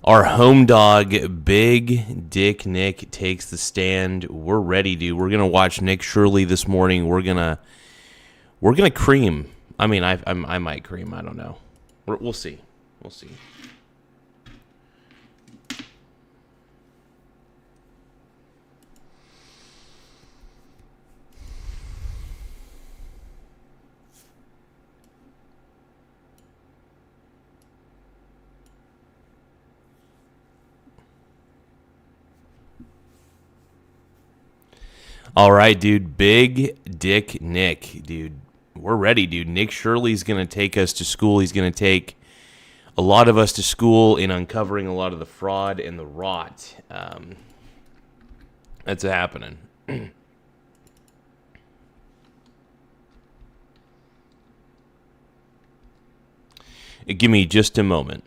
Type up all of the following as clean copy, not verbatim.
Our home dog, Big Dick Nick, takes the stand. We're ready, dude. We're gonna watch Nick Shirley this morning. We're gonna cream. I mean, I might cream. I don't know. We'll see. We'll see. All right, dude. Big Dick Nick, dude. We're ready, dude. Nick Shirley's going to take us to school. He's going to take a lot of us to school in uncovering a lot of the fraud and the rot. That's happening. Give me just a moment.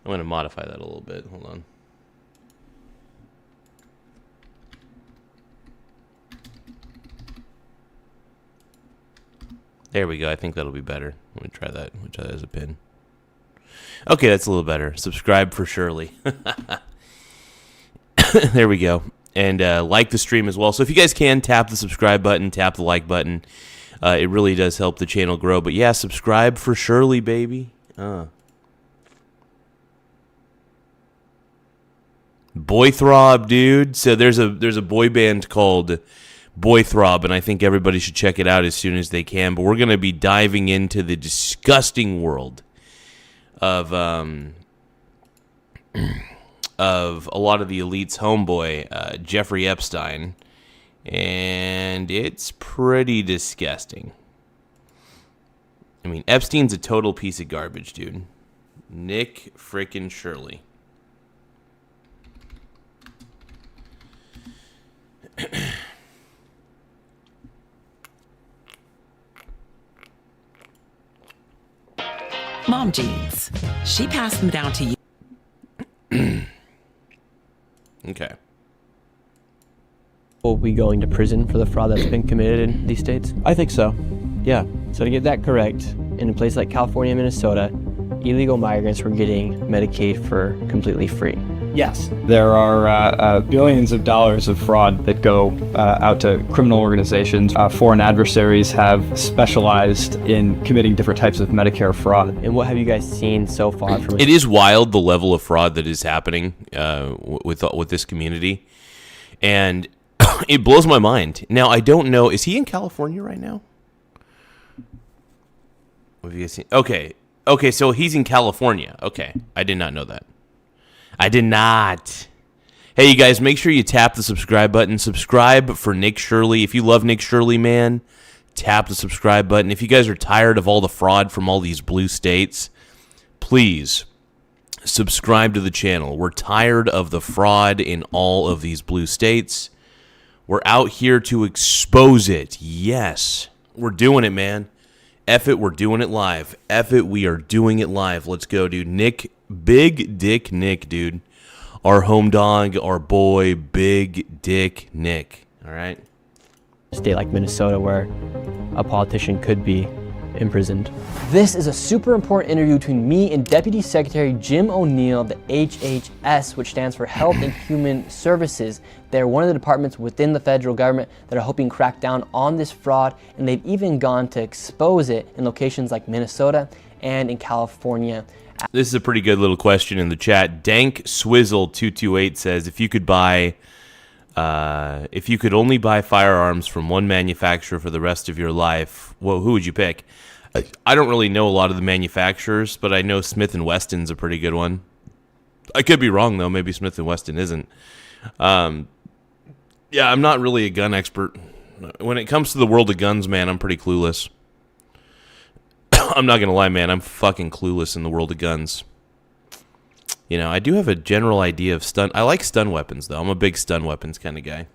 I'm going to modify that a little bit. Hold on. There we go. I think that'll be better. Let me try that. Let me try that as a pin. Okay, that's a little better. Subscribe for Shirley. There we go. And like the stream as well. So if you guys can, tap the subscribe button, tap the like button. It really does help the channel grow. But yeah, subscribe for Shirley, baby. Boy Throb, dude. So there's a boy band called Boy Throb, and I think everybody should check it out as soon as they can. But we're going to be diving into the disgusting world of a lot of the elite's homeboy, Jeffrey Epstein, and it's pretty disgusting. I mean, Epstein's a total piece of garbage, dude. Nick frickin' Shirley. Mom jeans. She passed them down to you. Okay. Will be going to prison for the fraud that's been committed in these states? I think so. Yeah. So to get that correct, in a place like California and Minnesota, illegal migrants were getting Medicaid for completely free. Yes. There are billions of dollars of fraud that go out to criminal organizations. Foreign adversaries have specialized in committing different types of Medicare fraud. And what have you guys seen so far from it? Is wild the level of fraud that is happening with this community, and it blows my mind. Now I don't know. Is he in California right now? What have you guys seen? Okay, so he's in California. Okay, I did not know that. I did not. Hey, you guys, make sure you tap the subscribe button. Subscribe for Nick Shirley. If you love Nick Shirley, man, tap the subscribe button. If you guys are tired of all the fraud from all these blue states, please subscribe to the channel. We're tired of the fraud in all of these blue states. We're out here to expose it. Yes, we're doing it, man. F it, we're doing it live. F it, we are doing it live. Let's go, dude. Nick, Big Dick Nick, dude. Our home dog, our boy, Big Dick Nick. All right? A state like Minnesota where a politician could be imprisoned. This is a super important interview between me and Deputy Secretary Jim O'Neill of the HHS, which stands for Health and Human Services. They're one of the departments within the federal government that are hoping to crack down on this fraud, and they've even gone to expose it in locations like Minnesota and in California. This is a pretty good little question in the chat. Dank Swizzle 228 says, if you could only buy firearms from one manufacturer for the rest of your life, well, who would you pick? I don't really know a lot of the manufacturers, but I know Smith & Wesson's a pretty good one. I could be wrong, though. Maybe Smith & Wesson isn't. Yeah, I'm not really a gun expert. When it comes to the world of guns, man, I'm pretty clueless. I'm not going to lie, man. I'm fucking clueless in the world of guns. You know, I do have a general idea of stun. I like stun weapons, though. I'm a big stun weapons kind of guy.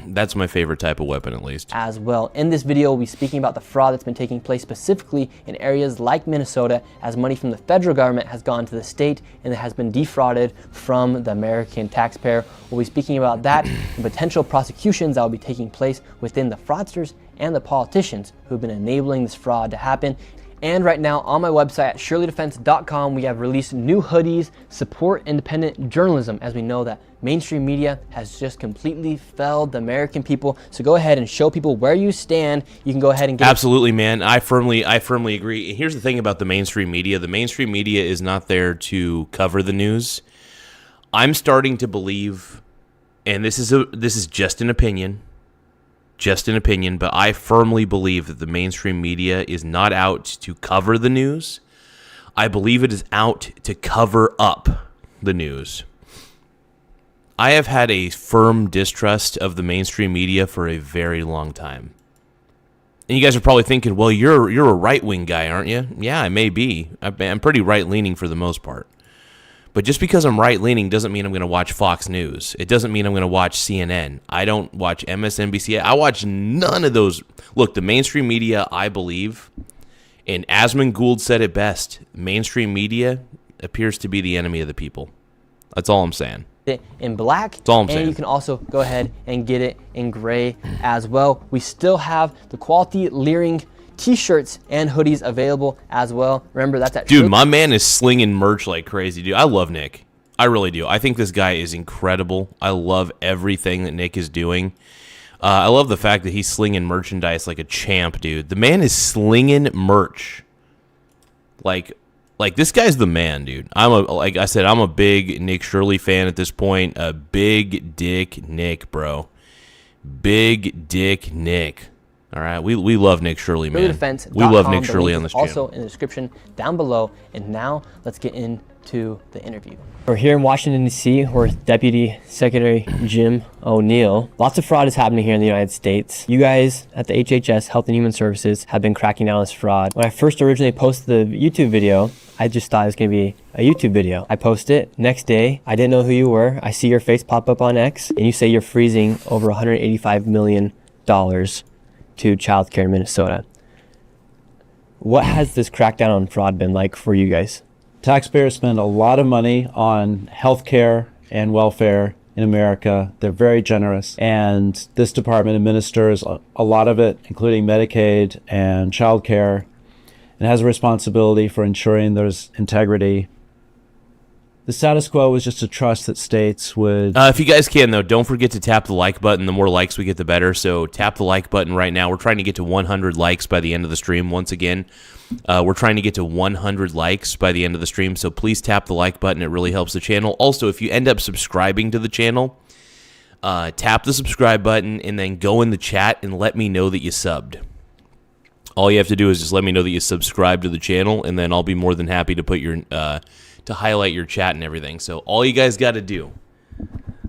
That's my favorite type of weapon, at least. As well. In this video, we'll be speaking about the fraud that's been taking place specifically in areas like Minnesota, as money from the federal government has gone to the state and it has been defrauded from the American taxpayer. We'll be speaking about that and potential prosecutions that will be taking place within the fraudsters and the politicians who've been enabling this fraud to happen. And right now on my website at shirleydefense.com, we have released new hoodies, support independent journalism, as we know that mainstream media has just completely failed the American people. So go ahead and show people where you stand. You can go ahead and get Absolutely, man. I firmly agree. Here's the thing about the mainstream media. The mainstream media is not there to cover the news. I'm starting to believe, and this is just an opinion, but I firmly believe that the mainstream media is not out to cover the news. I believe it is out to cover up the news. I have had a firm distrust of the mainstream media for a very long time. And you guys are probably thinking, well, you're a right-wing guy, aren't you? Yeah, I may be. I'm pretty right-leaning for the most part. But just because I'm right-leaning doesn't mean I'm going to watch Fox News. It doesn't mean I'm going to watch CNN. I don't watch MSNBC. I watch none of those. Look, the mainstream media, I believe, and Asmund Gould said it best, mainstream media appears to be the enemy of the people. That's all I'm saying. it in black, That's all I'm and saying. you can also go ahead and get it in gray as well. We still have the quality leering t-shirts and hoodies available as well. Remember, that's at Dude, my man is slinging merch like crazy, dude. I love Nick. I really do. I think this guy is incredible. I love everything that Nick is doing. I love the fact that he's slinging merchandise like a champ, dude. The man is slinging merch. Like this guy's the man, dude. Like I said, I'm a big Nick Shirley fan at this point. A big dick Nick, bro. Big dick Nick. All right, we love Nick Shirley, man. We love Nick Shirley on this channel. Also in the description down below. And now let's get into the interview. We're here in Washington, D.C. We're with Deputy Secretary Jim O'Neill. Lots of fraud is happening here in the United States. You guys at the HHS, Health and Human Services, have been cracking down on this fraud. When I first originally posted the YouTube video, I just thought it was going to be a YouTube video. I post it. Next day, I didn't know who you were. I see your face pop up on X, and you say you're freezing over $185 million to childcare in Minnesota. What has this crackdown on fraud been like for you guys? Taxpayers spend a lot of money on healthcare and welfare in America. They're very generous, and this department administers a lot of it, including Medicaid and child care, and has a responsibility for ensuring there's integrity. The status quo was just a trust that states would... If you guys can, though, don't forget to tap the like button. The more likes we get, the better. So tap the like button right now. We're trying to get to 100 likes by the end of the stream. Once again, we're trying to get to 100 likes by the end of the stream. So please tap the like button. It really helps the channel. Also, if you end up subscribing to the channel, tap the subscribe button and then go in the chat and let me know that you subbed. All you have to do is just let me know that you subscribe to the channel, and then I'll be more than happy to put your... to highlight your chat and everything. So all you guys got to do,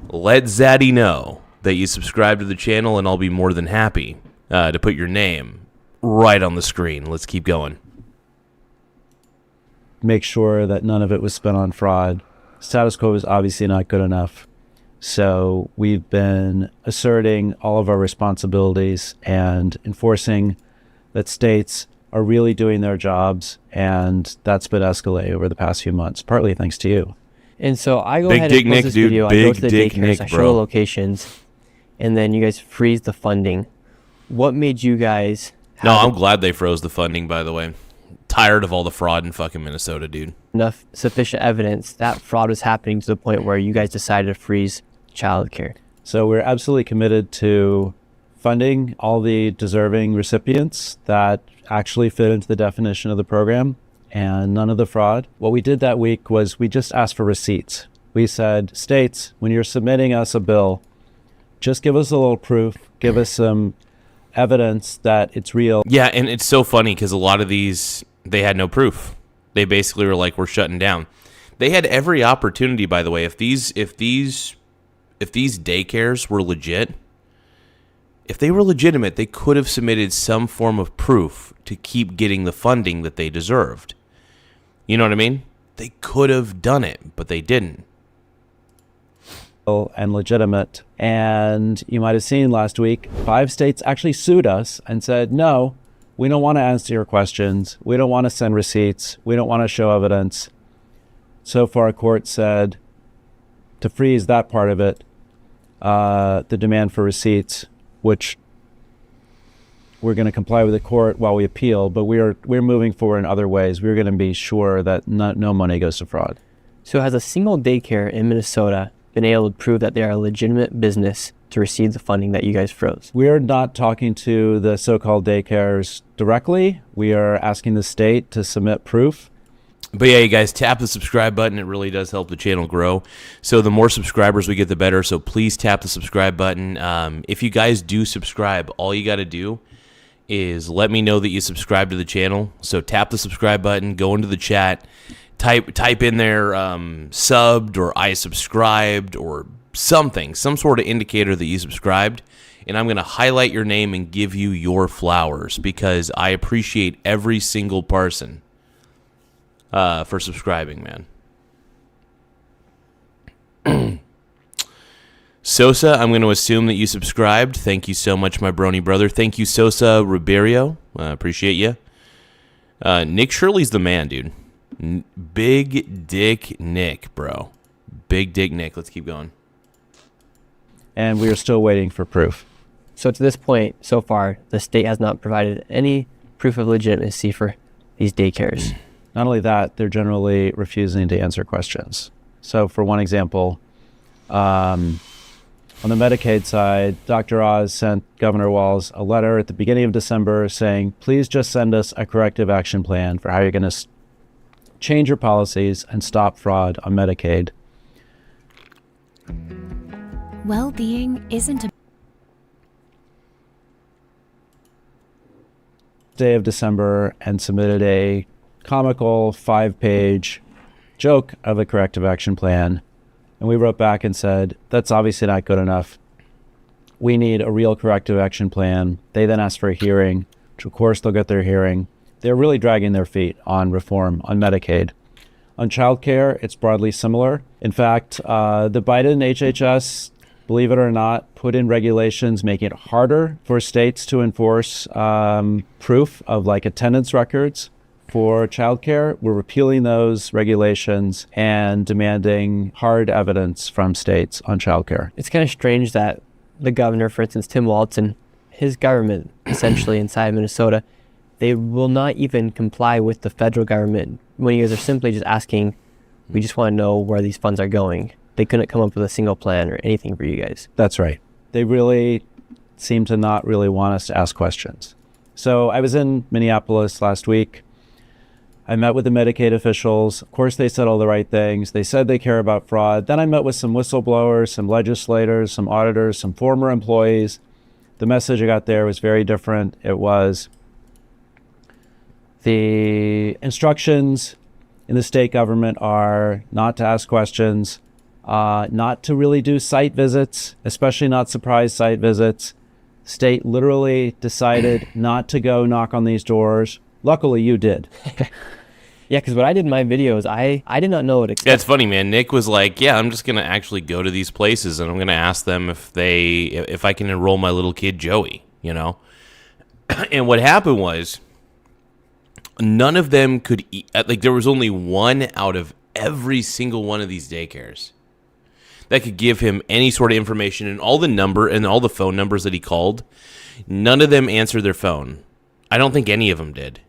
let Zaddy know that you subscribe to the channel, and I'll be more than happy to put your name right on the screen. Let's keep going. make sure that none of it was spent on fraud. Status quo is obviously not good enough. So we've been asserting all of our responsibilities and enforcing that states are really doing their jobs, and that's been escalating over the past few months, partly thanks to you. And so I go Big ahead Dick and post Nick, this dude. video. I Big go to the Dick daycares, Nick, I show bro. the locations, and then you guys freeze the funding. What made you guys No, have I'm glad they froze the funding, by the way. Tired of all the fraud in fucking Minnesota, dude. enough sufficient evidence that fraud was happening to the point where you guys decided to freeze childcare? So we're absolutely committed to funding all the deserving recipients that actually fit into the definition of the program and none of the fraud. What we did that week was we just asked for receipts. We said, states, when you're submitting us a bill, just give us a little proof, give us some evidence that it's real. Yeah, and it's so funny because a lot of these, they had no proof. They basically were like, we're shutting down. They had every opportunity, by the way. If these daycares were legit, if they were legitimate, they could have submitted some form of proof to keep getting the funding that they deserved. You know what I mean? They could have done it, but they didn't. and legitimate. And you might have seen last week, 5 states actually sued us and said, no, we don't want to answer your questions. We don't want to send receipts. We don't want to show evidence. So far, court said to freeze that part of it, the demand for receipts, which we're going to comply with the court while we appeal, but we're moving forward in other ways. We're going to be sure that no money goes to fraud. So has a single daycare in Minnesota been able to prove that they are a legitimate business to receive the funding that you guys froze? We're not talking to the so-called daycares directly. We are asking the state to submit proof. But yeah, you guys, tap the subscribe button. It really does help the channel grow. So the more subscribers we get, the better. So please tap the subscribe button. If you guys do subscribe, all you got to do is let me know that you subscribe to the channel. So tap the subscribe button, go into the chat, type in there subbed or I subscribed or something, some sort of indicator that you subscribed, and I'm going to highlight your name and give you your flowers because I appreciate every single person for subscribing, man. Sosa, I'm going to assume that you subscribed. Thank you so much, my brony brother. Thank you, Sosa Ribeiro. Appreciate you. Nick Shirley's the man, dude. Big Dick Nick, bro. Big Dick Nick. Let's keep going. And we are still waiting for proof. So to this point, so far, the state has not provided any proof of legitimacy for these daycares. Not only that, they're generally refusing to answer questions. So for one example, on the Medicaid side, Dr. Oz sent Governor Walz a letter at the beginning of December saying, please just send us a corrective action plan for how you're going to change your policies and stop fraud on Medicaid. Well-being isn't a day of December and submitted a comical 5-page joke of a corrective action plan. And we wrote back and said, that's obviously not good enough. We need a real corrective action plan. They then asked for a hearing, which of course they'll get their hearing. They're really dragging their feet on reform on Medicaid. On childcare, it's broadly similar. In fact, the Biden HHS, believe it or not, put in regulations making it harder for states to enforce proof of like attendance records for childcare. We're repealing those regulations and demanding hard evidence from states on childcare. It's kind of strange that the governor, for instance, Tim Walz, and his government, essentially inside Minnesota, they will not even comply with the federal government when you guys are simply just asking, we just want to know where these funds are going. They couldn't come up with a single plan or anything for you guys. That's right. They really seem to not really want us to ask questions. So I was in Minneapolis last week. I met with the Medicaid officials. Of course, they said all the right things. They said they care about fraud. Then I met with some whistleblowers, some legislators, some auditors, some former employees. The message I got there was very different. It was the instructions in the state government are not to ask questions, not to really do site visits, especially not surprise site visits. State literally decided not to go knock on these doors. Luckily, you did. Yeah, because what I did in my videos, I did not know what expect. Yeah, it's funny, man. Nick was like, yeah, I'm just going to actually go to these places and I'm going to ask them if I can enroll my little kid, Joey, you know? And what happened was none of them could eat. Like, there was only one out of every single one of these daycares that could give him any sort of information, and all the phone numbers that he called, none of them answered their phone. I don't think any of them did.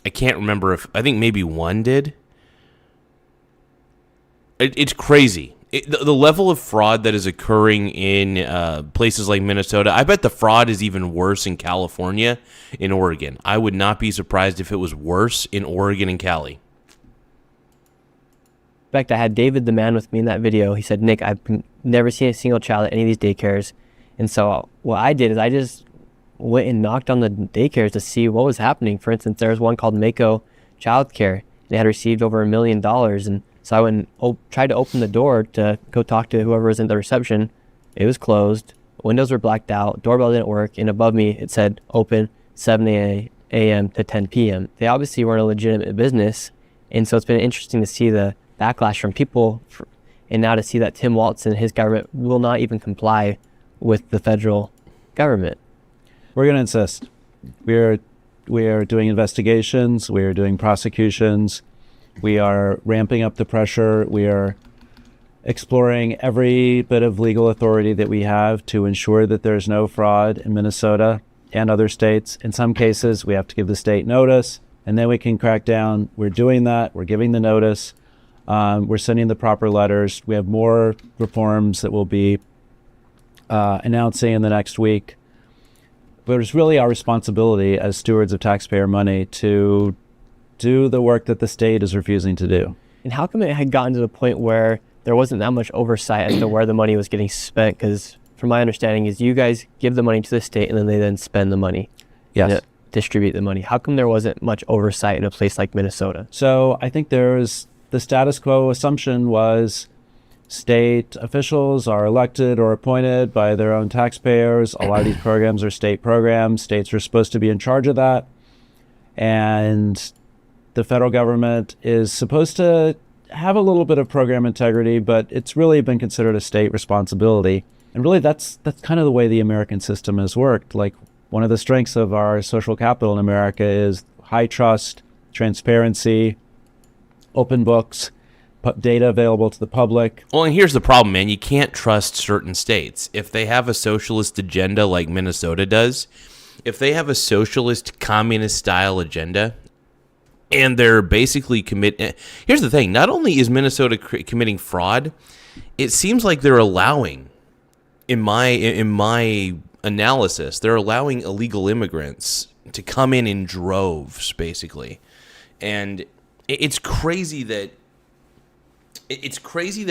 I can't remember I think maybe one did. It's crazy. The level of fraud that is occurring in places like Minnesota, I bet the fraud is even worse in California, in Oregon. I would not be surprised if it was worse in Oregon and Cali. In fact, I had David the man with me in that video. He said, Nick, I've never seen a single child at any of these daycares. And so what I did is I just went and knocked on the daycares to see what was happening. For instance, there was one called Mako Childcare. They had received over $1 million. And so I went and tried to open the door to go talk to whoever was in the reception. It was closed. Windows were blacked out. Doorbell didn't work. And above me, it said open 7 a.m. to 10 p.m. They obviously weren't a legitimate business. And so it's been interesting to see the backlash from people And now to see that Tim Walz and his government will not even comply with the federal government. We're going to insist. We are doing investigations. We are doing prosecutions. We are ramping up the pressure. We are exploring every bit of legal authority that we have to ensure that there's no fraud in Minnesota and other states. In some cases, we have to give the state notice, and then we can crack down. We're doing that. We're giving the notice. We're sending the proper letters. We have more reforms that we'll be announcing in the next week. But it's really our responsibility as stewards of taxpayer money to do the work that the state is refusing to do. And how come it had gotten to the point where there wasn't that much oversight as to where the money was getting spent? Because from my understanding is you guys give the money to the state and then they then spend the money. Yes. Distribute the money. How come there wasn't much oversight in a place like Minnesota? So I think there's the status quo assumption was state officials are elected or appointed by their own taxpayers. A lot of these programs are state programs. States are supposed to be in charge of that. And the federal government is supposed to have a little bit of program integrity, but it's really been considered a state responsibility. And really that's kind of the way the American system has worked. Like, one of the strengths of our social capital in America is high trust, transparency, open books, data available to the public. Well, and here's the problem, man. You can't trust certain states. If they have a socialist agenda like Minnesota does, if they have a socialist, communist-style agenda, and they're basically here's the thing. Not only is Minnesota committing fraud, it seems like they're allowing, in my analysis, they're allowing illegal immigrants to come in droves, basically. And it's crazy that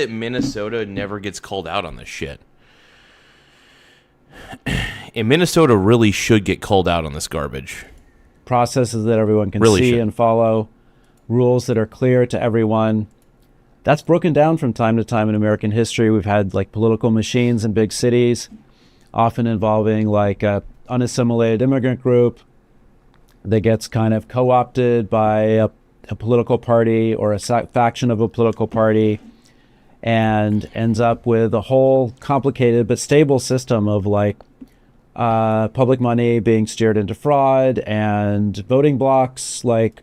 Minnesota never gets called out on this shit. And Minnesota really should get called out on this garbage. Processes that everyone can Really see should. and follow, rules that are clear to everyone. That's broken down from time to time in American history. We've had like political machines in big cities, often involving like a unassimilated immigrant group that gets kind of co-opted by a political party or a faction of a political party, and ends up with a whole complicated but stable system of like public money being steered into fraud and voting blocks like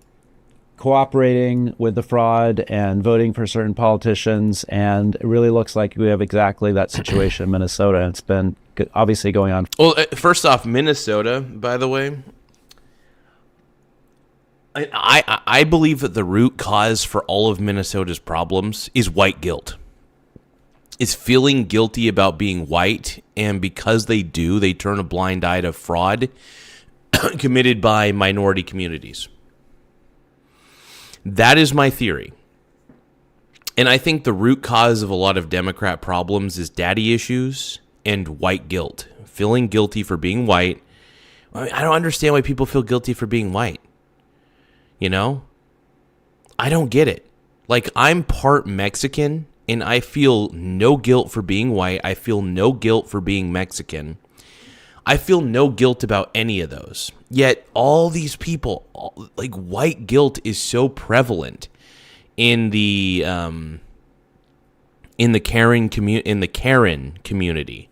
cooperating with the fraud and voting for certain politicians. And it really looks like we have exactly that situation in Minnesota. And it's been obviously going on. Well, first off, Minnesota, by the way, I believe that the root cause for all of Minnesota's problems is white guilt. Is feeling guilty about being white, and because they do, they turn a blind eye to fraud committed by minority communities. That is my theory. And I think the root cause of a lot of Democrat problems is daddy issues and white guilt. Feeling guilty for being white. I don't understand why people feel guilty for being white. You know? I don't get it. Like, I'm part Mexican, and I feel no guilt for being white. I feel no guilt for being Mexican. I feel no guilt about any of those. Yet all these people, like, white guilt is so prevalent in the Karen community.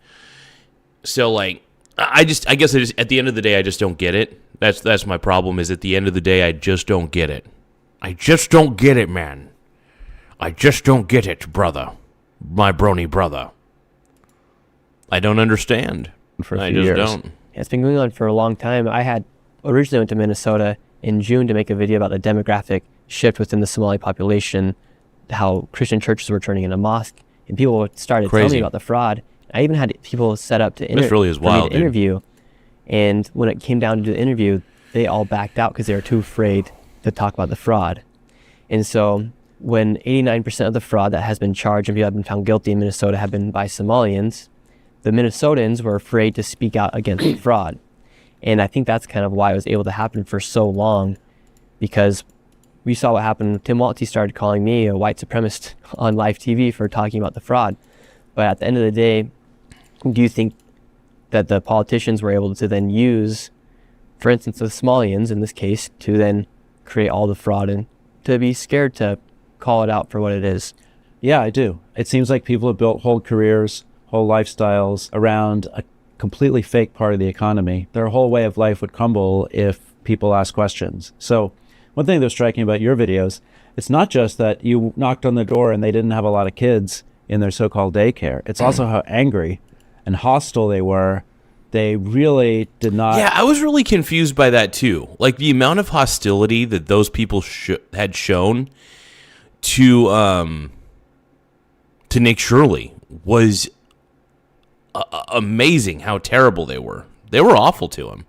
So, like, I guess at the end of the day, I just don't get it. That's my problem. Is at the end of the day, I just don't get it. I just don't get it, man. I just don't get it, brother. My brony brother. I don't understand. I just don't. Yeah, it's been going on for a long time. I had originally went to Minnesota in June to make a video about the demographic shift within the Somali population, how Christian churches were turning into mosques, and people started telling me about the fraud. I even had people set up to interview, and when it came down to do the interview, they all backed out because they were too afraid to talk about the fraud. And so when 89% of the fraud that has been charged and people have been found guilty in Minnesota have been by Somalians, the Minnesotans were afraid to speak out against fraud. And I think that's kind of why it was able to happen for so long, because we saw what happened. Tim Walz started calling me a white supremacist on live TV for talking about the fraud. But at the end of the day, do you think that the politicians were able to then use, for instance, the Somalians in this case, to then create all the fraud and to be scared to call it out for what it is? Yeah, I do. It seems like people have built whole careers, whole lifestyles around a completely fake part of the economy. Their whole way of life would crumble if people ask questions. So one thing that's striking about your videos, it's not just that you knocked on the door and they didn't have a lot of kids in their so-called daycare. It's also how angry and hostile they were. They really did not. Yeah, I was really confused by that too. Like the amount of hostility that those people had shown to Nick Shirley was amazing. How terrible they were. They were awful to him.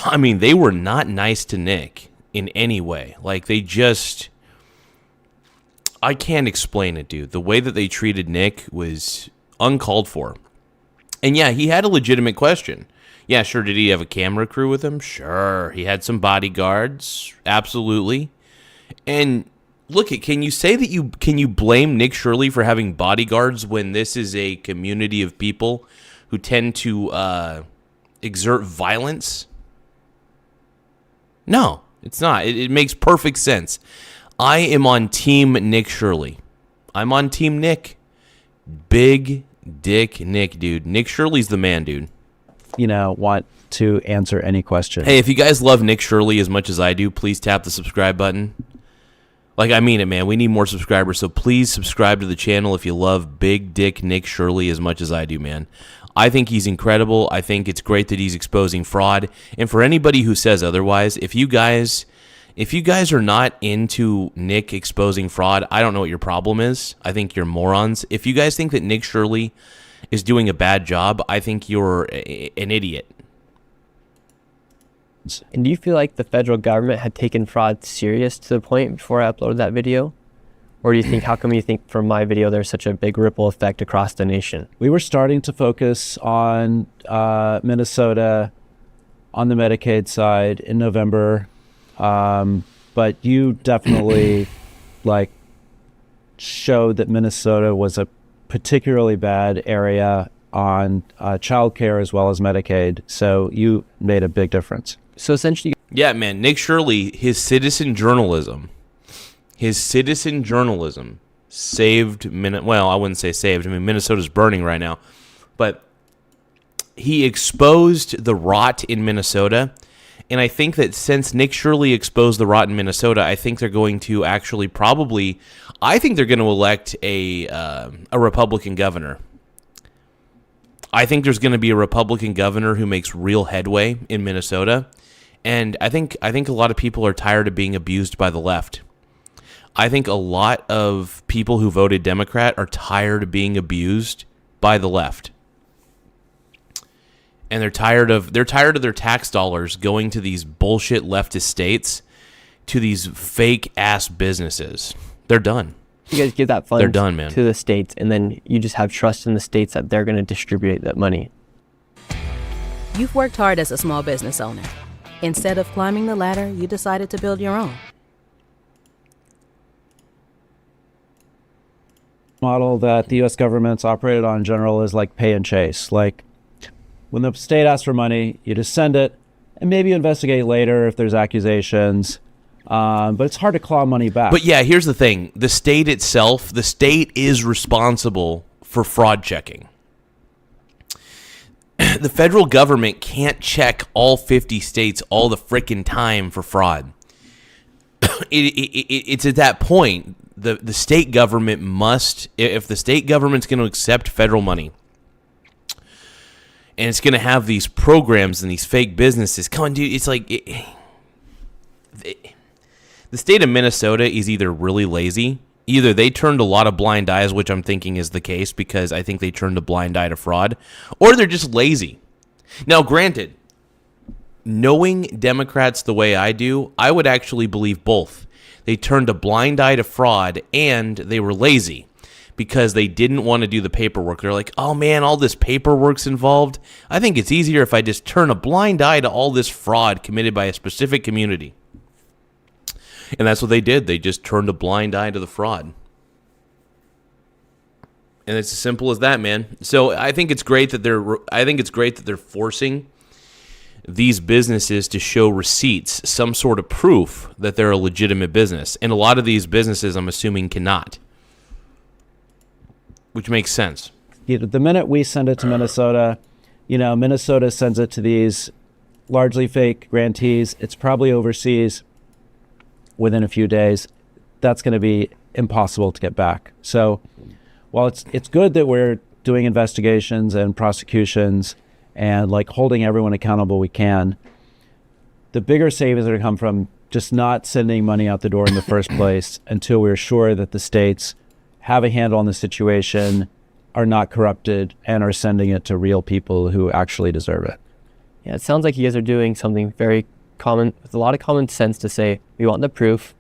I mean, they were not nice to Nick in any way. Like they just, I can't explain it, dude. The way that they treated Nick was uncalled for. And yeah, he had a legitimate question. Yeah, sure. Did he have a camera crew with him? Sure. He had some bodyguards. Absolutely. And look, can you say that can you blame Nick Shirley for having bodyguards when this is a community of people who tend to exert violence? No, it's not. It makes perfect sense. I am on Team Nick Shirley. I'm on Team Nick. Big Dick Nick, dude. Nick Shirley's the man, dude. Want to answer any question. Hey, if you guys love Nick Shirley as much as I do, please tap the subscribe button. Like, I mean it, man. We need more subscribers, so please subscribe to the channel if you love Big Dick Nick Shirley as much as I do, man. I think he's incredible. I think it's great that he's exposing fraud. And for anybody who says otherwise, if you guys are not into Nick exposing fraud, I don't know what your problem is. I think you're morons. If you guys think that Nick Shirley is doing a bad job, I think you're an idiot. And do you feel like the federal government had taken fraud serious to the point before I uploaded that video? Or do you think, how come you think from my video there's such a big ripple effect across the nation? We were starting to focus on Minnesota on the Medicaid side in November. But you definitely showed that Minnesota was a particularly bad area on childcare as well as Medicaid. So you made a big difference. So essentially, yeah, man, Nick Shirley, his citizen journalism saved well, I wouldn't say saved. I mean, Minnesota's burning right now, but he exposed the rot in Minnesota. And I think that since Nick Shirley exposed the rot in Minnesota, I think they're going to actually I think they're going to elect a Republican governor. I think there's going to be a Republican governor who makes real headway in Minnesota. And I think a lot of people are tired of being abused by the left. I think a lot of people who voted Democrat are tired of being abused by the left. And they're tired of their tax dollars going to these bullshit leftist states, to these fake ass businesses. They're done. you guys give that funds They're done, man. to the states, and then you just have trust in the states that they're going to distribute that money. You've worked hard as a small business owner. Instead of climbing the ladder, you decided to build your own. Model that the U.S. government's operated on in general is like pay and chase. Like when the state asks for money, you just send it, and maybe you investigate later if there's accusations. But it's hard to claw money back. But yeah, here's the thing. The state itself, the state is responsible for fraud checking. The federal government can't check all 50 states all the frickin' time for fraud. It's at that point, the state government must, if the state government's going to accept federal money, and it's going to have these programs and these fake businesses, come on, dude, it's like... the state of Minnesota is either really lazy, either they turned a lot of blind eyes, which I'm thinking is the case because I think they turned a blind eye to fraud, or they're just lazy. Now, granted, knowing Democrats the way I do, I would actually believe both. They turned a blind eye to fraud and they were lazy because they didn't want to do the paperwork. They're like, oh man, all this paperwork's involved. I think it's easier if I just turn a blind eye to all this fraud committed by a specific community. And that's what they did. They just turned a blind eye to the fraud. And it's as simple as that, man. So I think it's great that they're forcing these businesses to show receipts, some sort of proof that they're a legitimate business. And a lot of these businesses, I'm assuming, cannot. which makes sense. The minute we send it to Minnesota, Minnesota sends it to these largely fake grantees. It's probably overseas within a few days. That's going to be impossible to get back. So while it's good that we're doing investigations and prosecutions and like holding everyone accountable we can, the bigger savings are going to come from just not sending money out the door in the first place until we're sure that the states have a handle on the situation, are not corrupted, and are sending it to real people who actually deserve it. Yeah, it sounds like you guys are doing something very common, with a lot of common sense to say, we want the proof,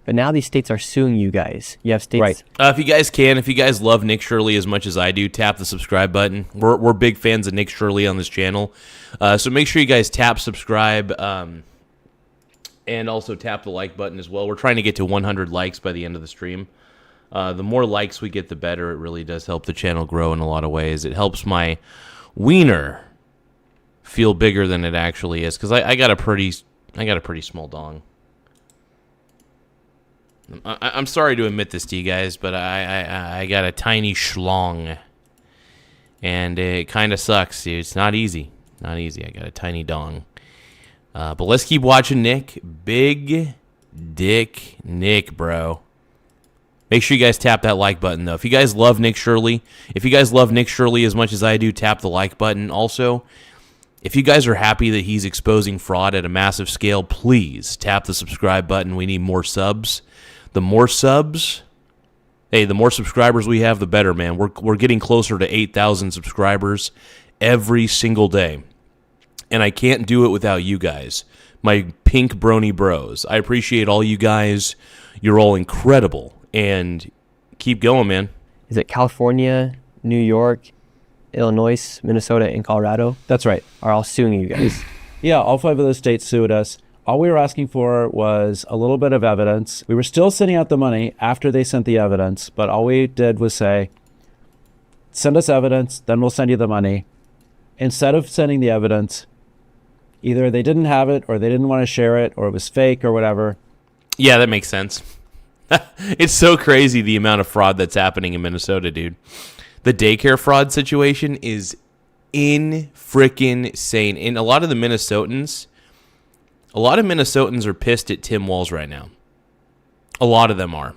but now these states are suing you guys. You have states... Right. If you guys love Nick Shirley as much as I do, tap the subscribe button. We're big fans of Nick Shirley on this channel. So make sure you guys tap subscribe and also tap the like button as well. We're trying to get to 100 likes by the end of the stream. The more likes we get, the better. It really does help the channel grow in a lot of ways. It helps my wiener feel bigger than it actually is, because I got a pretty small dong. I'm sorry to admit this to you guys, but I got a tiny schlong, and it kind of sucks. It's not easy. Not easy. I got a tiny dong. But let's keep watching Nick. Big dick Nick, bro. Make sure you guys tap that like button, though. If you guys love Nick Shirley, as much as I do, tap the like button. Also, if you guys are happy that he's exposing fraud at a massive scale, please tap the subscribe button. We need more subs. The more subs, the more subscribers we have, the better, man. We're getting closer to 8,000 subscribers every single day. And I can't do it without you guys, my pink brony bros. I appreciate all you guys. You're all incredible. And keep going, man. Is it California, New York, Illinois, Minnesota, and Colorado? That's right. Are all suing you guys? Yeah, all 5 of those states sued us. All we were asking for was a little bit of evidence. We were still sending out the money after they sent the evidence, but all we did was say, send us evidence, then we'll send you the money. Instead of sending the evidence, either they didn't have it, or they didn't want to share it, or it was fake, or whatever. Yeah, that makes sense. It's so crazy the amount of fraud that's happening in Minnesota, dude. The daycare fraud situation is insane. And a lot of Minnesotans are pissed at Tim Walz right now. A lot of them are.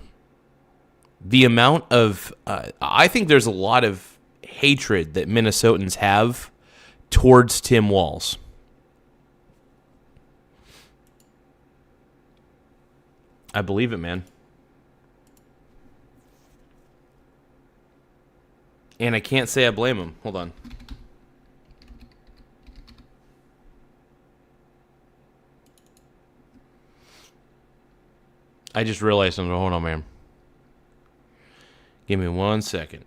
The amount of, I think there's a lot of hatred that Minnesotans have towards Tim Walz. I believe it, man. And I can't say I blame him. Hold on. I just realized something. Hold on, man. Give me 1 second.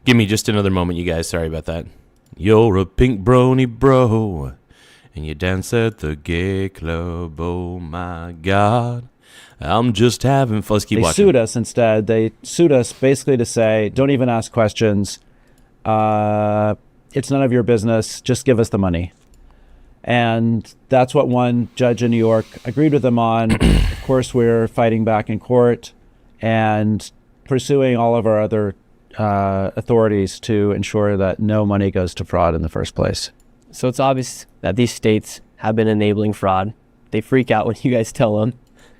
Give me just another moment, you guys. Sorry about that. You're a pink brony bro, and you dance at the gay club. Oh, my God. I'm just having fun. Let's keep watching. They sued us instead. They sued us basically to say, don't even ask questions. It's none of your business. Just give us the money. And that's what one judge in New York agreed with them on. Of course, we're fighting back in court and pursuing all of our other authorities to ensure that no money goes to fraud in the first place. So it's obvious that these states have been enabling fraud. They freak out when you guys tell them.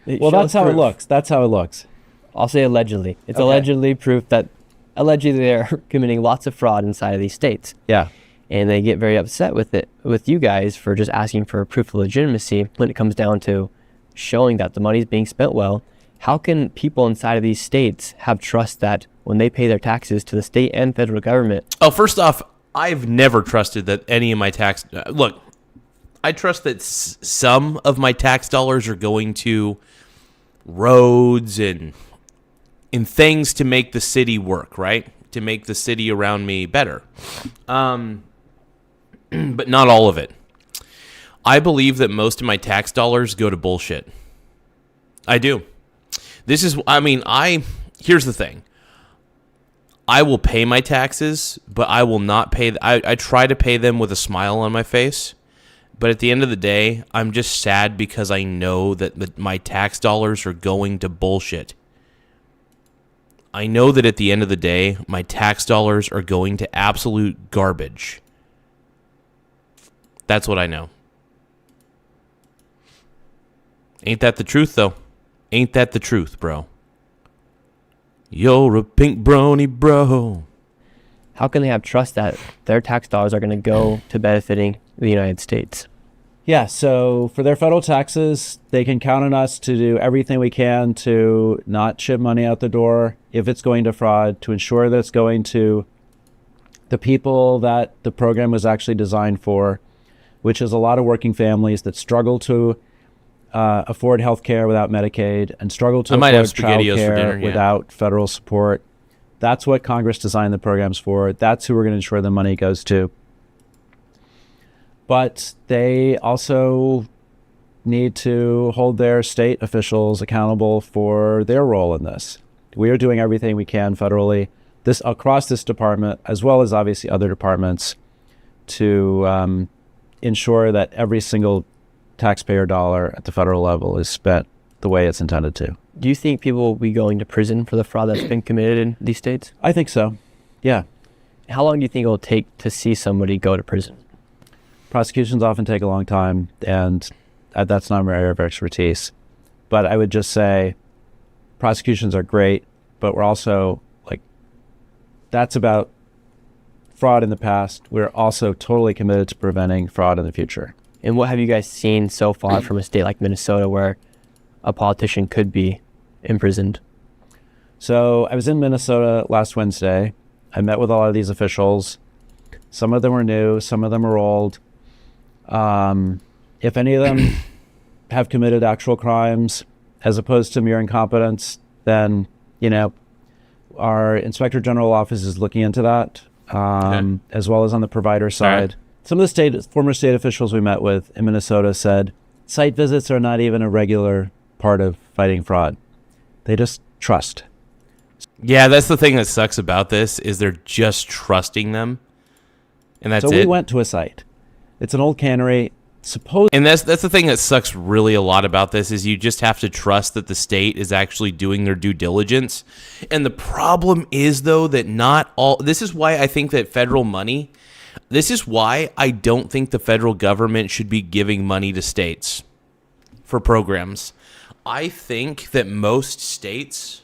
Well, that's how it looks. That's how it looks. I'll say allegedly. It's Okay. allegedly proof that allegedly they're committing lots of fraud inside of these states. Yeah. And they get very upset with you guys for just asking for proof of legitimacy when it comes down to showing that the money's being spent well. How can people inside of these states have trust that when they pay their taxes to the state and federal government? Oh, first off, I've never trusted that any of my tax... look, I trust that some of my tax dollars are going to roads and things to make the city work, right? To make the city around me better. But not all of it. I believe that most of my tax dollars go to bullshit. I do. This is, I mean, here's the thing. I will pay my taxes, but I will not pay. I try to pay them with a smile on my face. But at the end of the day, I'm just sad because I know that my tax dollars are going to bullshit. I know that at the end of the day, my tax dollars are going to absolute garbage. That's what I know. Ain't that the truth, though? Ain't that the truth, bro? You're a pink brony, bro. How can they have trust that their tax dollars are going to go to benefiting the United States? Yeah, so for their federal taxes, they can count on us to do everything we can to not ship money out the door if it's going to fraud, to ensure that it's going to the people that the program was actually designed for, which is a lot of working families that struggle to afford health care without Medicaid and struggle to afford child care without federal support. That's what Congress designed the programs for. That's who we're going to ensure the money goes to. But they also need to hold their state officials accountable for their role in this. We are doing everything we can federally, across this department, as well as obviously other departments, to ensure that every single taxpayer dollar at the federal level is spent the way it's intended to. Do you think people will be going to prison for the fraud that's been committed in these states? I think so. Yeah. How long do you think it will take to see somebody go to prison? Prosecutions often take a long time, and that's not my area of expertise. But I would just say prosecutions are great, but we're also that's about fraud in the past. We're also totally committed to preventing fraud in the future. And what have you guys seen so far from a state like Minnesota where a politician could be imprisoned? So I was in Minnesota last Wednesday. I met with a lot of these officials. Some of them were new, some of them are old. If any of them have committed actual crimes as opposed to mere incompetence, then, our Inspector General office is looking into that, as well as on the provider side. Right. Some of the former state officials we met with in Minnesota said site visits are not even a regular part of fighting fraud. They just trust. Yeah, that's the thing that sucks about this is they're just trusting them. And that's it. So we went to a site. It's an old cannery. And that's the thing that sucks really a lot about this is you just have to trust that the state is actually doing their due diligence. And the problem is, though, that not all... This is why I think that federal money... This is why I don't think the federal government should be giving money to states for programs. I think that most states...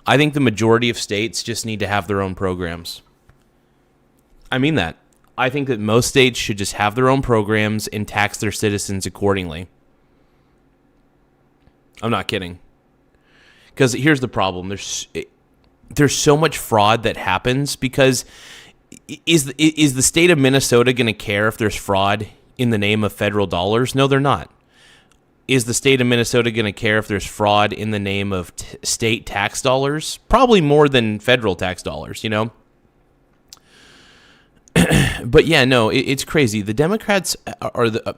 I think the majority of states just need to have their own programs. I mean that. I think that most states should just have their own programs and tax their citizens accordingly. I'm not kidding. Because here's the problem. There's so much fraud that happens because is the state of Minnesota going to care if there's fraud in the name of federal dollars? No, they're not. Is the state of Minnesota going to care if there's fraud in the name of state tax dollars? Probably more than federal tax dollars, But yeah, no, it's crazy. The Democrats are the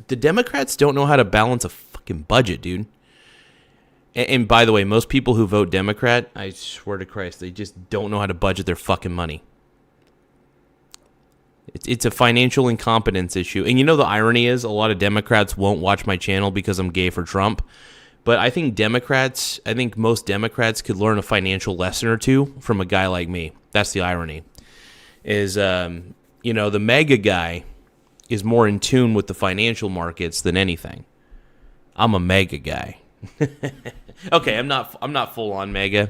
Democrats don't know how to balance a fucking budget, dude. And by the way, most people who vote Democrat, I swear to Christ, they just don't know how to budget their fucking money. It's a financial incompetence issue. And the irony is a lot of Democrats won't watch my channel because I'm gay for Trump. But I think most Democrats could learn a financial lesson or two from a guy like me. That's the irony. Is, the mega guy is more in tune with the financial markets than anything. I'm a mega guy. Okay, I'm not full on mega.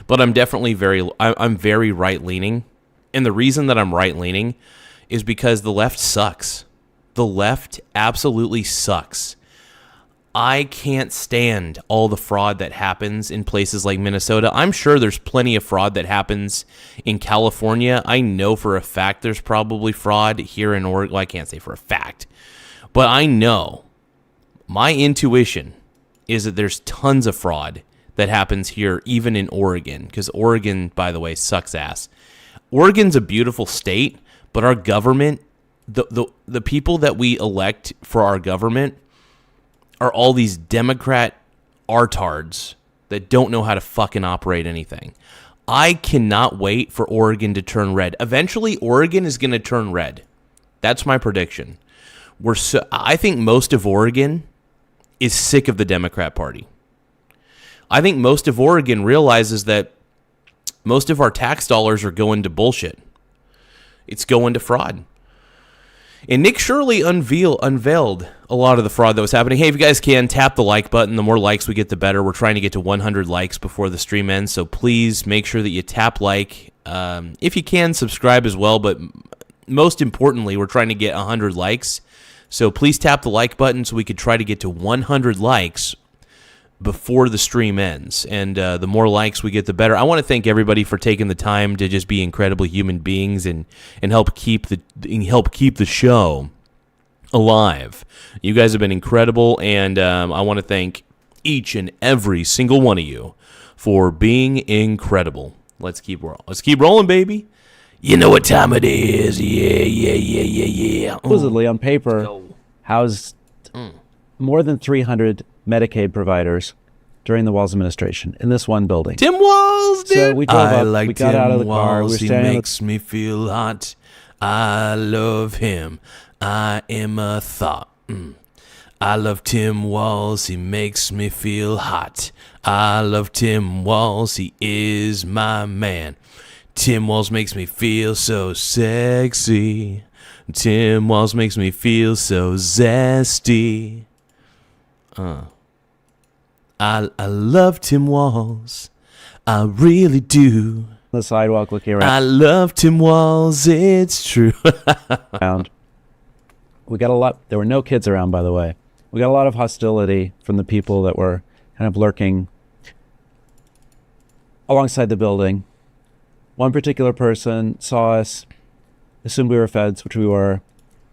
But I'm definitely I'm very right leaning. And the reason that I'm right leaning is because the left sucks. The left absolutely sucks. I can't stand all the fraud that happens in places like Minnesota. I'm sure there's plenty of fraud that happens in California. I know for a fact there's probably fraud here in Oregon. Well, I can't say for a fact, but I know. My intuition is that there's tons of fraud that happens here, even in Oregon, because Oregon, by the way, sucks ass. Oregon's a beautiful state, but our government, the people that we elect for our government are all these Democrat artards that don't know how to fucking operate anything. I cannot wait for Oregon to turn red. Eventually, Oregon is going to turn red. That's my prediction. I think most of Oregon is sick of the Democrat Party. I think most of Oregon realizes that most of our tax dollars are going to bullshit. It's going to fraud. And Nick Shirley unveiled a lot of the fraud that was happening. Hey, if you guys can, tap the like button. The more likes we get, the better. We're trying to get to 100 likes before the stream ends, so please make sure that you tap like. If you can, subscribe as well, but most importantly, we're trying to get 100 likes. So please tap the like button so we could try to get to 100 likes before the stream ends. And the more likes we get, the better. I want to thank everybody for taking the time to just be incredible human beings and help keep the show alive. You guys have been incredible, and I want to thank each and every single one of you for being incredible. Let's keep rolling, baby. You know what time it is. Yeah. Supposedly on paper housed more than 300 Medicaid providers during the Walz administration in this one building. Tim Walz, dude. So we drove up, we got Tim out of the car, we were Walz. He standing makes me feel hot. I love him. I am a thought. I love Tim Walz. He makes me feel hot. I love Tim Walz. He is my man. Tim Walz makes me feel so sexy. Tim Walz makes me feel so zesty. I love Tim Walz. I really do. the sidewalk looking around. I love Tim Walz. It's true. We got a lot. There were no kids around, by the way. We got a lot of hostility from the people that were kind of lurking alongside the building. One particular person saw us, assumed we were feds, which we were,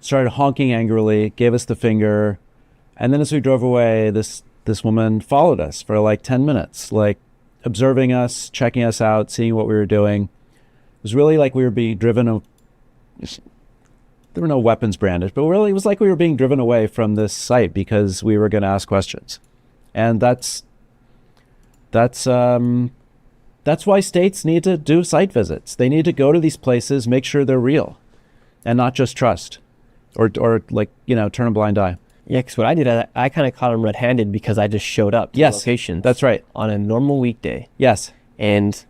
started honking angrily, gave us the finger, and then as we drove away, this woman followed us for like 10 minutes, like observing us, checking us out, seeing what we were doing. It was really like we were being driven. There were no weapons brandished, but really it was like we were being driven away from this site because we were going to ask questions. And that's why states need to do site visits. They need to go to these places, make sure they're real, and not just trust, or like, turn a blind eye. Yeah, because what I did, I kind of caught him red-handed because I just showed up to the location. That's right. On a normal weekday. Yes. And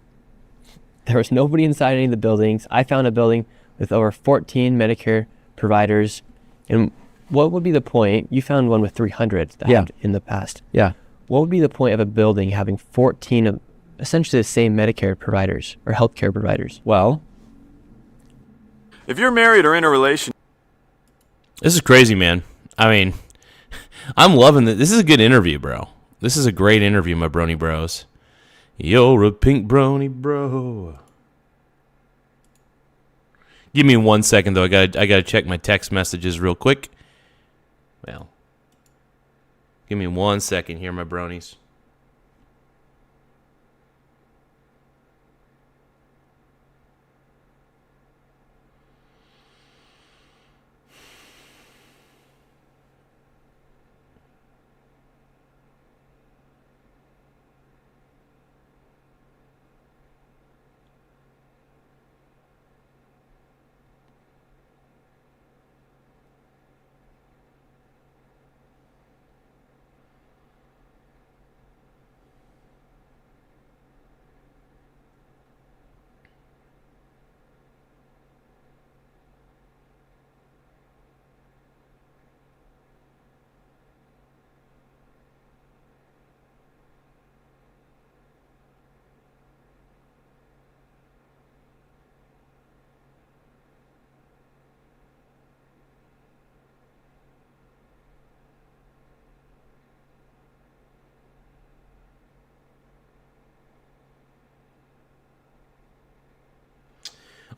there was nobody inside any of the buildings. I found a building with over 14 Medicare providers. And what would be the point? You found one with 300 that had in the past. Yeah. What would be the point of a building having 14 of essentially the same Medicare providers or healthcare providers? Well, if you're married or in a relationship. This is crazy, man. I mean, I'm loving this. This is a good interview, bro. This is a great interview, my brony bros. You're a pink brony bro. Give me 1 second, though. I gotta check my text messages real quick. Well, give me 1 second here, my bronies.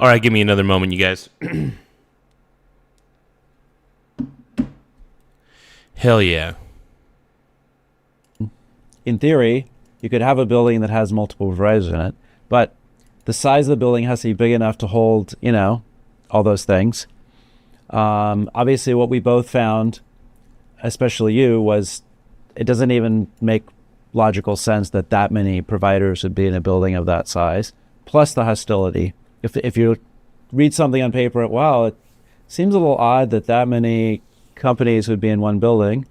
All right, give me another moment, you guys. Hell yeah. in theory, you could have a building that has multiple providers in it, but the size of the building has to be big enough to hold, all those things. Obviously, what we both found, especially you, was it doesn't even make logical sense that many providers would be in a building of that size. plus the hostility. If you read something on paper, wow, it seems a little odd that many companies would be in one building.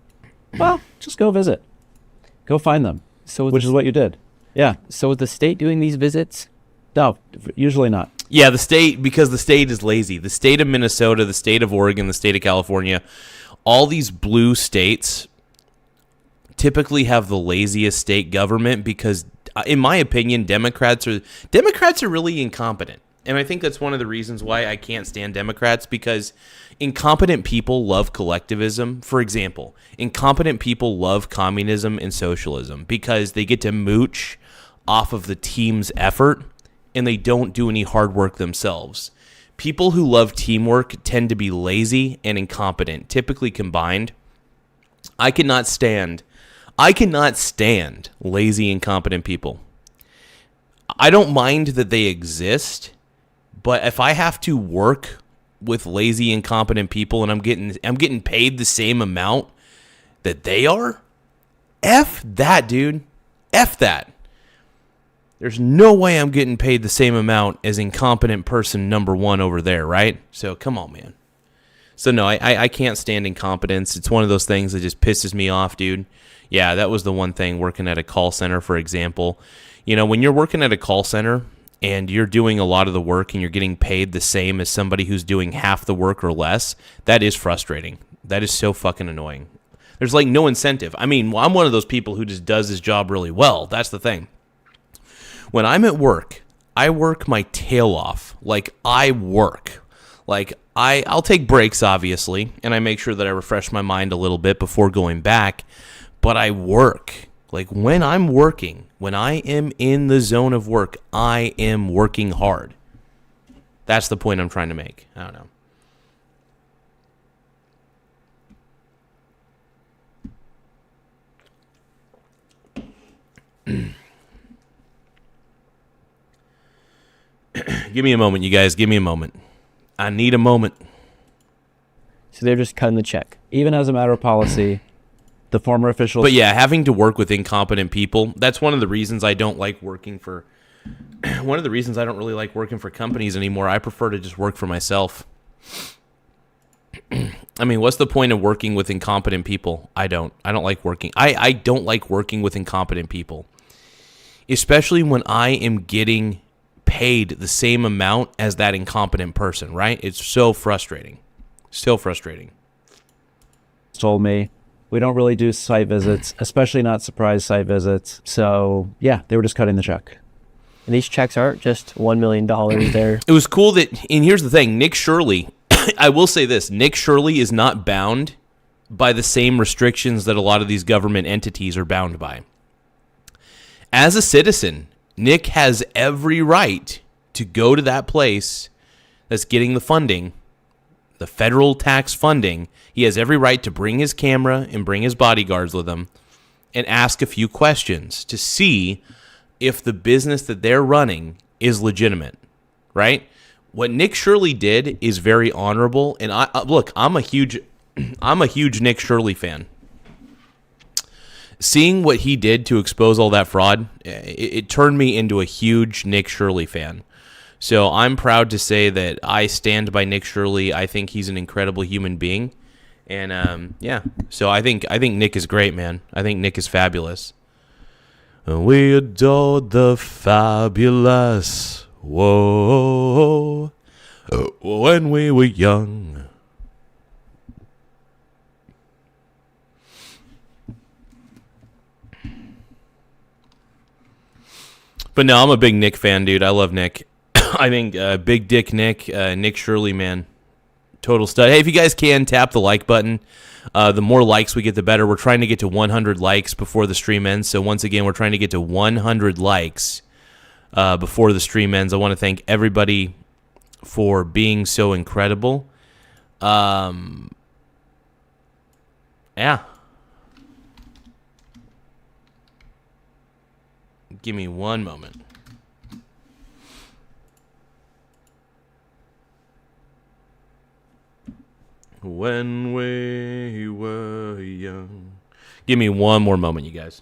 Well, just go visit. Go find them, which is what you did. Yeah. So is the state doing these visits? No, usually not. Yeah, the state, because the state is lazy. The state of Minnesota, the state of Oregon, the state of California, all these blue states typically have the laziest state government because, in my opinion, Democrats are really incompetent. And I think that's one of the reasons why I can't stand Democrats, because incompetent people love collectivism. For example, incompetent people love communism and socialism because they get to mooch off of the team's effort and they don't do any hard work themselves. People who love teamwork tend to be lazy and incompetent, typically combined. I cannot stand lazy, incompetent people. I don't mind that they exist, but if I have to work with lazy, incompetent people and I'm getting paid the same amount that they are, F that, dude. F that. There's no way I'm getting paid the same amount as incompetent person number one over there, right? So come on, man. So no, I can't stand incompetence. It's one of those things that just pisses me off, dude. Yeah, that was the one thing working at a call center, for example. You know, when you're working at a call center and you're doing a lot of the work and you're getting paid the same as somebody who's doing half the work or less, that is frustrating. That is so fucking annoying. There's like no incentive. I mean, I'm one of those people who just does his job really well. That's the thing. When I'm at work, I work my tail off. Like, I work. Like, I'll take breaks, obviously, and I make sure that I refresh my mind a little bit before going back, but I work. Like, when I'm working, when I am in the zone of work, I am working hard. That's the point I'm trying to make. I don't know. Give me a moment, you guys. Give me a moment. I need a moment. So they're just cutting the check. Even as a matter of policy, the former officials... But yeah, having to work with incompetent people, that's one of the reasons I don't like working for... One of the reasons I don't really like working for companies anymore. I prefer to just work for myself. I mean, what's the point of working with incompetent people? I don't like working. I don't like working with incompetent people. Especially when I am getting paid the same amount as that incompetent person, right? It's so frustrating. So frustrating. Told me, we don't really do site visits, especially not surprise site visits. So, yeah, they were just cutting the check. And these checks aren't just $1 million there. It was cool that, and here's the thing, Nick Shirley, I will say this, Nick Shirley is not bound by the same restrictions that a lot of these government entities are bound by. As a citizen, Nick has every right to go to that place that's getting the funding, the federal tax funding. He has every right to bring his camera and bring his bodyguards with him and ask a few questions to see if the business that they're running is legitimate, right? What Nick Shirley did is very honorable, and I'm a huge Nick Shirley fan. Seeing what he did to expose all that fraud, it turned me into a huge Nick Shirley fan. So I'm proud to say that I stand by Nick Shirley. I think he's an incredible human being. And yeah, so I think Nick is great, man. I think Nick is fabulous. We adored the fabulous, whoa, when we were young. But no, I'm a big Nick fan, dude. I love Nick. I think Big Dick Nick, Nick Shirley, man. Total stud. Hey, if you guys can, tap the like button. The more likes we get, the better. We're trying to get to 100 likes before the stream ends. So once again, we're trying to get to 100 likes before the stream ends. I want to thank everybody for being so incredible. Yeah. Give me one moment. When we were young. Give me one more moment, you guys.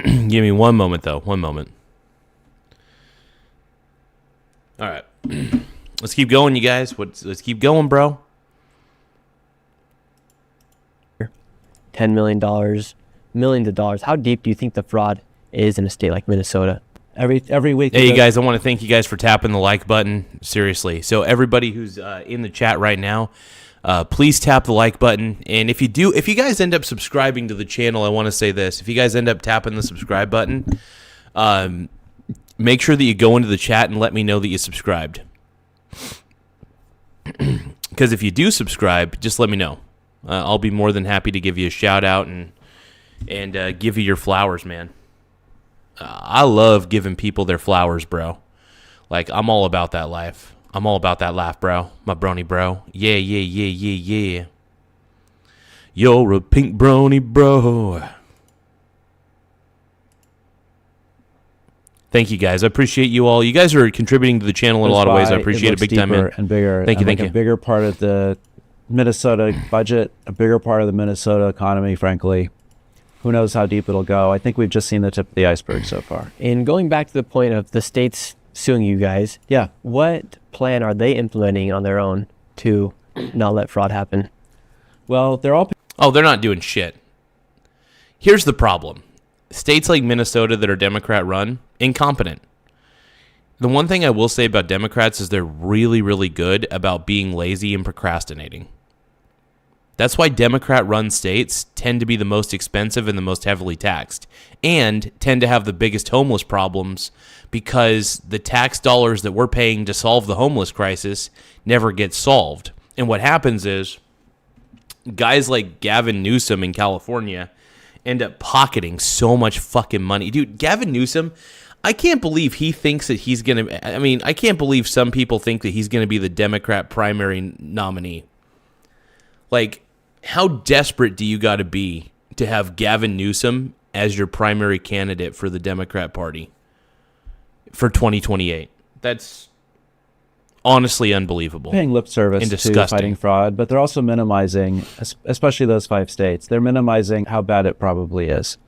Give me one moment, though. One moment. All right. Let's keep going, you guys. Let's keep going, bro. $10 million, millions of dollars. How deep do you think the fraud is in a state like Minnesota? Every week. Hey, you guys, I want to thank you guys for tapping the like button. Seriously. So everybody who's in the chat right now, please tap the like button. And if you guys end up subscribing to the channel, I want to say this. If you guys end up tapping the subscribe button, make sure that you go into the chat and let me know that you subscribed. Because if you do subscribe, just let me know. I'll be more than happy to give you a shout out and give you your flowers, man. I love giving people their flowers, bro. Like, I'm all about that life. I'm all about that life, bro. My brony, bro. Yeah, yeah, yeah, yeah, yeah. You're a pink brony, bro. Thank you, guys. I appreciate you all. You guys are contributing to the channel in a lot of ways. I appreciate it big time, man. And bigger. Thank you, like thank you. A bigger part of the Minnesota budget, a bigger part of the Minnesota economy, frankly. Who knows how deep it'll go? I think we've just seen the tip of the iceberg so far. And going back to the point of the states suing you guys, yeah, what plan are they implementing on their own to not let fraud happen? Well, they're all... they're not doing shit. Here's the problem. States like Minnesota that are Democrat-run, incompetent. The one thing I will say about Democrats is they're really, really good about being lazy and procrastinating. That's why Democrat-run states tend to be the most expensive and the most heavily taxed, and tend to have the biggest homeless problems because the tax dollars that we're paying to solve the homeless crisis never get solved. And what happens is guys like Gavin Newsom in California end up pocketing so much fucking money. Dude, Gavin Newsom, I can't believe he thinks that he's going to... I mean, I can't believe some people think that he's going to be the Democrat primary nominee. Like, how desperate do you got to be to have Gavin Newsom as your primary candidate for the Democrat Party for 2028? That's honestly unbelievable. Paying lip service and to disgusting. Fighting fraud, but they're also minimizing, especially those 5 states, they're minimizing how bad it probably is.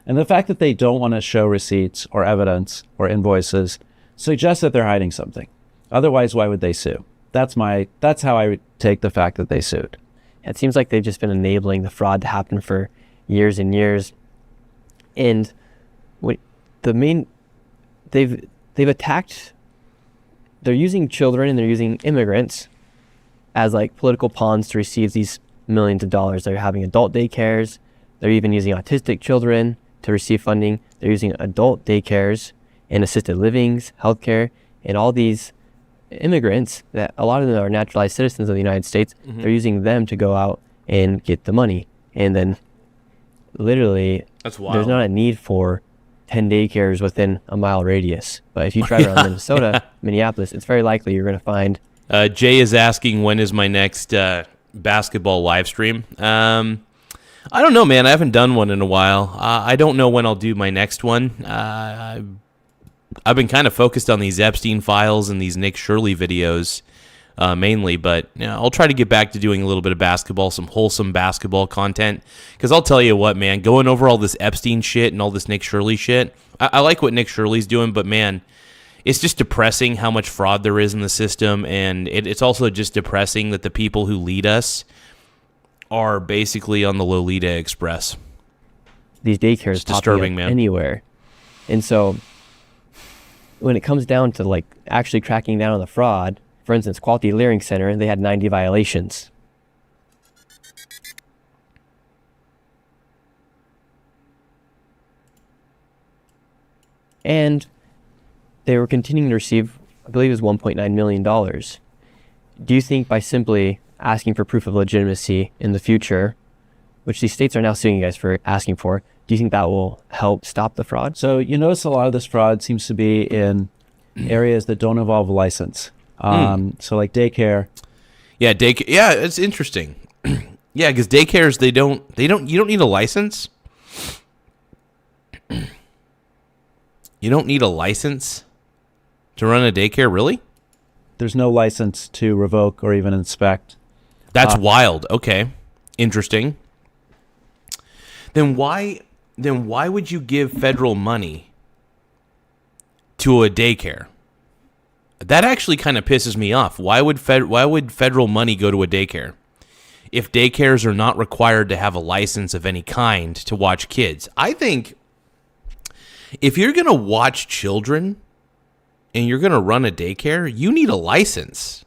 And the fact that they don't want to show receipts or evidence or invoices suggests that they're hiding something. Otherwise, why would they sue? That's how I would take the fact that they sued. It seems like they've just been enabling the fraud to happen for years and years. And they've attacked, they're using children and they're using immigrants as like political pawns to receive these millions of dollars. They're having adult daycares. They're even using autistic children to receive funding. They're using adult daycares and assisted livings, healthcare, and all these immigrants that a lot of them are naturalized citizens of the United States. They're using them to go out and get the money. And then literally That's wild. There's not a need for 10 daycares within a mile radius. But if you drive around Minnesota, Minneapolis, it's very likely you're going to find... Jay is asking, when is my next basketball live stream? I don't know, man. I haven't done one in a while. I don't know when I'll do my next one. I've been kind of focused on these Epstein files and these Nick Shirley videos mainly, but I'll try to get back to doing a little bit of basketball, some wholesome basketball content. Because I'll tell you what, man, going over all this Epstein shit and all this Nick Shirley shit, I like what Nick Shirley's doing, but man, it's just depressing how much fraud there is in the system, and it's also just depressing that the people who lead us are basically on the Lolita Express. These daycares popping up anywhere. And so when it comes down to like actually cracking down on the fraud, for instance, Quality Learning Center, they had 90 violations. And they were continuing to receive, I believe it was $1.9 million. Do you think by simply asking for proof of legitimacy in the future, which these states are now suing you guys for asking for, do you think that will help stop the fraud? So you notice a lot of this fraud seems to be in areas that don't involve a license. So like daycare. Yeah, daycare. Yeah, it's interesting. Yeah, because daycares, you don't need a license. You don't need a license to run a daycare, really? There's no license to revoke or even inspect. That's wild. Okay. Interesting. Then why then why would you give federal money to a daycare? That actually kind of pisses me off. Why would federal money go to a daycare if daycares are not required to have a license of any kind to watch kids? I think if you're going to watch children and you're going to run a daycare, you need a license.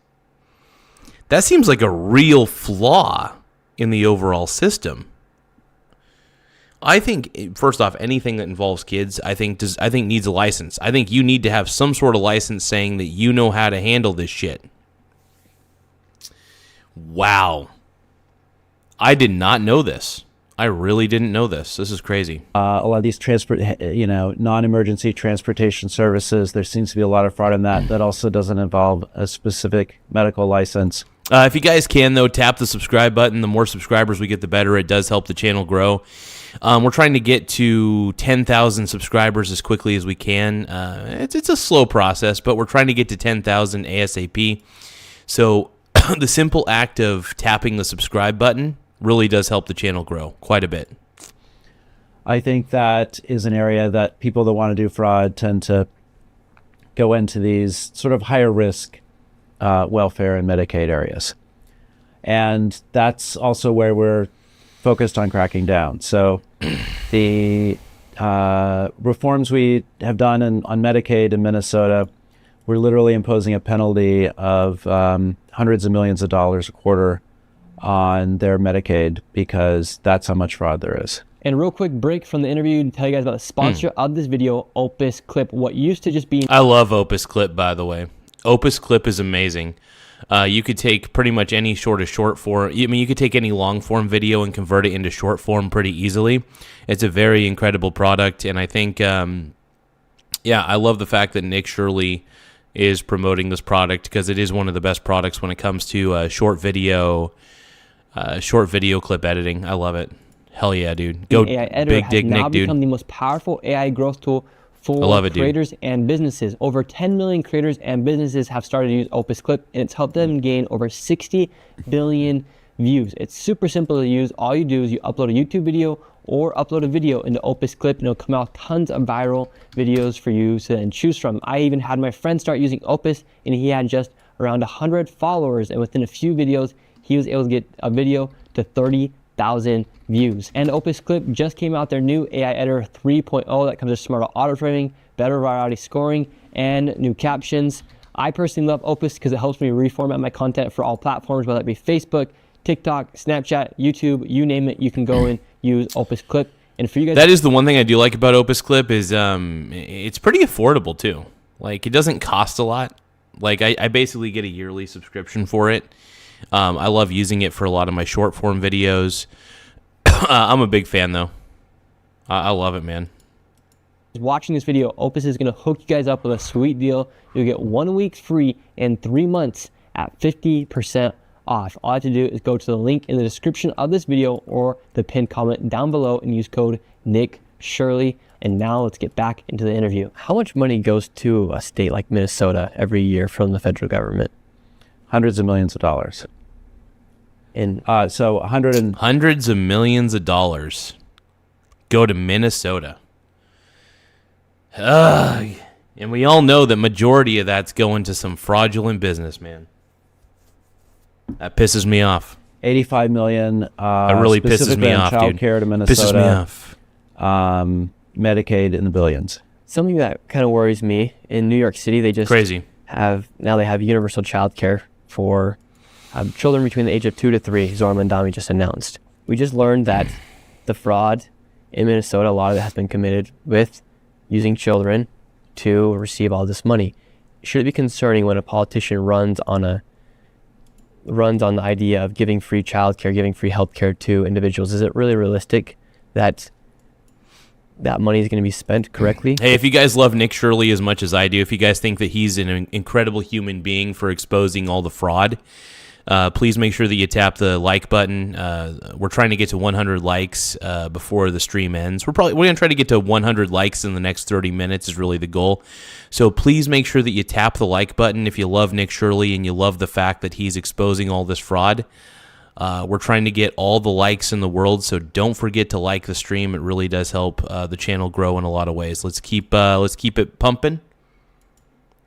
That seems like a real flaw in the overall system. I think, first off, anything that involves kids, I think needs a license. I think you need to have some sort of license saying that you know how to handle this shit. Wow. I did not know this. I really didn't know this. This is crazy. A lot of these non-emergency transportation services, there seems to be a lot of fraud in that. That also doesn't involve a specific medical license. If you guys can, though, tap the subscribe button. The more subscribers we get, the better. It does help the channel grow. We're trying to get to 10,000 subscribers as quickly as we can. It's a slow process, but we're trying to get to 10,000 ASAP. So the simple act of tapping the subscribe button really does help the channel grow quite a bit. I think that is an area that people that want to do fraud tend to go into these sort of higher risk welfare and Medicaid areas. And that's also where we're focused on cracking down. So the reforms we have done on Medicaid in Minnesota, we're literally imposing a penalty of hundreds of millions of dollars a quarter on their Medicaid because that's how much fraud there is. And real quick break from the interview to tell you guys about the sponsor of this video, Opus Clip. What used to just be... I love Opus Clip, by the way. Opus Clip is amazing. You could take pretty much any short form. I mean, you could take any long form video and convert it into short form pretty easily. It's a very incredible product, and I think, I love the fact that Nick Shirley is promoting this product because it is one of the best products when it comes to short video clip editing. I love it. Hell yeah, dude. Go AI editor big dick has now Nick, dude. become the most powerful AI growth tool for creators and businesses. Over 10 million creators and businesses have started to use Opus Clip, and it's helped them gain over 60 billion views. It's super simple to use. All you do is you upload a YouTube video or upload a video into Opus Clip, and it'll come out tons of viral videos for you to then choose from. I even had my friend start using Opus, and he had just around 100 followers, and within a few videos, he was able to get a video to 30,000 views. And Opus Clip just came out their new AI Editor 3.0 that comes with smarter auto framing, better virality scoring, and new captions. I personally love Opus because it helps me reformat my content for all platforms, whether it be Facebook, TikTok, Snapchat, YouTube, you name it, you can go and use Opus Clip. And for you guys, that is the one thing I do like about Opus Clip is it's pretty affordable too. Like, it doesn't cost a lot. Like, I basically get a yearly subscription for it. I love using it for a lot of my short form videos. I'm a big fan though. I love it, man. Watching this video, Opus is going to hook you guys up with a sweet deal. You'll get 1 week free and 3 months at 50% off. All you have to do is go to the link in the description of this video or the pinned comment down below and use code Nick Shirley. And now let's get back into the interview. How much money goes to a state like Minnesota every year from the federal government? Hundreds of millions of dollars. And hundreds of millions of dollars go to Minnesota. And we all know that majority of that's going to some fraudulent business, man. That pisses me off. 85 million. That really pisses me off, dude. Childcare to Minnesota. Pisses me off. Medicaid in the billions. Something that kind of worries me, in New York City, they just have universal child care for children between the age of 2 to 3, Zohar Mandami just announced. We just learned that the fraud in Minnesota, a lot of it has been committed with using children to receive all this money. Should it be concerning when a politician runs on the idea of giving free childcare, giving free healthcare to individuals? Is it really realistic that that money is going to be spent correctly? Hey, if you guys love Nick Shirley as much as I do, if you guys think that he's an incredible human being for exposing all the fraud, please make sure that you tap the like button. We're trying to get to 100 likes before the stream ends. We're going to try to get to 100 likes in the next 30 minutes is really the goal. So please make sure that you tap the like button if you love Nick Shirley and you love the fact that he's exposing all this fraud. We're trying to get all the likes in the world, so don't forget to like the stream. It really does help the channel grow in a lot of ways. Let's keep it pumping.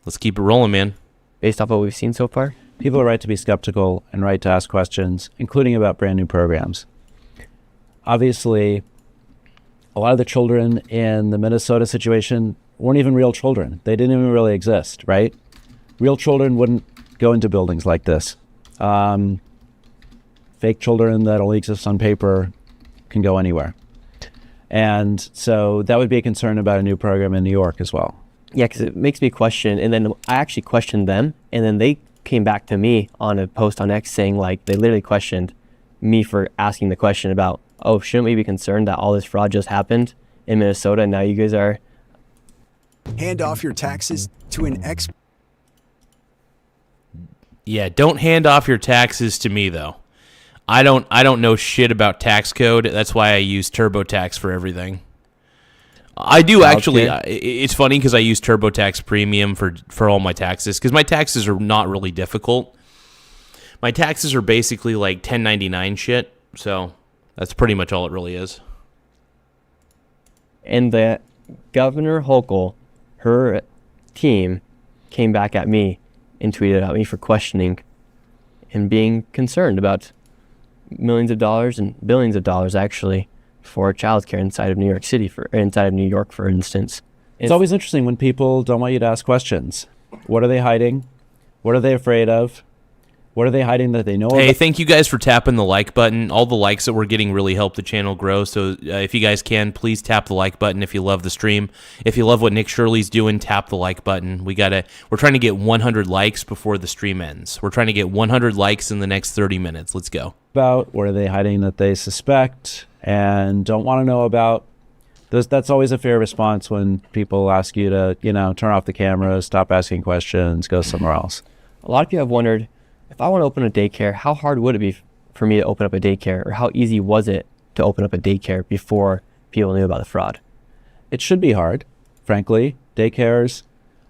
Let's keep it rolling, man. Based off what we've seen so far? People are right to be skeptical and right to ask questions, including about brand new programs. Obviously, a lot of the children in the Minnesota situation weren't even real children. They didn't even really exist, right? Real children wouldn't go into buildings like this. Fake children that only exist on paper can go anywhere. And so that would be a concern about a new program in New York as well. Yeah, because it makes me question, and then I actually questioned them, and then they came back to me on a post on X saying, like, they literally questioned me for asking the question about, oh, shouldn't we be concerned that all this fraud just happened in Minnesota and now you guys are... Hand off your taxes to an expert. Yeah, don't hand off your taxes to me, though. I don't know shit about tax code. That's why I use TurboTax for everything. I do actually. It's funny because I use TurboTax Premium for all my taxes because my taxes are not really difficult. My taxes are basically like 1099 shit, so that's pretty much all it really is. And the Governor Hochul, her team, came back at me and tweeted at me for questioning and being concerned about millions of dollars and billions of dollars actually for childcare inside of New York City, inside of New York, for instance. It's always interesting when people don't want you to ask questions. What are they hiding? What are they afraid of? What are they hiding that they know Hey, about? thank you guys for tapping the like button. All the likes that we're getting really help the channel grow. So if you guys can, please tap the like button if you love the stream. If you love what Nick Shirley's doing, tap the like button. We're trying to get 100 likes before the stream ends. We're trying to get 100 likes in the next 30 minutes. Let's go. What are they hiding that they suspect and don't want to know about? That's always a fair response when people ask you to, turn off the camera, stop asking questions, go somewhere else. A lot of people have wondered, if I want to open a daycare, how hard would it be for me to open up a daycare, or how easy was it to open up a daycare before people knew about the fraud? It should be hard, frankly. Daycares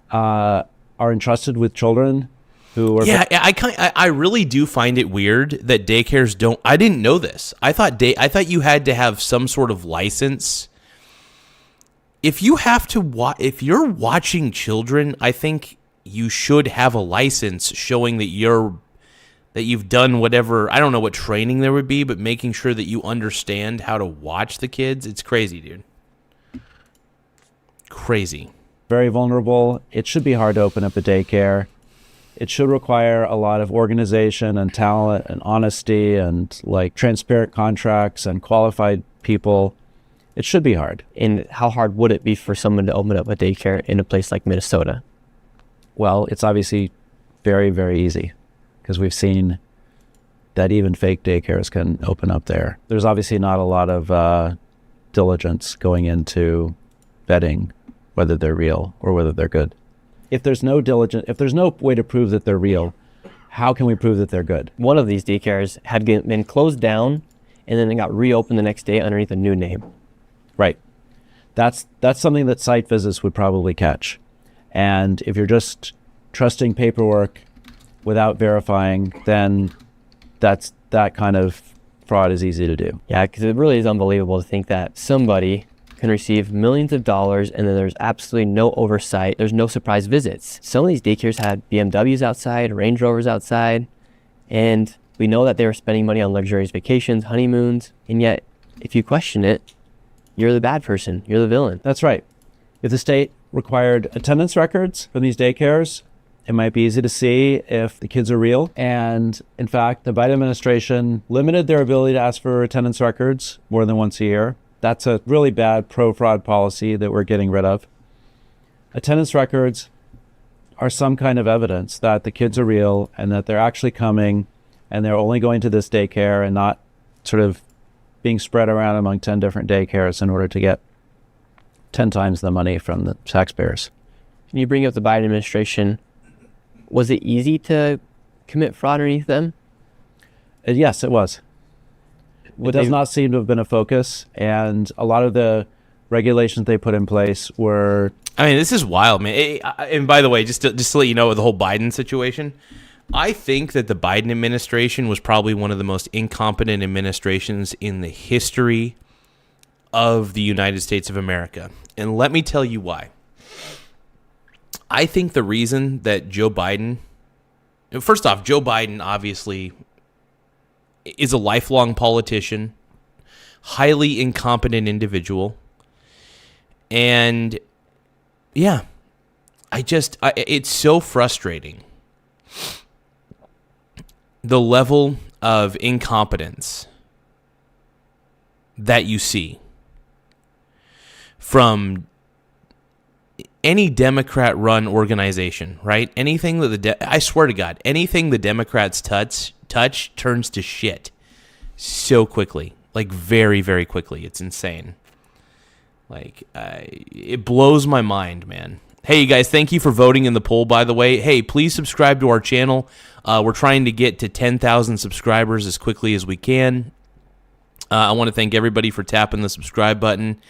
are entrusted with children who are... Yeah, I really do find it weird that daycares don't... I didn't know this. I thought you had to have some sort of license. If you're watching children, I think you should have a license showing that you've done whatever, I don't know what training there would be, but making sure that you understand how to watch the kids. It's crazy, dude. Crazy. Very vulnerable. It should be hard to open up a daycare. It should require a lot of organization and talent and honesty and like transparent contracts and qualified people. It should be hard. And how hard would it be for someone to open up a daycare in a place like Minnesota? Well, it's obviously very, very easy because we've seen that even fake daycares can open up there. There's obviously not a lot of diligence going into vetting whether they're real or whether they're good. If there's no way to prove that they're real, how can we prove that they're good? One of these daycares had been closed down and then it got reopened the next day underneath a new name. Right. That's something that site visits would probably catch. And if you're just trusting paperwork without verifying, then that kind of fraud is easy to do. Yeah, because it really is unbelievable to think that somebody can receive millions of dollars and then there's absolutely no oversight. There's no surprise visits. Some of these daycares had BMWs outside, Range Rovers outside, and we know that they were spending money on luxurious vacations, honeymoons, and yet if you question it, you're the bad person. You're the villain. That's right. If the state required attendance records from these daycares, it might be easy to see if the kids are real. And in fact, the Biden administration limited their ability to ask for attendance records more than once a year. That's a really bad pro-fraud policy that we're getting rid of. Attendance records are some kind of evidence that the kids are real and that they're actually coming and they're only going to this daycare and not sort of being spread around among 10 different daycares in order to get 10 times the money from the taxpayers. Can you bring up the Biden administration? Was it easy to commit fraud underneath them? Yes, it was. It does not seem to have been a focus, and a lot of the regulations they put in place were... I mean, this is wild, man. And by the way, just to let you know, with the whole Biden situation, I think that the Biden administration was probably one of the most incompetent administrations in the history of the United States of America. And let me tell you why. I think the reason that Joe Biden, first off, Joe Biden obviously is a lifelong politician, highly incompetent individual. And yeah, it's so frustrating. The level of incompetence that you see from any Democrat-run organization, right? Anything that I swear to God, anything the Democrats touch turns to shit so quickly, like very, very quickly. It's insane. Like, it blows my mind, man. Hey, you guys, thank you for voting in the poll, by the way. Hey, please subscribe to our channel. We're trying to get to 10,000 subscribers as quickly as we can. I want to thank everybody for tapping the subscribe button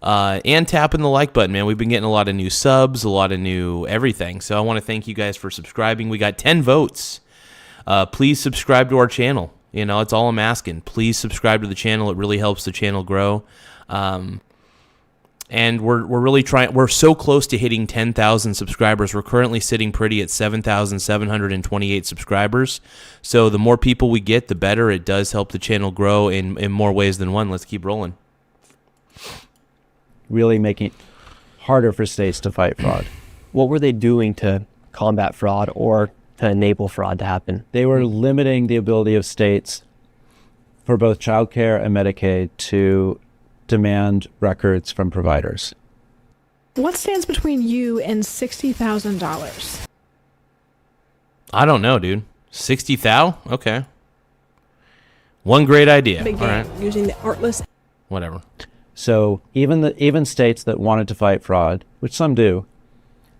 and tapping the like button, man. We've been getting a lot of new subs, a lot of new everything. So I want to thank you guys for subscribing. We got 10 votes. Please subscribe to our channel. You know, it's all I'm asking. Please subscribe to the channel. It really helps the channel grow. And we're really trying. We're so close to hitting 10,000 subscribers. We're currently sitting pretty at 7,728 subscribers. So the more people we get, the better. It does help the channel grow in more ways than one. Let's keep rolling. Really making it harder for states to fight fraud. What were they doing to combat fraud or to enable fraud to happen? They were limiting the ability of states for both child care and Medicaid to demand records from providers. What stands between you and $60,000? I don't know, dude. 60,000? Okay. One great idea. Big All game, right. using the artless. Whatever. So even states that wanted to fight fraud, which some do,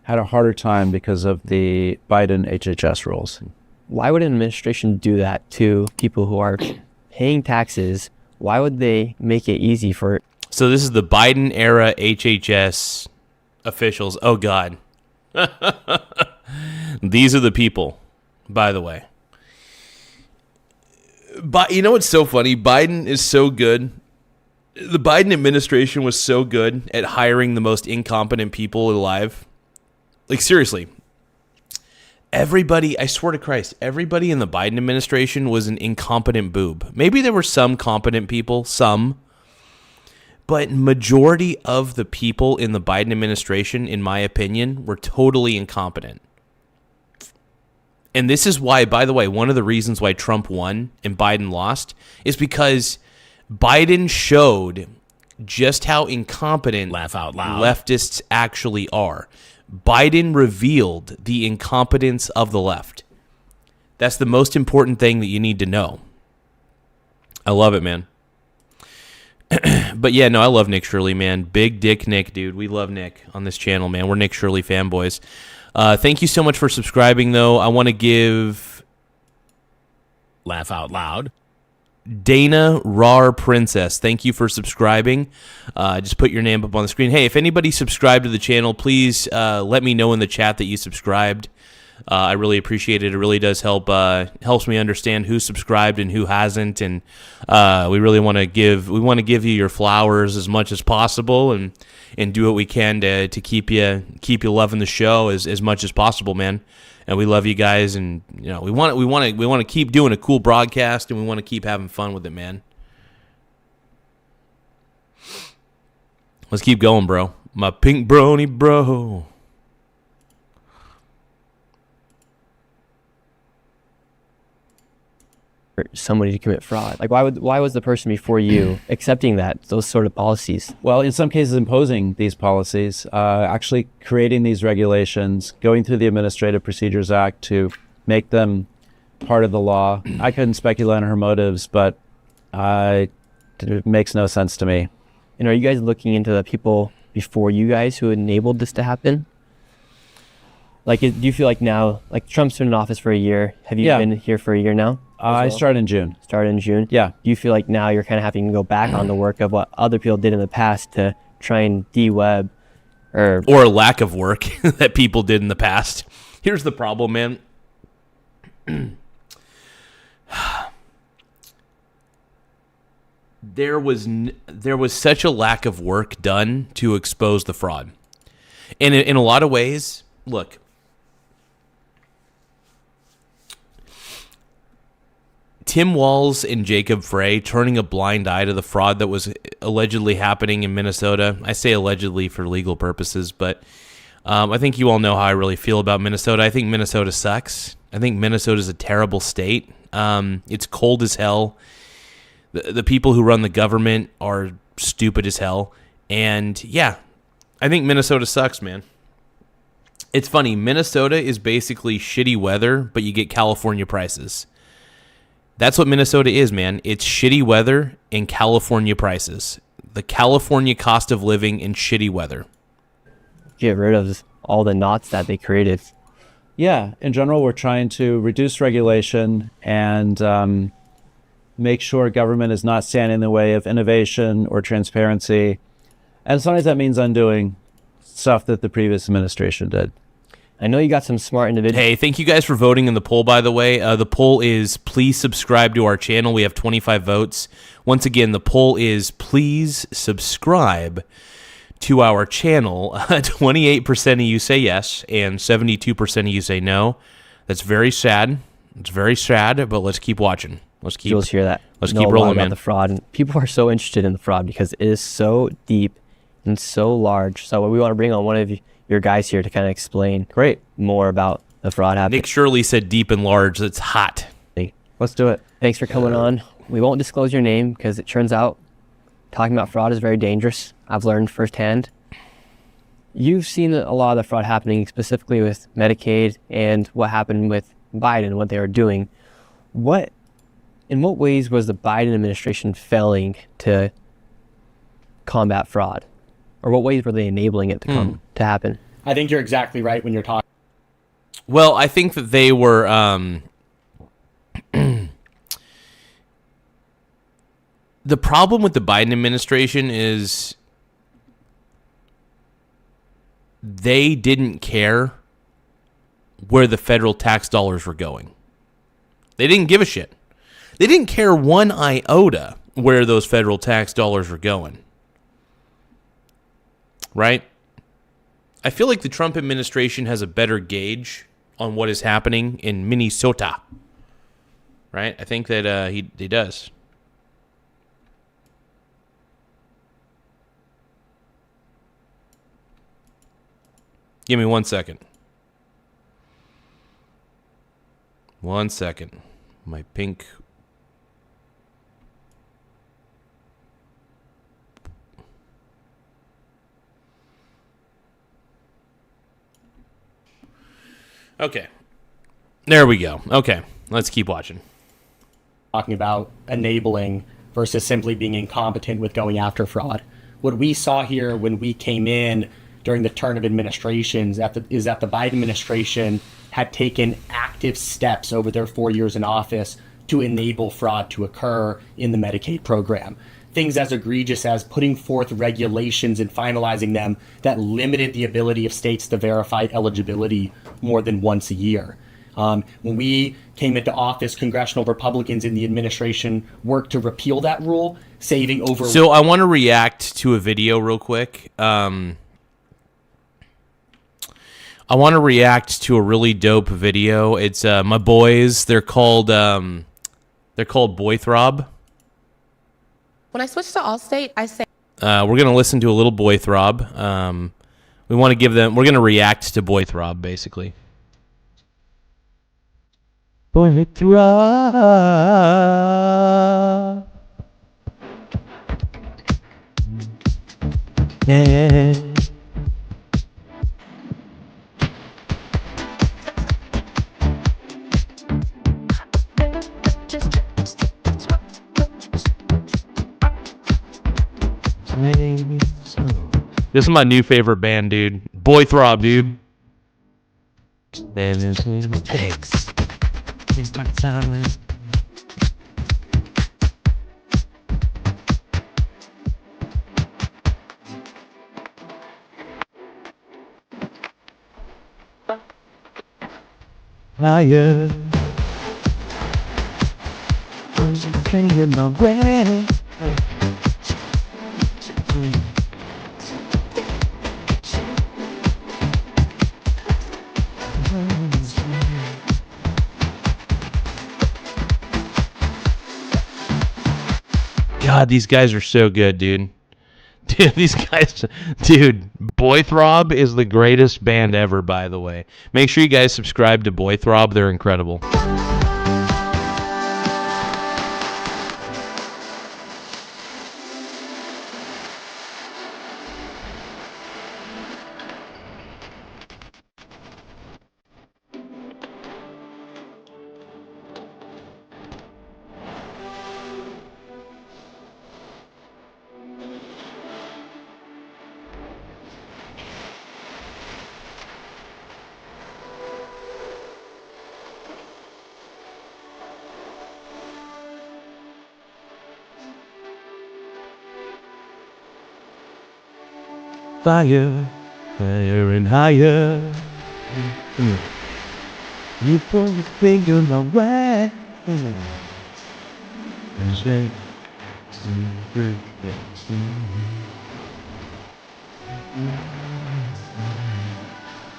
had a harder time because of the Biden HHS rules. Why would an administration do that to people who are paying taxes? Why would they make it easy for... So this is the Biden era HHS officials. Oh, God. These are the people, by the way. But you know what's so funny? Biden is so good. The Biden administration was so good at hiring the most incompetent people alive. Like, seriously. Everybody, I swear to Christ, everybody in the Biden administration was an incompetent boob. Maybe there were some competent people, some. But majority of the people in the Biden administration, in my opinion, were totally incompetent. And this is why, by the way, one of the reasons why Trump won and Biden lost is because Biden showed just how incompetent laugh out loud leftists actually are. Biden revealed the incompetence of the left. That's the most important thing that you need to know. I love it, man. But yeah, no, I love Nick Shirley, man. Big dick Nick, dude. We love Nick on this channel, man. We're Nick Shirley fanboys. Thank you so much for subscribing, though. I want to give... laugh out loud. Dana Rar Princess, thank you for subscribing. Just put your name up on the screen. Hey, if anybody subscribed to the channel, please let me know in the chat that you subscribed. I really appreciate it. It really does helps me understand who subscribed and who hasn't. And we really want to give you your flowers as much as possible and do what we can to keep you loving the show as much as possible, man. And we love you guys, and you know we want to keep doing a cool broadcast, and we want to keep having fun with it, man. Let's keep going, bro. My pink brony, bro. Somebody to commit fraud. Like, why was the person before you accepting those sort of policies? Well, in some cases imposing these policies, actually creating these regulations, going through the Administrative Procedures Act to make them part of the law. I couldn't speculate on her motives, but it makes no sense to me. And are you guys looking into the people before you guys who enabled this to happen? Like, do you feel like now, like Trump's been in office for a year? Have you been here for a year now? I started in June. Yeah. Do you feel like now you're kind of having to go back on the work of what other people did in the past to try and de-web or lack of work that people did in the past? Here's the problem, man. there was such a lack of work done to expose the fraud. And in a lot of ways, look, Tim Walz and Jacob Frey turning a blind eye to the fraud that was allegedly happening in Minnesota. I say allegedly for legal purposes, but I think you all know how I really feel about Minnesota. I think Minnesota sucks. I think Minnesota is a terrible state. It's cold as hell. The people who run the government are stupid as hell. And yeah, I think Minnesota sucks, man. It's funny. Minnesota is basically shitty weather, but you get California prices. That's what Minnesota is, man. It's shitty weather and California prices. The California cost of living and shitty weather. Get rid of all the knots that they created. Yeah, in general, we're trying to reduce regulation and make sure government is not standing in the way of innovation or transparency. And sometimes that means undoing stuff that the previous administration did. I know you got some smart individuals. Hey, thank you guys for voting in the poll, by the way. The poll is please subscribe to our channel. We have 25 votes. Once again, the poll is please subscribe to our channel. 28% of you say yes, and 72% of you say no. That's very sad. It's very sad, but let's keep watching. Let's keep hear that. Let's keep rolling, man. The fraud, and people are so interested in the fraud because it is so deep and so large. So we want to bring on one of your guys here to kind of explain more about the fraud happening. Nick Shirley said deep and large. It's hot. Let's do it. Thanks for coming on. We won't disclose your name because it turns out talking about fraud is very dangerous. I've learned firsthand. You've seen a lot of the fraud happening specifically with Medicaid and what happened with Biden, what they were doing. In what ways was the Biden administration failing to combat fraud? Or what ways were they enabling it to happen? I think you're exactly right when you're talking. Well, I think that they were the problem with the Biden administration is they didn't care where the federal tax dollars were going. They didn't give a shit. They didn't care one iota where those federal tax dollars were going. Right? I feel like the Trump administration has a better gauge on what is happening in Minnesota. Right? I think that he does. Give me 1 second. 1 second. My pink... Okay. There we go. Okay. Let's keep watching. Talking about enabling versus simply being incompetent with going after fraud. What we saw here when we came in during the turn of administrations is that the Biden administration had taken active steps over their 4 years in office to enable fraud to occur in the Medicaid program. Things as egregious as putting forth regulations and finalizing them that limited the ability of states to verify eligibility more than once a year. When we came into office, congressional Republicans in the administration worked to repeal that rule, saving over... So I want to react to a video real quick. I want to react to a really dope video. It's my boys. They're called Boythrob. When I switched to Allstate, I say... We're going to listen to a little Boythrob. We want to give them... We're going to react to Boythrob, basically. Boythrob. Yeah. This is my new favorite band, dude. Boythrob, dude. Fire. thinking of way. God, these guys are so good, dude. Dude, these guys, dude, Boy Throb is the greatest band ever, by the way. Make sure you guys subscribe to Boy Throb. They're incredible. Fire, higher and higher. You put your finger away.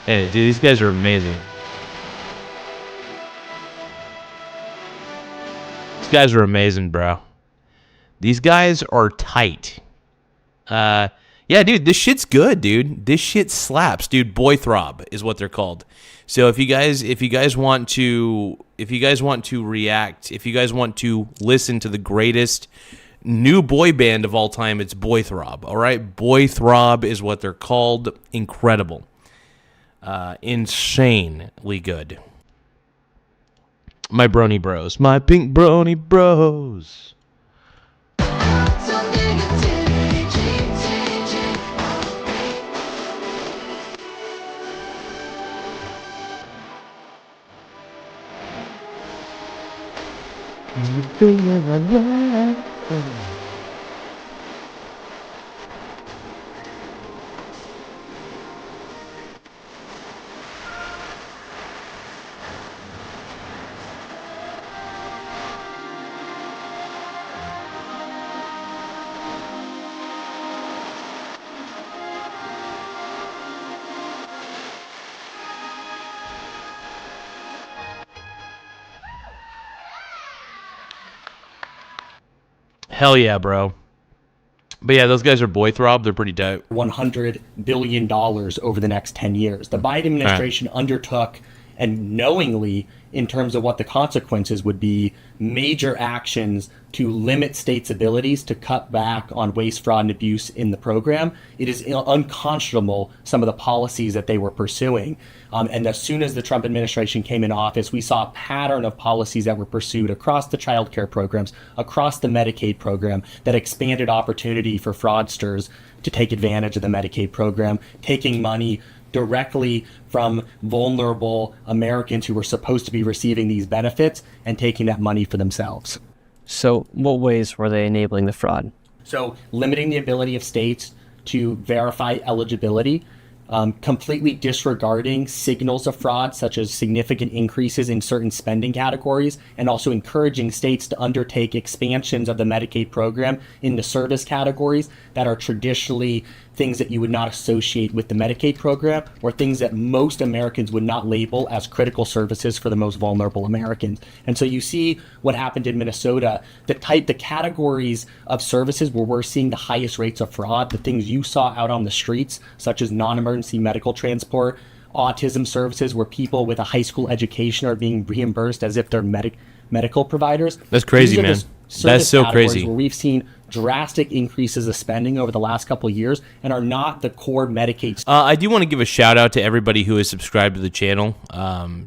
Hey, dude, these guys are amazing. These guys are amazing, bro. These guys are tight. Yeah, dude, this shit's good, dude. This shit slaps, dude. Boy Throb is what they're called. So if you guys want to react, if you guys want to listen to the greatest new boy band of all time, it's Boy Throb. All right, Boy Throb is what they're called. Incredible, insanely good. My brony bros, my pink brony bros. Hell yeah, bro. But yeah, those guys are Boy Throb. They're pretty dope. $100 billion over the next 10 years. The Biden administration undertook, and knowingly, in terms of what the consequences would be, major actions to limit states' abilities to cut back on waste, fraud, and abuse in the program. It is unconscionable, some of the policies that they were pursuing. And as soon as the Trump administration came in office, we saw a pattern of policies that were pursued across the child care programs, across the Medicaid program, that expanded opportunity for fraudsters to take advantage of the Medicaid program, taking money directly from vulnerable Americans who were supposed to be receiving these benefits and taking that money for themselves. So what ways were they enabling the fraud? So limiting the ability of states to verify eligibility, completely disregarding signals of fraud, such as significant increases in certain spending categories, and also encouraging states to undertake expansions of the Medicaid program into service categories that are traditionally things that you would not associate with the Medicaid program, or things that most Americans would not label as critical services for the most vulnerable Americans. And so you see what happened in Minnesota, the categories of services where we're seeing the highest rates of fraud, the things you saw out on the streets, such as non-emergency medical transport, autism services, where people with a high school education are being reimbursed as if they're medical providers. That's crazy, man. That's so crazy. Where we've seen drastic increases of spending over the last couple of years and are not the core Medicaid. I do want to give a shout out to everybody who has subscribed to the channel.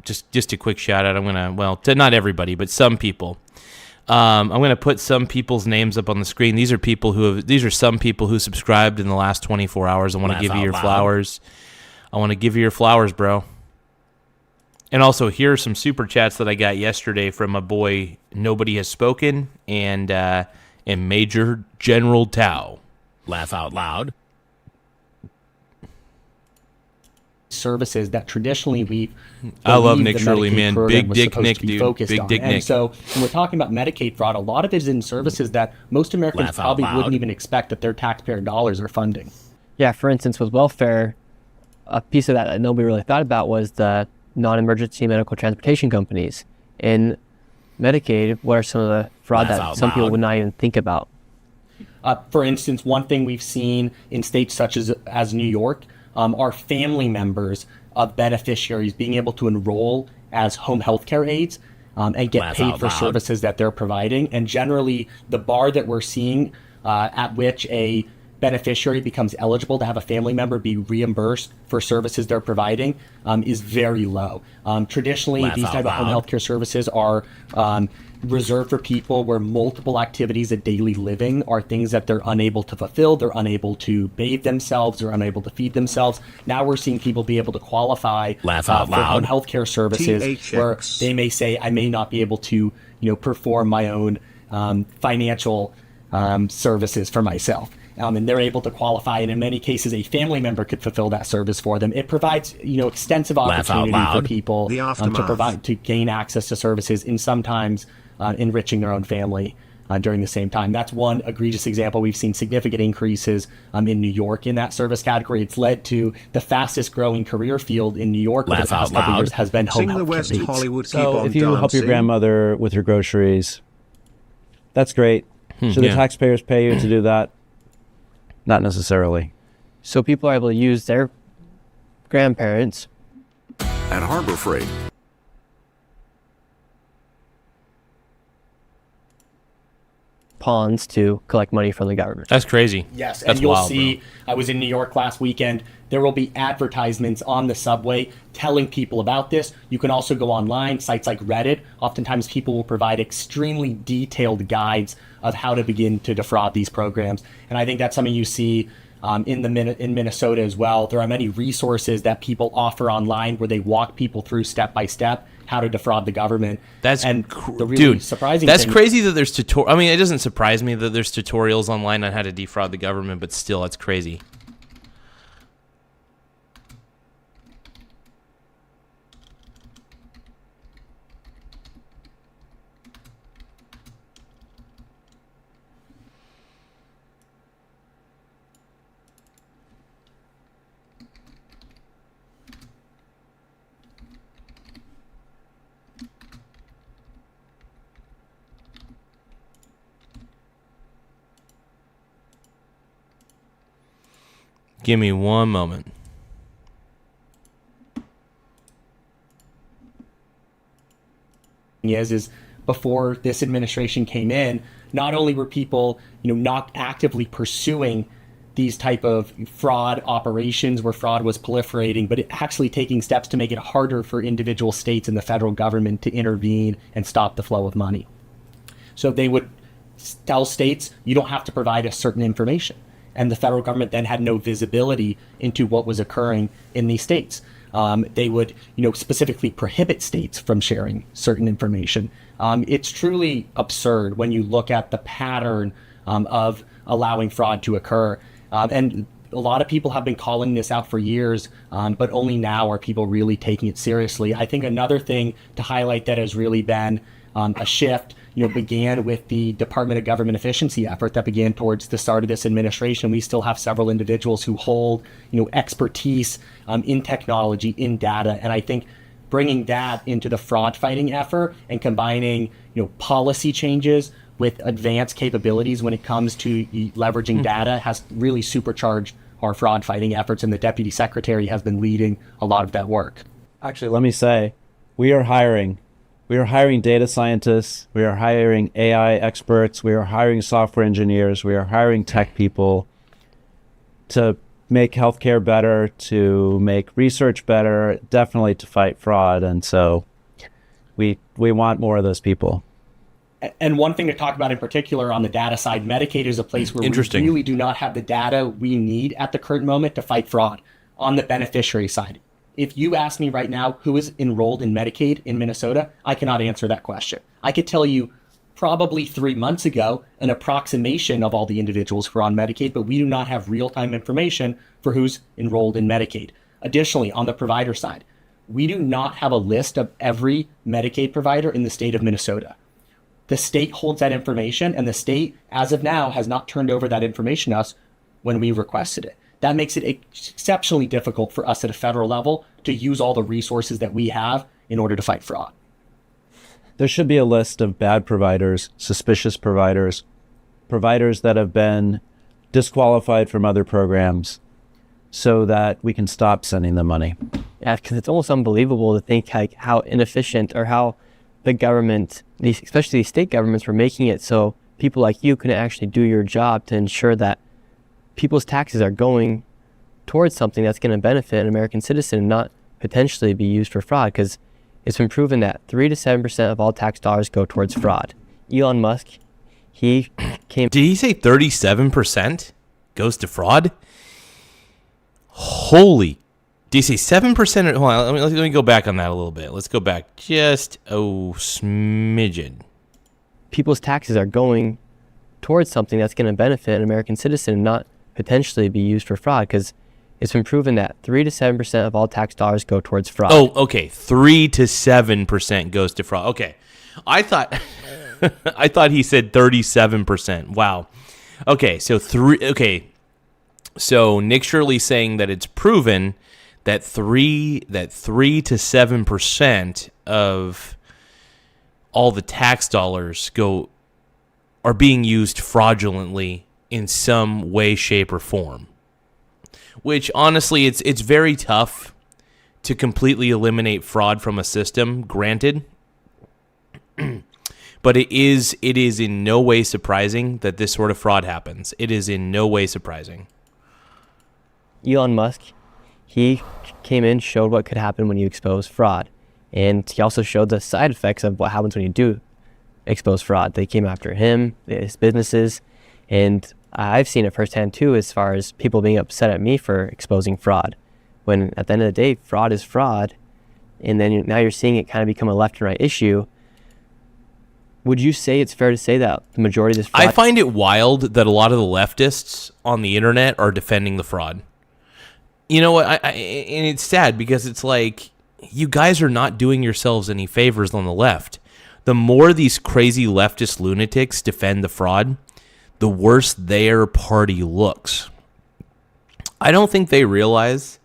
Just a quick shout out. To not everybody, but some people. I'm gonna put some people's names up on the screen. These are some people who subscribed in the last 24 hours. I want to give you your flowers. I want to give you your flowers, bro. And also, here are some super chats that I got yesterday from my boy Nobody Has Spoken and Major General Tao. Laugh out loud. services that traditionally we I love believe Nick the Shirley, Medicaid man. program Big was dick supposed Nick, to be dude. focused Big on. dick And Nick. so when we're talking about Medicaid fraud, a lot of it is in services that most Americans Laugh out probably loud. wouldn't even expect that their taxpayer dollars are funding. Yeah, for instance, with welfare, a piece of that nobody really thought about was the non-emergency medical transportation companies. In Medicaid, what are some of the fraud Laugh that out some people loud. would not even think about? For instance, one thing we've seen in states such as New York are family members of beneficiaries being able to enroll as home health care aides and get Laugh paid out for loud. services that they're providing. And generally, the bar that we're seeing at which a beneficiary becomes eligible to have a family member be reimbursed for services they're providing is very low. Traditionally, Laugh these out type of home loud. health care services are reserved for people where multiple activities of daily living are things that they're unable to fulfill. They're unable to bathe themselves. They're unable to feed themselves. Now we're seeing people be able to qualify Laugh out for home loud. health care services where they may say, I may not be able to, perform my own financial services for myself. And they're able to qualify, and in many cases, a family member could fulfill that service for them. It provides, extensive Laugh out opportunity for loud. people to gain access to services, and sometimes enriching their own family during the same time. That's one egregious example. We've seen significant increases in New York in that service category. It's led to the fastest growing career field in New York over Laugh the past out couple loud. years has been home Sing the health West care aides. Hollywood keep So on if you help your dancing. grandmother with her groceries, that's great. Should the yeah. taxpayers pay you to do that? Not necessarily. So people are able to use their grandparents At Harbor Freight, pawns to collect money from the government. That's crazy. Yes, That's and you'll wild, see, bro. I was in New York last weekend. There will be advertisements on the subway telling people about this. You can also go online, sites like Reddit. Oftentimes people will provide extremely detailed guides of how to begin to defraud these programs. And I think that's something you see in Minnesota as well. There are many resources that people offer online where they walk people through step by step how to defraud the government. That's the really dude. surprising That's thing, crazy that there's I mean, it doesn't surprise me that there's tutorials online on how to defraud the government, but still, that's crazy. Give me one moment. is before this administration came in, not only were people, not actively pursuing these type of fraud operations where fraud was proliferating, but actually taking steps to make it harder for individual states and the federal government to intervene and stop the flow of money. So they would tell states, you don't have to provide us certain information. And the federal government then had no visibility into what was occurring in these states. They would, specifically prohibit states from sharing certain information. It's truly absurd when you look at the pattern of allowing fraud to occur. And a lot of people have been calling this out for years, but only now are people really taking it seriously. I think another thing to highlight that has really been a shift, began with the Department of Government Efficiency effort that began towards the start of this administration. We still have several individuals who hold, expertise in technology, in data, and I think bringing that into the fraud fighting effort and combining, policy changes with advanced capabilities when it comes to leveraging data has really supercharged our fraud fighting efforts, and the Deputy Secretary has been leading a lot of that work. Actually, let me say, we are hiring. We are hiring data scientists. We are hiring AI experts. We are hiring software engineers. We are hiring tech people to make healthcare better, to make research better, definitely to fight fraud. And so we want more of those people. And one thing to talk about in particular on the data side, Medicaid is a place where we really do not have the data we need at the current moment to fight fraud on the beneficiary side. If you ask me right now who is enrolled in Medicaid in Minnesota, I cannot answer that question. I could tell you probably 3 months ago an approximation of all the individuals who are on Medicaid, but we do not have real-time information for who's enrolled in Medicaid. Additionally, on the provider side, we do not have a list of every Medicaid provider in the state of Minnesota. The state holds that information, and the state, as of now, has not turned over that information to us when we requested it. That makes it exceptionally difficult for us at a federal level to use all the resources that we have in order to fight fraud. There should be a list of bad providers, suspicious providers, providers that have been disqualified from other programs, so that we can stop sending them money. Yeah, because it's almost unbelievable to think like how inefficient or how the government, especially these state governments, were making it so people like you couldn't actually do your job to ensure that people's taxes are going towards something that's going to benefit an American citizen and not potentially be used for fraud, because it's been proven that 3 to 7% of all tax dollars go towards fraud. Elon Musk, he came... Did he say 37% goes to fraud? Holy... Did you say 7%? Hold on, let me go back on that a little bit. Let's go back just a smidgen. People's taxes are going towards something that's going to benefit an American citizen and not potentially be used for fraud, because it's been proven that 3 to 7% of all tax dollars go towards fraud. Oh, okay. 3 to 7% goes to fraud. Okay. I thought I thought he said 37%. Wow. Okay, so So Nick Shirley saying that it's proven that 3 to 7% of all the tax dollars are being used fraudulently in some way, shape, or form. Which honestly, it's very tough to completely eliminate fraud from a system, granted. But it is in no way surprising that this sort of fraud happens. It is in no way surprising. Elon Musk, he came in, showed what could happen when you expose fraud. And he also showed the side effects of what happens when you do expose fraud. They came after him, his businesses, and I've seen it firsthand too, as far as people being upset at me for exposing fraud. When at the end of the day, fraud is fraud, and then now you're seeing it kind of become a left and right issue. Would you say it's fair to say that the majority of this fraud... I find it wild that a lot of the leftists on the internet are defending the fraud. You know what? And it's sad because it's like, you guys are not doing yourselves any favors on the left. The more these crazy leftist lunatics defend the fraud, the worse their party looks. I don't think most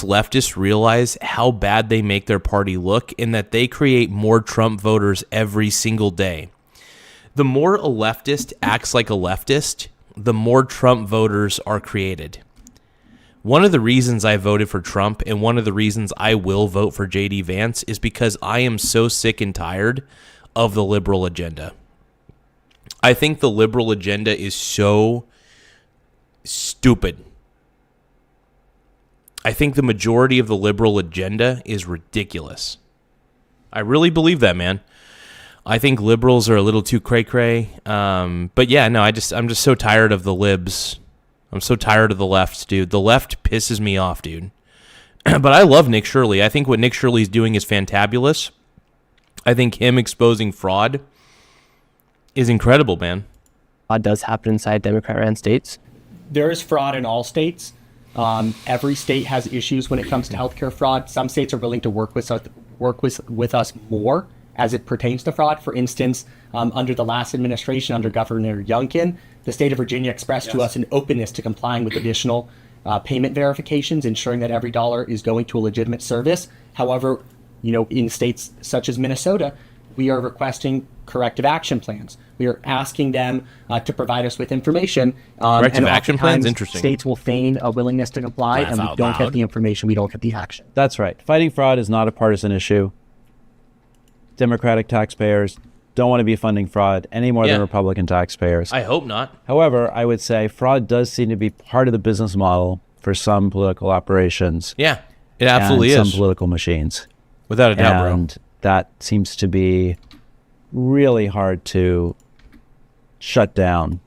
leftists realize how bad they make their party look, and that they create more Trump voters every single day. The more a leftist acts like a leftist, the more Trump voters are created. One of the reasons I voted for Trump, and one of the reasons I will vote for J.D. Vance, is because I am so sick and tired of the liberal agenda. I think the liberal agenda is so stupid. I think the majority of the liberal agenda is ridiculous. I really believe that, man. I think liberals are a little too cray-cray. But yeah, no, I'm just so tired of the libs. I'm so tired of the left, dude. The left pisses me off, dude. But I love Nick Shirley. I think what Nick Shirley's doing is fantabulous. I think him exposing fraud is incredible, man. Fraud does happen inside Democrat-ran states. There is fraud in all states. Every state has issues when it comes to healthcare fraud. Some states are willing to work with us more as it pertains to fraud. For instance, under the last administration, under Governor Youngkin, the state of Virginia expressed to us an openness to complying with additional payment verifications, ensuring that every dollar is going to a legitimate service. However, in states such as Minnesota, we are requesting corrective action plans. We are asking them to provide us with information. Corrective action plans? Interesting. States will feign a willingness to comply, and we don't get the information, we don't get the action. That's right. Fighting fraud is not a partisan issue. Democratic taxpayers don't want to be funding fraud any more than Republican taxpayers. I hope not. However, I would say fraud does seem to be part of the business model for some political operations. Yeah, it absolutely and is. Some political machines. Without a doubt, bro. And that seems to be really hard to shut down.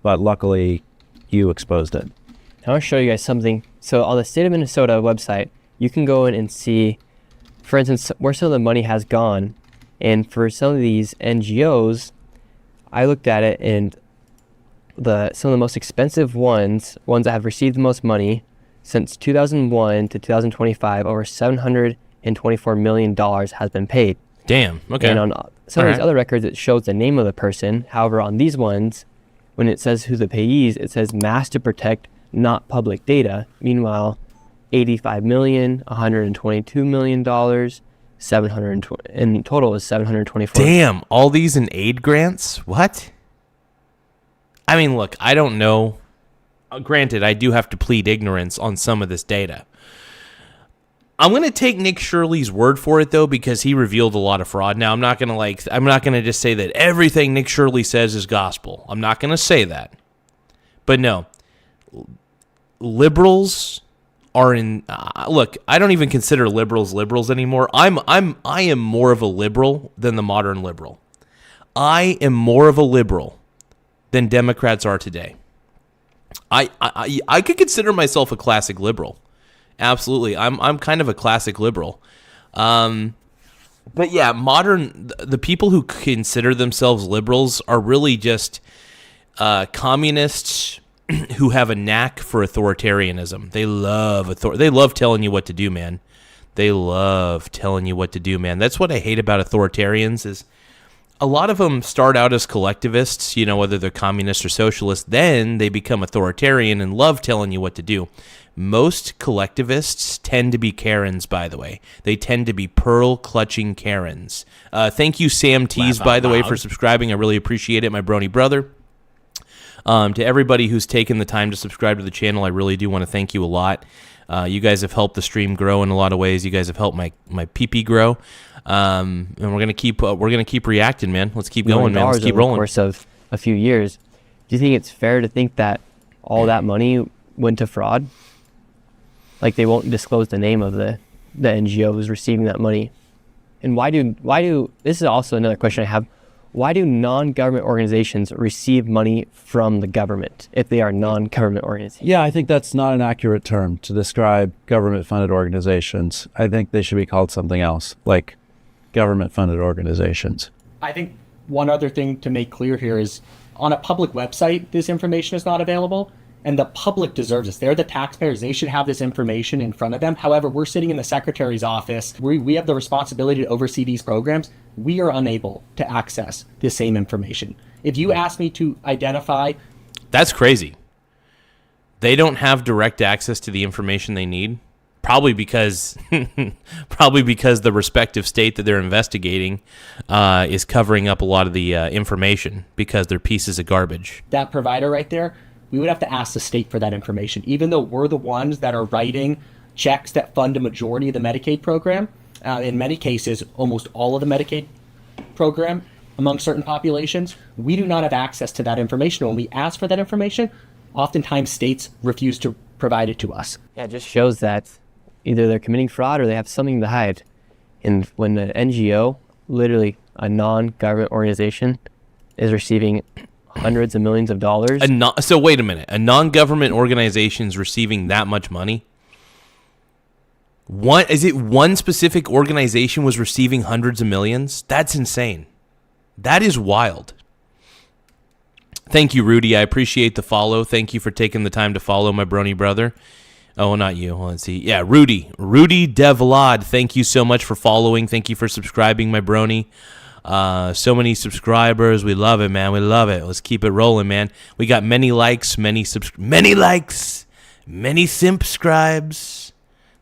But luckily, you exposed it. I want to show you guys something. So on the state of Minnesota website, you can go in and see, for instance, where some of the money has gone. And for some of these NGOs, I looked at it, and some of the most expensive ones that have received the most money, Since 2001 to 2025, over $724 million has been paid. Damn. Okay. And on some All of these right. other records, it shows the name of the person. However, on these ones, when it says who the payee is, it says mass to protect, not public data. Meanwhile, $85 million, $122 million, 720 in total is 724. Damn, all these in aid grants? What? I mean, look, I don't know. Granted, I do have to plead ignorance on some of this data. I'm going to take Nick Shirley's word for it, though, because he revealed a lot of fraud. Now, I'm not going to just say that everything Nick Shirley says is gospel. I'm not going to say that. But no, liberals are in, look, I don't even consider liberals anymore. I am more of a liberal than the modern liberal. I am more of a liberal than Democrats are today. I could consider myself a classic liberal. Absolutely. I'm kind of a classic liberal. But yeah, the people who consider themselves liberals are really just communists who have a knack for authoritarianism. They love telling you what to do, man. They love telling you what to do, man. That's what I hate about authoritarians is a lot of them start out as collectivists, whether they're communists or socialists, then they become authoritarian and love telling you what to do. Most collectivists tend to be Karens, by the way. They tend to be pearl-clutching Karens. Thank you, Sam Tees, by the way, for subscribing. I really appreciate it, my brony brother. To everybody who's taken the time to subscribe to the channel, I really do want to thank you a lot. You guys have helped the stream grow in a lot of ways. You guys have helped my pee grow. And we're gonna keep reacting, man. Let's keep going, man. Let's keep rolling. Over the course of a few years, do you think it's fair to think that all that money went to fraud? Like they won't disclose the name of the NGO who's receiving that money. And why do this is also another question I have. Why do non-government organizations receive money from the government if they are non-government organizations? Yeah, I think that's not an accurate term to describe government-funded organizations. I think they should be called something else, like government-funded organizations. I think one other thing to make clear here is on a public website, this information is not available. And the public deserves this. They're the taxpayers. They should have this information in front of them. However, we're sitting in the secretary's office. We have the responsibility to oversee these programs. We are unable to access this same information. If you ask me to identify... That's crazy. They don't have direct access to the information they need. Probably because the respective state that they're investigating is covering up a lot of the information because they're pieces of garbage. That provider right there, we would have to ask the state for that information. Even though we're the ones that are writing checks that fund a majority of the Medicaid program, in many cases, almost all of the Medicaid program among certain populations, we do not have access to that information. When we ask for that information, oftentimes states refuse to provide it to us. Yeah, it just shows that either they're committing fraud or they have something to hide. And when an NGO, literally a non-government organization, is receiving hundreds of millions of dollars. So wait a minute. A non-government organization is receiving that much money? One specific organization was receiving hundreds of millions? That's insane. That is wild. Thank you, Rudy. I appreciate the follow. Thank you for taking the time to follow my brony brother. Oh, not you. Let's see. Yeah, Rudy. Rudy Devlad. Thank you so much for following. Thank you for subscribing, my brony. So many subscribers. We love it, man. We love it. Let's keep it rolling, man. We got many likes, many simp scribes.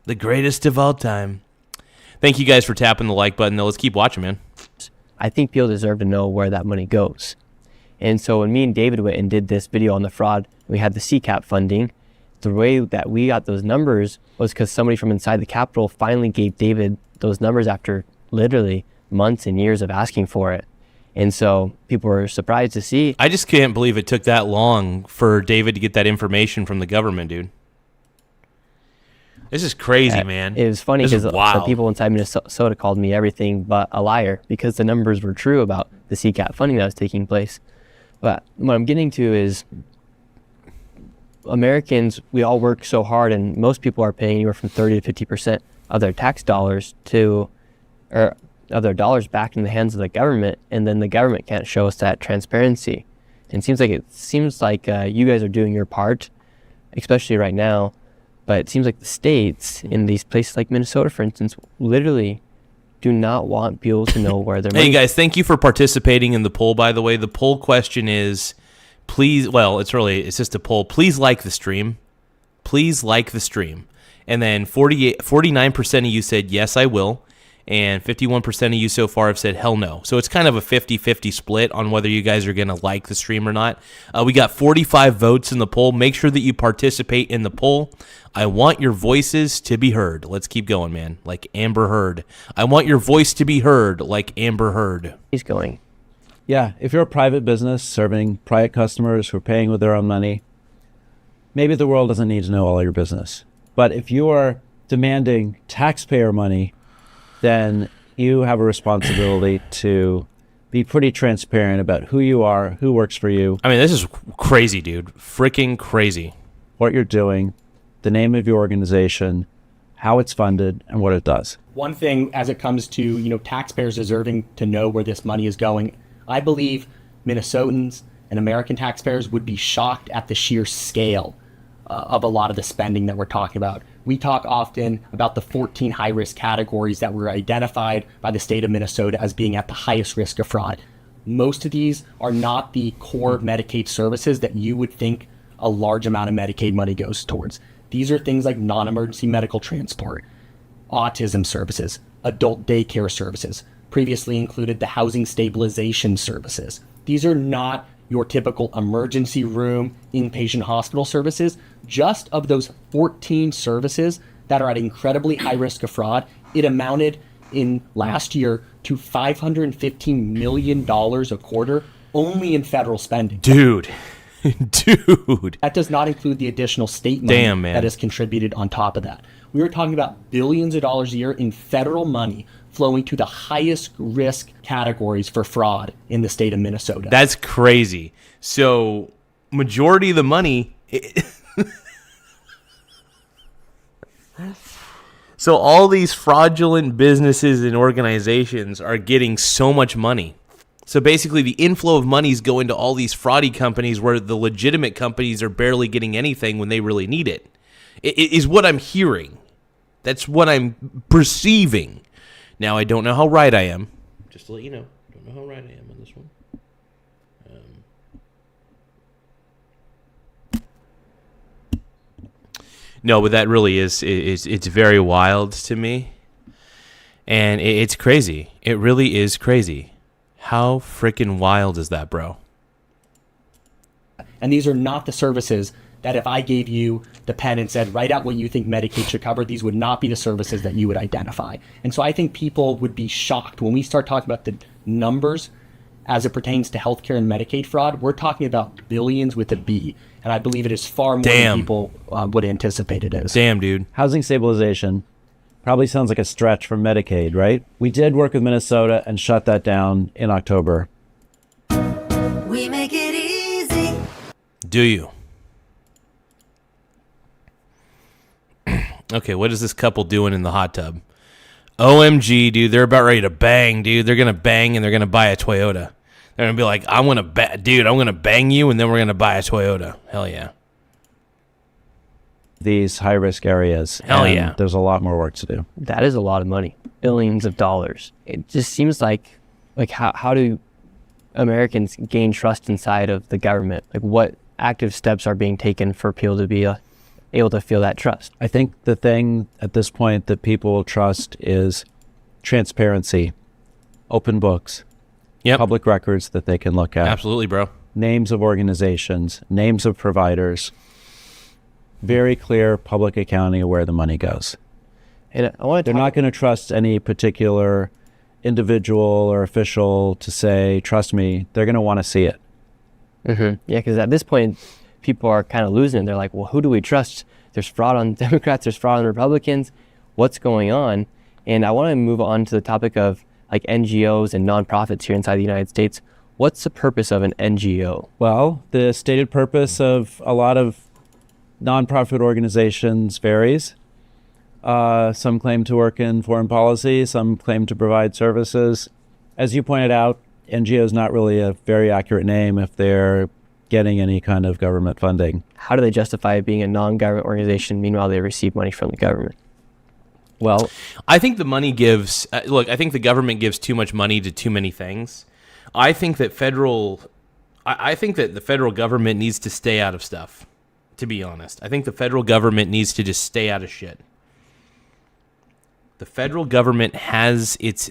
The greatest of all time. Thank you guys for tapping the like button, though. Let's keep watching, man. I think people deserve to know where that money goes. And so when me and David went and did this video on the fraud, we had the CCAP funding. The way that we got those numbers was because somebody from inside the Capitol finally gave David those numbers after literally months and years of asking for it. And so people were surprised to see. I just can't believe it took that long for David to get that information from the government, dude. This is crazy, man. It was funny because the people inside Minnesota called me everything but a liar because the numbers were true about the CCAP funding that was taking place. But what I'm getting to is Americans, we all work so hard, and most people are paying anywhere from 30 to 50% of their tax dollars of their dollars back in the hands of the government, and then the government can't show us that transparency. And it seems like you guys are doing your part, especially right now, But it seems like the states in these places like Minnesota, for instance, literally do not want people to know where their money. Hey guys, thank you for participating in the poll, by the way. The poll question is, please, well, it's just a poll. Please like the stream. Please like the stream. And then 49% of you said, yes, I will. And 51% of you so far have said, hell no. So it's kind of a 50-50 split on whether you guys are going to like the stream or not. We got 45 votes in the poll. Make sure that you participate in the poll. I want your voices to be heard. Let's keep going, man. Like Amber Heard. I want your voice to be heard like Amber Heard. He's going. Yeah, if you're a private business serving private customers who are paying with their own money, maybe the world doesn't need to know all your business. But if you are demanding taxpayer money, then you have a responsibility to be pretty transparent about who you are, who works for you. I mean, this is crazy, dude. Freaking crazy. What you're doing, the name of your organization, how it's funded, and what it does. One thing as it comes to, taxpayers deserving to know where this money is going, I believe Minnesotans and American taxpayers would be shocked at the sheer scale of a lot of the spending that we're talking about. We talk often about the 14 high-risk categories that were identified by the state of Minnesota as being at the highest risk of fraud. Most of these are not the core Medicaid services that you would think a large amount of Medicaid money goes towards. These are things like non-emergency medical transport, autism services, adult daycare services, previously included the housing stabilization services. These are not your typical emergency room, inpatient hospital services. Just of those 14 services that are at incredibly high risk of fraud, it amounted in last year to $515 million a quarter only in federal spending. Dude. Dude. That does not include the additional state money that is contributed on top of that. We are talking about billions of dollars a year in federal money flowing to the highest risk categories for fraud in the state of Minnesota. That's crazy. So majority of the money... So all these fraudulent businesses and organizations are getting so much money. So basically the inflow of money is going to all these fraudy companies where the legitimate companies are barely getting anything when they really need it. It is what I'm hearing. That's what I'm perceiving. Now, I don't know how right I am. Just to let you know, I don't know how right I am on this one. No, but that really it's very wild to me. And it's crazy. It really is crazy. How freaking wild is that, bro? And these are not the services that if I gave you the pen and said, write out what you think Medicaid should cover, these would not be the services that you would identify. And so I think people would be shocked when we start talking about the numbers as it pertains to healthcare and Medicaid fraud. We're talking about billions with a B. And I believe it is far more than people would anticipate it is. Damn, dude. Housing stabilization probably sounds like a stretch from Medicaid, right? We did work with Minnesota and shut that down in October. We make it easy. Do you? Okay, what is this couple doing in the hot tub? OMG, dude, they're about ready to bang, dude. They're going to bang and they're going to buy a Toyota. They're going to be like, I'm going to bang you and then we're going to buy a Toyota. Hell yeah. These high-risk areas. Hell yeah. There's a lot more work to do. That is a lot of money. Billions of dollars. It just seems like how do Americans gain trust inside of the government? Like what active steps are being taken for people to be able to feel that trust? I think the thing at this point that people will trust is transparency, open books, public records that they can look at. Absolutely, bro. Names of organizations, names of providers, very clear public accounting of where the money goes. And they're not going to trust any particular individual or official to say, trust me. They're going to want to see it. Mm-hmm. Yeah, because at this point, people are kind of losing it. They're like, well, who do we trust? There's fraud on Democrats, there's fraud on Republicans. What's going on? And I want to move on to the topic of like NGOs and nonprofits here inside the United States. What's the purpose of an NGO? Well, the stated purpose of a lot of nonprofit organizations varies. Some claim to work in foreign policy, some claim to provide services. As you pointed out, NGO is not really a very accurate name if they're getting any kind of government funding. How do they justify being a non-government organization? Meanwhile, they receive money from the government. Well, I think the money gives. Look, I think the government gives too much money to too many things. I think that the federal government needs to stay out of stuff. To be honest, I think the federal government needs to just stay out of shit. The federal government has its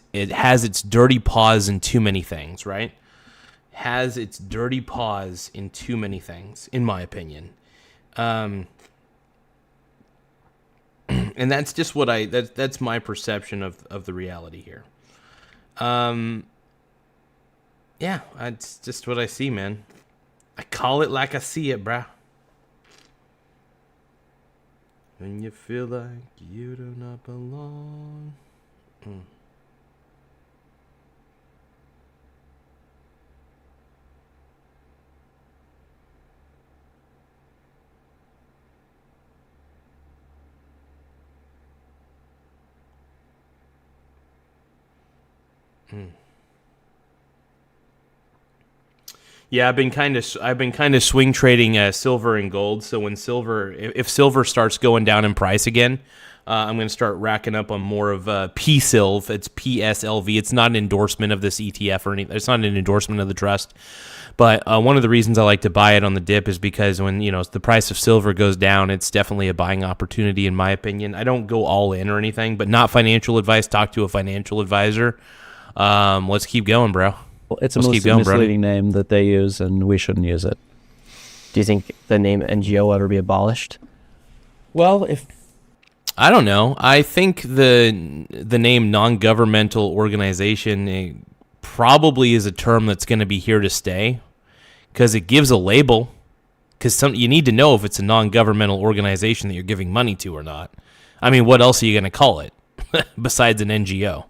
dirty paws in too many things, right? Has its dirty paws in too many things, in my opinion. And that's just what that's my perception of the reality here. Yeah, it's just what I see, man. I call it like I see it, bruh. When you feel like you do not belong. Yeah, I've been kind of swing trading silver and gold. So when if silver starts going down in price again, I'm going to start racking up on more of PSILV. It's PSLV. It's not an endorsement of this ETF or anything. It's not an endorsement of the trust. But one of the reasons I like to buy it on the dip is because when the price of silver goes down, it's definitely a buying opportunity in my opinion. I don't go all in or anything, but not financial advice. Talk to a financial advisor. Let's keep going, bro. It's a misleading name that they use, and we shouldn't use it. Do you think the name NGO will ever be abolished? Well, I don't know. I think the name non-governmental organization probably is a term that's going to be here to stay because it gives a label. Because you need to know if it's a non-governmental organization that you're giving money to or not. I mean, what else are you going to call it besides an NGO?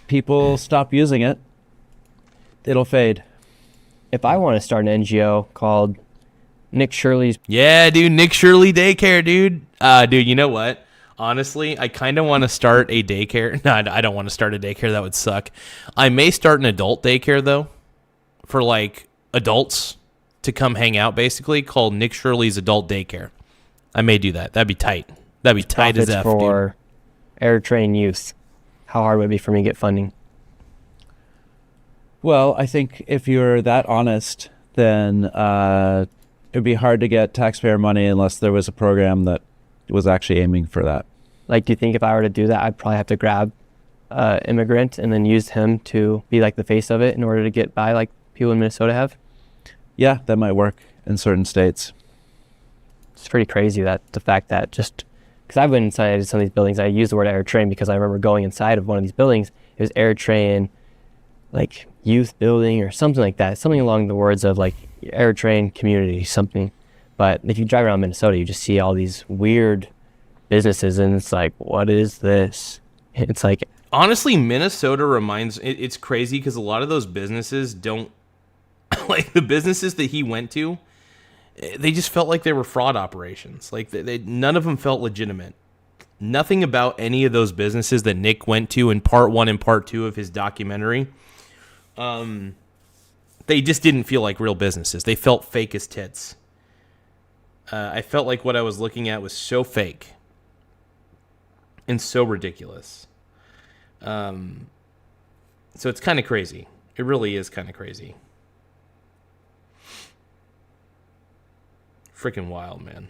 People stop using it. It'll fade. If I want to start an NGO called Nick Shirley's... Yeah, dude, Nick Shirley Daycare, dude. Dude, you know what? Honestly, I kind of want to start a daycare. No, I don't want to start a daycare. That would suck. I may start an adult daycare, though, for, like, adults to come hang out, basically, called Nick Shirley's Adult Daycare. I may do that. That'd be tight. That'd be tight as F, for Eritrean youth. How hard would it be for me to get funding? Well, I think if you're that honest, then it'd be hard to get taxpayer money unless there was a program that was actually aiming for that. Like, do you think if I were to do that, I'd probably have to grab immigrant and then use him to be like the face of it in order to get by like people in Minnesota have? Yeah, that might work in certain states. It's pretty crazy that the fact that just because I've been inside some of these buildings, I use the word Eritrean because I remember going inside of one of these buildings. It was Eritrean, like youth building or something like that, something along the words of like Eritrean community, something. But if you drive around Minnesota, you just see all these weird businesses, and it's like, what is this? It's like, honestly, Minnesota it's crazy because a lot of those businesses don't like the businesses that he went to. They just felt like they were fraud operations. Like none of them felt legitimate. Nothing about any of those businesses that Nick went to in part 1 and part 2 of his documentary. They just didn't feel like real businesses. They felt fake as tits. I felt like what I was looking at was so fake and so ridiculous. So it's kind of crazy. It really is kind of crazy. Freaking wild, man.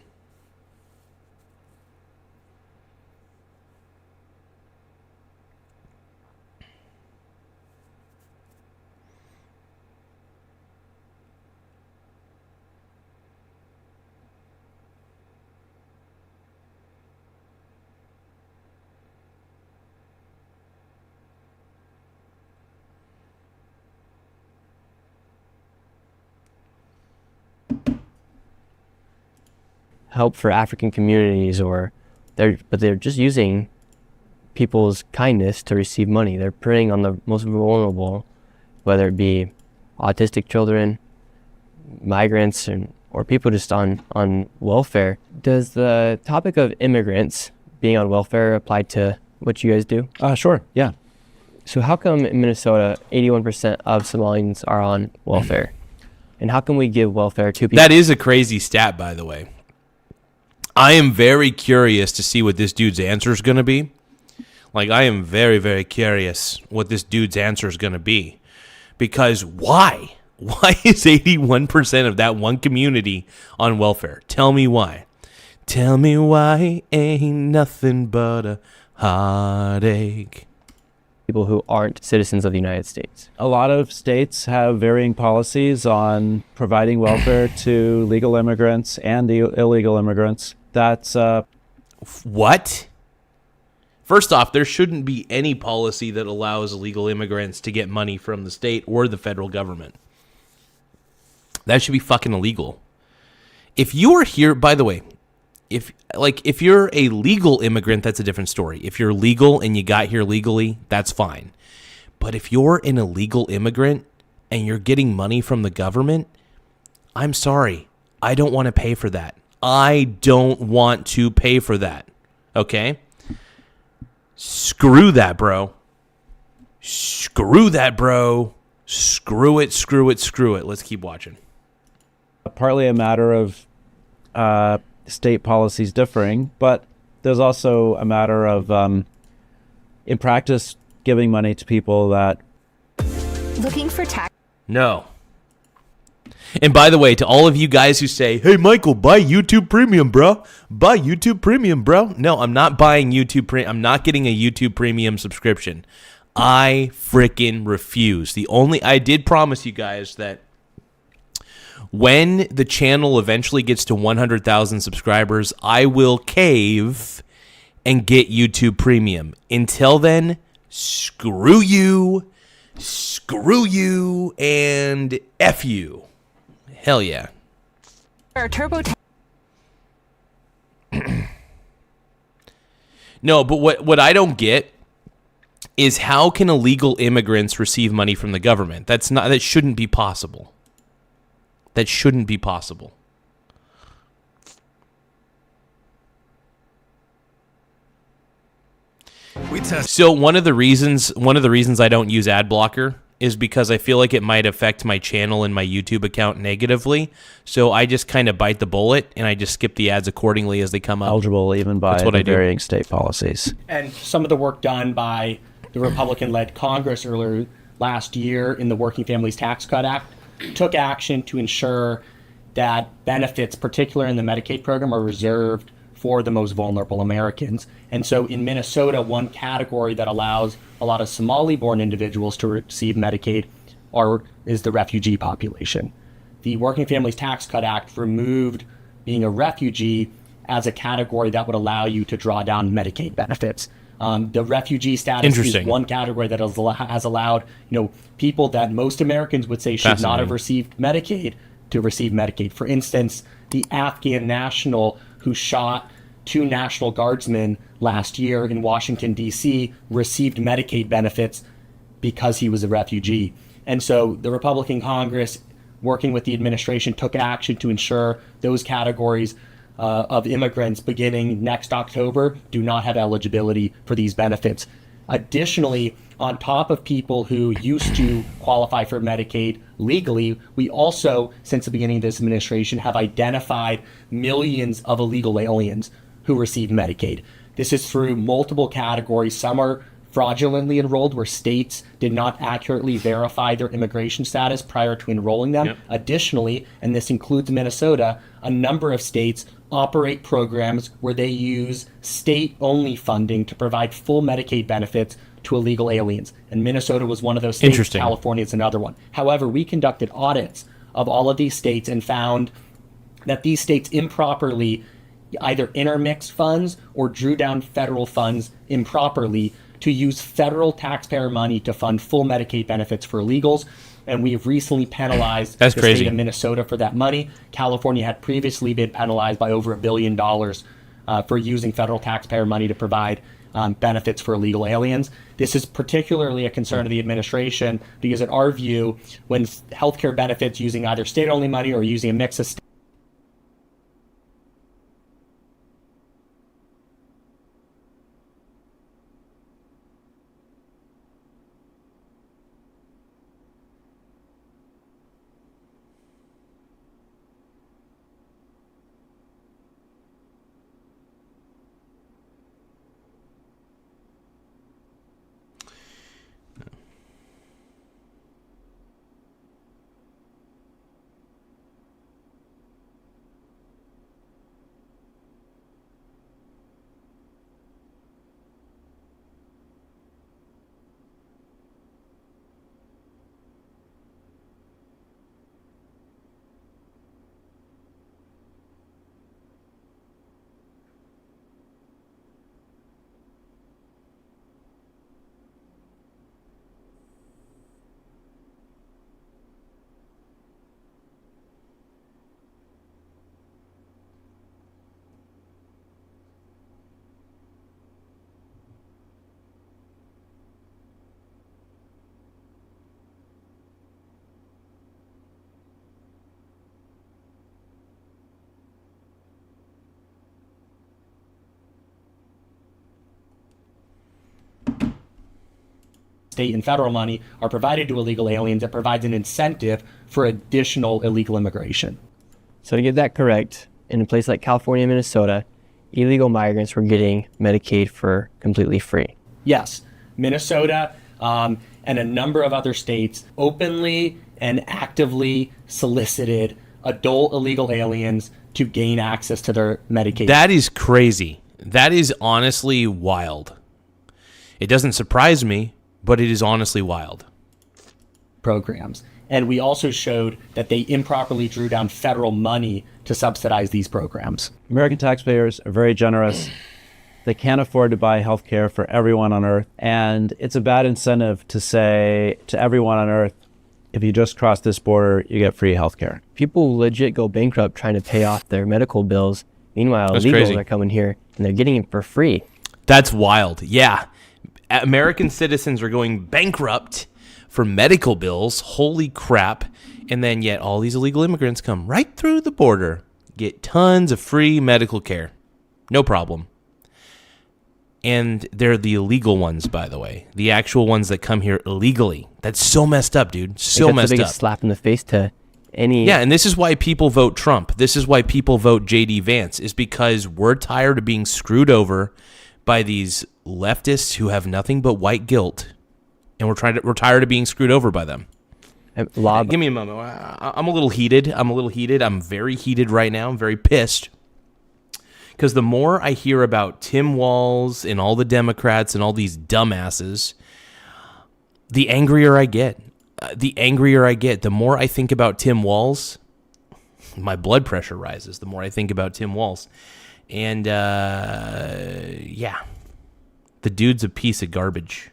help for African communities, but they're just using people's kindness to receive money. They're preying on the most vulnerable, whether it be autistic children, migrants, or people just on welfare. Does the topic of immigrants being on welfare apply to what you guys do? Sure, yeah. So how come in Minnesota 81% of Somalians are on welfare? And how can we give welfare to people? That is a crazy stat, by the way. I am very curious to see what this dude's answer is going to be. Like, I am very, very curious what this dude's answer is going to be. Because why? Why is 81% of that one community on welfare? Tell me why. Tell me why ain't nothing but a heartache. People who aren't citizens of the United States. A lot of states have varying policies on providing welfare to legal immigrants and illegal immigrants. That's what? First off, there shouldn't be any policy that allows illegal immigrants to get money from the state or the federal government. That should be fucking illegal. If you are here, by the way, if you're a legal immigrant, that's a different story. If you're legal and you got here legally, that's fine. But if you're an illegal immigrant and you're getting money from the government, I'm sorry. I don't want to pay for that. I don't want to pay for that. Okay? Screw that, bro. Screw that, bro. Screw it, screw it, screw it. Let's keep watching. Partly a matter of state policies differing, but there's also a matter of, in practice, giving money to people that... Looking for tax... No. And by the way, to all of you guys who say, hey, Michael, buy YouTube Premium, bro. Buy YouTube Premium, bro. No, I'm not buying YouTube Premium. I'm not getting a YouTube Premium subscription. I freaking refuse. I did promise you guys that when the channel eventually gets to 100,000 subscribers, I will cave and get YouTube Premium. Until then, screw you, and F you. Hell yeah. No, but what I don't get is how can illegal immigrants receive money from the government? That shouldn't be possible. That shouldn't be possible. So one of the reasons I don't use ad blocker is because I feel like it might affect my channel and my YouTube account negatively. So I just kind of bite the bullet and I just skip the ads accordingly as they come up. Eligible even by the varying state policies. And some of the work done by the Republican-led Congress earlier last year in the Working Families Tax Cut Act took action to ensure that benefits, particularly in the Medicaid program, are reserved for the most vulnerable Americans. And so in Minnesota, one category that allows a lot of Somali-born individuals to receive Medicaid is the refugee population. The Working Families Tax Cut Act removed being a refugee as a category that would allow you to draw down Medicaid benefits. The refugee status is one category that has allowed people that most Americans would say should not have received Medicaid to receive Medicaid. For instance, the Afghan national who shot 2 National Guardsmen last year in Washington, D.C., received Medicaid benefits because he was a refugee. And so the Republican Congress, working with the administration, took action to ensure those categories of immigrants beginning next October do not have eligibility for these benefits. Additionally, on top of people who used to qualify for Medicaid legally, we also, since the beginning of this administration, have identified millions of illegal aliens who receive Medicaid. This is through multiple categories. Some are fraudulently enrolled where states did not accurately verify their immigration status prior to enrolling them. Yep. Additionally, and this includes Minnesota, a number of states operate programs where they use state-only funding to provide full Medicaid benefits to illegal aliens. And Minnesota was one of those states. California is another one. However, we conducted audits of all of these states and found that these states improperly either intermixed funds or drew down federal funds improperly to use federal taxpayer money to fund full Medicaid benefits for illegals. And we have recently penalized the state of Minnesota for that money. California had previously been penalized by over $1 billion for using federal taxpayer money to provide benefits for illegal aliens. This is particularly a concern of the administration because in our view, when healthcare benefits using either state-only money or using a mix of state state and federal money are provided to illegal aliens, it provides an incentive for additional illegal immigration. So to get that correct, in a place like California and Minnesota, illegal migrants were getting Medicaid for completely free. Yes, Minnesota and a number of other states openly and actively solicited adult illegal aliens to gain access to their Medicaid. That is crazy. That is honestly wild. It doesn't surprise me, but it is honestly wild. Programs. And we also showed that they improperly drew down federal money to subsidize these programs. American taxpayers are very generous. They can't afford to buy health care for everyone on Earth. And it's a bad incentive to say to everyone on Earth, if you just cross this border, you get free health care. People legit go bankrupt trying to pay off their medical bills. Meanwhile, That's illegals crazy. are coming here and they're getting it for free. That's wild. Yeah. American citizens are going bankrupt for medical bills. Holy crap. And then yet all these illegal immigrants come right through the border, get tons of free medical care. No problem. And they're the illegal ones, by the way. The actual ones that come here illegally. That's so messed up, dude. So That's messed the up. biggest slap in the face to any... Yeah, and this is why people vote Trump. This is why people vote J.D. Vance, is because we're tired of being screwed over by these leftists who have nothing but white guilt, and we're tired of being screwed over by them. Give me a moment. I'm a little heated. I'm very heated right now. I'm very pissed. Because the more I hear about Tim Walz and all the Democrats and all these dumbasses, the angrier I get. The more I think about Tim Walz, my blood pressure rises. The more I think about Tim Walz. And, yeah, the dude's a piece of garbage.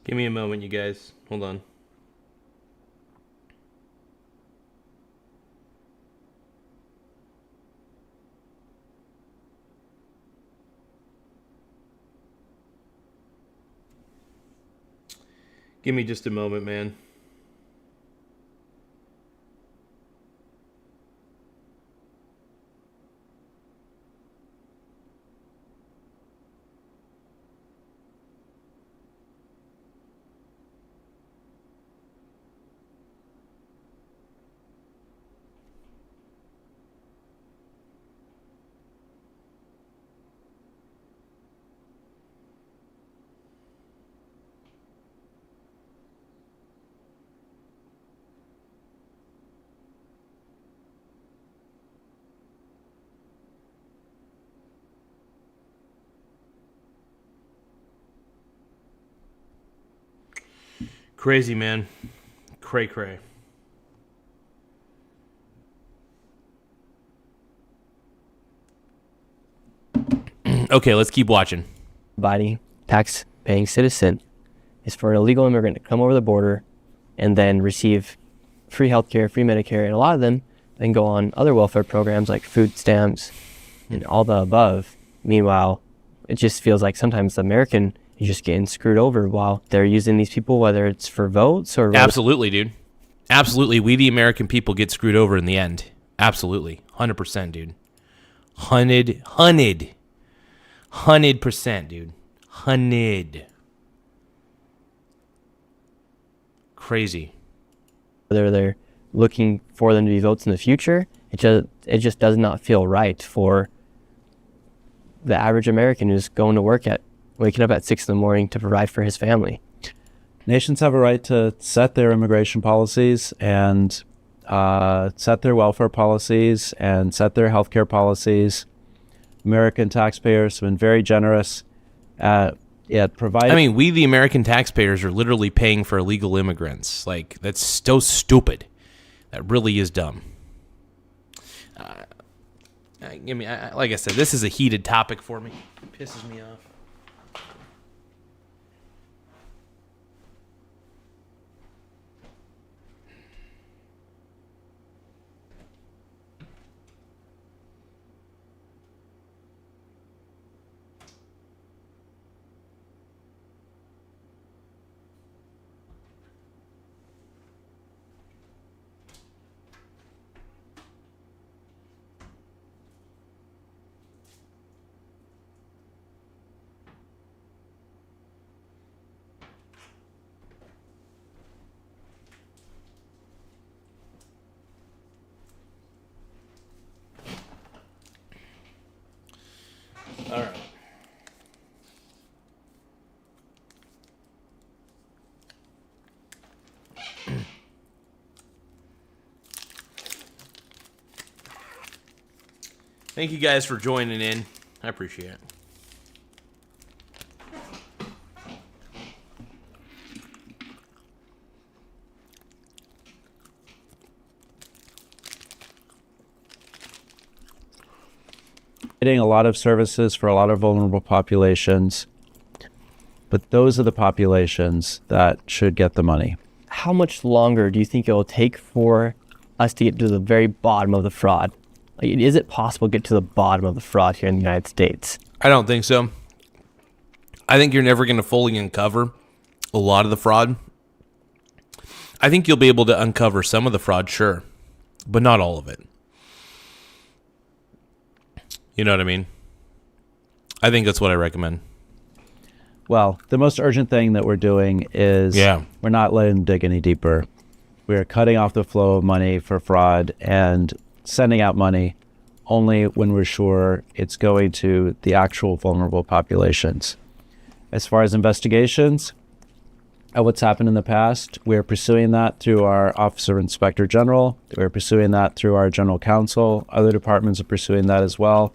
Give me a moment, you guys. Hold on. Give me just a moment, man. Crazy, man. Cray cray. Okay, let's keep watching. Abiding, tax-paying citizen is for an illegal immigrant to come over the border and then receive free healthcare, free Medicare, and a lot of them then go on other welfare programs like food stamps and all the above. Meanwhile, it just feels like sometimes the American is just getting screwed over while they're using these people, whether it's for votes or... Absolutely, dude. Absolutely. We, the American people, get screwed over in the end. Absolutely. 100%, dude. 100%, dude. 100. Crazy. Whether they're looking for them to be votes in the future, it just does not feel right for the average American who's going to work waking up at 6 in the morning to provide for his family. Nations have a right to set their immigration policies and set their welfare policies and set their healthcare policies. American taxpayers have been very generous at It provided. I mean, we, the American taxpayers, are literally paying for illegal immigrants. Like, that's so stupid. That really is dumb. Like I said, this is a heated topic for me. It pisses me off. All right. Thank you guys for joining in. I appreciate it. Getting a lot of services for a lot of vulnerable populations, but those are the populations that should get the money. How much longer do you think it will take for us to get to the very bottom of the fraud? Like, is it possible to get to the bottom of the fraud here in the United States? I don't think so. I think you're never going to fully uncover a lot of the fraud. I think you'll be able to uncover some of the fraud, sure, but not all of it. You know what I mean? I think that's what I recommend. Well, the most urgent thing that we're doing is we're not letting them dig any deeper. We're cutting off the flow of money for fraud and sending out money only when we're sure it's going to the actual vulnerable populations. As far as investigations, what's happened in the past, we're pursuing that through our Office of Inspector General. We're pursuing that through our General Counsel. Other departments are pursuing that as well.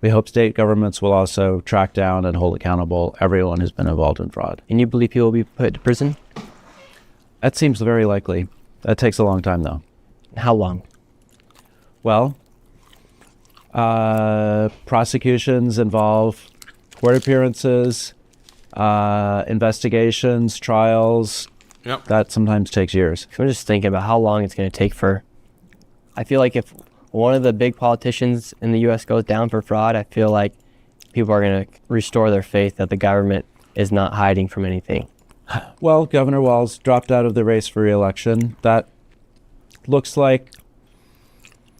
We hope state governments will also track down and hold accountable everyone who's been involved in fraud. And you believe people will be put to prison? That seems very likely. That takes a long time, though. How long? Well, prosecutions involve court appearances, investigations, trials. Yep. That sometimes takes years. So I'm just thinking about how long it's going to take for... I feel like if one of the big politicians in the U.S. goes down for fraud, I feel like people are going to restore their faith that the government is not hiding from anything. Well, Governor Walz dropped out of the race for re-election. That looks like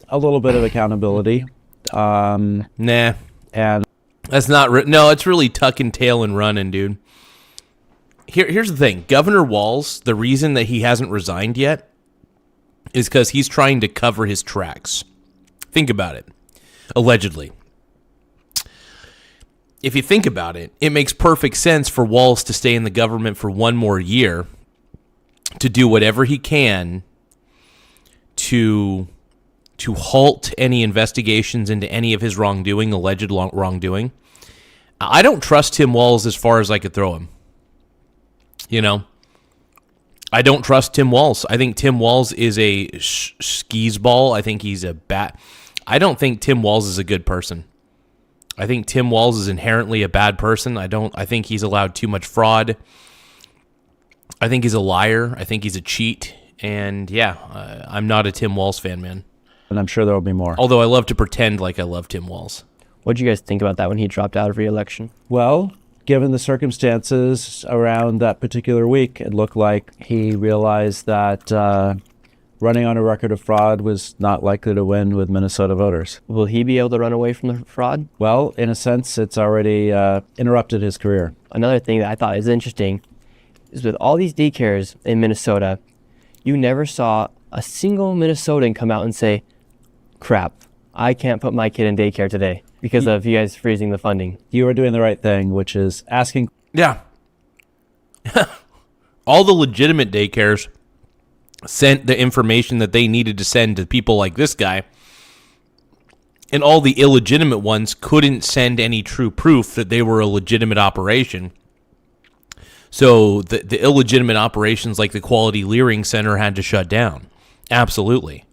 a little bit of accountability. Nah. And that's not... No, it's really tucking tail and running, dude. Here's the thing. Governor Walz, the reason that he hasn't resigned yet is because he's trying to cover his tracks. Think about it. Allegedly. If you think about it, it makes perfect sense for Walz to stay in the government for one more year to do whatever he can to halt any investigations into any of his wrongdoing, alleged wrongdoing. I don't trust Tim Walz as far as I could throw him. You know? I don't trust Tim Walz. I think Tim Walz is a skis ball. I think he's a bat. I don't think Tim Walz is a good person. I think Tim Walz is inherently a bad person. I think he's allowed too much fraud. I think he's a liar. I think he's a cheat. And yeah, I'm not a Tim Walz fan, man. And I'm sure there will be more. Although I love to pretend like I love Tim Walz. What did you guys think about that when he dropped out of re-election? Well, given the circumstances around that particular week, it looked like he realized that running on a record of fraud was not likely to win with Minnesota voters. Will he be able to run away from the fraud? Well, in a sense, it's already interrupted his career. Another thing that I thought is interesting is with all these daycares in Minnesota, you never saw a single Minnesotan come out and say, crap, I can't put my kid in daycare today because of you guys freezing the funding. You are doing the right thing, which is asking. Yeah. All the legitimate daycares sent the information that they needed to send to people like this guy. And all the illegitimate ones couldn't send any true proof that they were a legitimate operation. So the illegitimate operations like the Quality Leering Center had to shut down. Absolutely.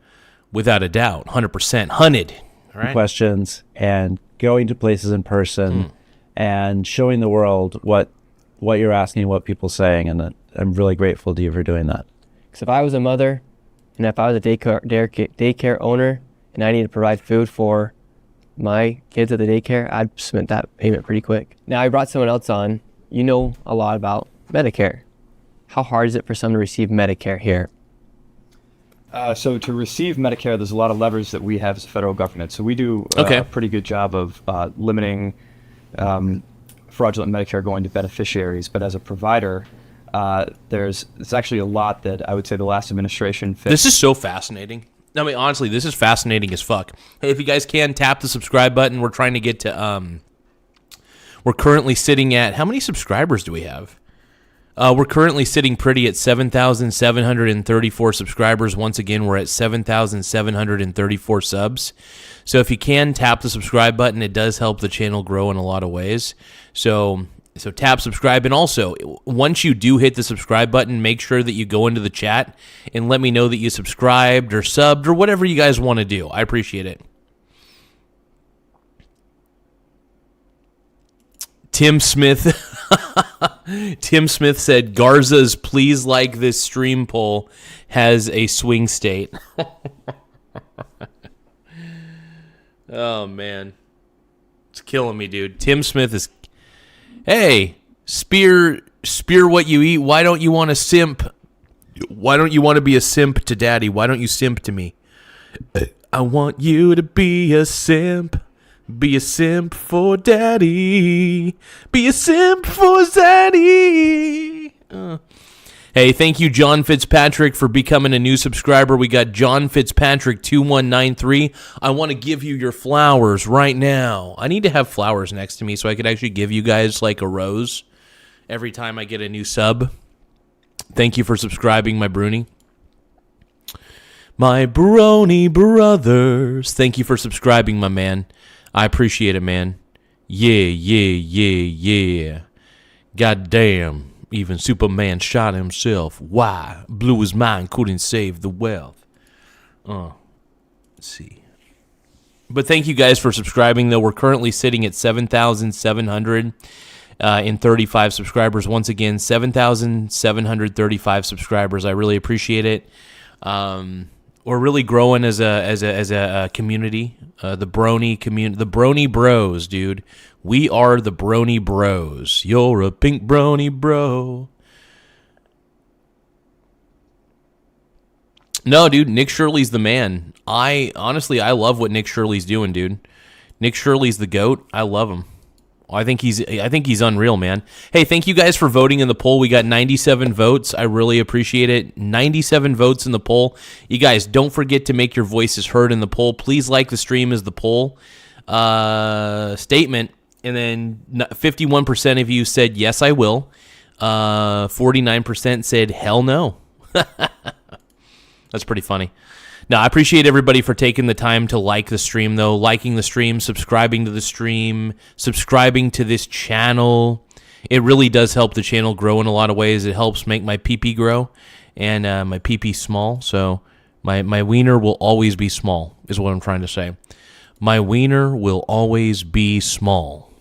Without a doubt. 100%. Hunted. Right? Questions and going to places in person and showing the world what you're asking, what people are saying. And I'm really grateful to you for doing that. Because if I was a mother and if I was a daycare owner and I needed to provide food for my kids at the daycare, I'd submit that payment pretty quick. Now, I brought someone else on. You know a lot about Medicare. How hard is it for someone to receive Medicare here? So to receive Medicare, there's a lot of levers that we have as a federal government. So we do a pretty good job of limiting fraudulent Medicare going to beneficiaries. But as a provider, there's actually a lot that I would say the last administration fixed. This is so fascinating. I mean, honestly, this is fascinating as fuck. Hey, if you guys can, tap the subscribe button. We're trying to get to, we're currently sitting at, how many subscribers do we have? We're currently sitting pretty at 7,734 subscribers. Once again, we're at 7,734 subs. So if you can, tap the subscribe button. It does help the channel grow in a lot of ways. So tap subscribe. And also, once you do hit the subscribe button, make sure that you go into the chat and let me know that you subscribed or subbed or whatever you guys want to do. I appreciate it. Tim Smith said Garza's "Please Like This Stream" poll has a swing state. Oh man, it's killing me, dude. Tim Smith is, hey, spear what you eat. Why don't you want to simp? Why don't you want to be a simp to daddy? Why don't you simp to me? I want you to be a simp. Be a simp for daddy. Be a simp for daddy. Hey, thank you, John Fitzpatrick, for becoming a new subscriber. We got John Fitzpatrick 2193. I want to give you your flowers right now. I need to have flowers next to me so I could actually give you guys like a rose every time I get a new sub. Thank you for subscribing, my Bruni. My brony brothers. Thank you for subscribing, my man. I appreciate it, man. Yeah. Goddamn. Even Superman shot himself. Why? Blew his mind, couldn't save the wealth. Let's see. But thank you guys for subscribing, though. We're currently sitting at 7,735 subscribers. Once again, 7,735 subscribers. I really appreciate it. We're really growing as a community, the Brony community, the Brony Bros, dude. We are the Brony Bros. You're a pink Brony bro. No, dude, Nick Shirley's the man. I love what Nick Shirley's doing, dude. Nick Shirley's the GOAT. I love him. I think he's unreal, man. Hey, thank you guys for voting in the poll. We got 97 votes. I really appreciate it. 97 votes in the poll. You guys, don't forget to make your voices heard in the poll. Please like the stream as the poll statement. And then 51% of you said, yes, I will. 49% said, hell no. That's pretty funny. Now, I appreciate everybody for taking the time to like the stream, though. Liking the stream, subscribing to the stream, subscribing to this channel. It really does help the channel grow in a lot of ways. It helps make my pee-pee grow and my pee-pee small. So my wiener will always be small, is what I'm trying to say. My wiener will always be small.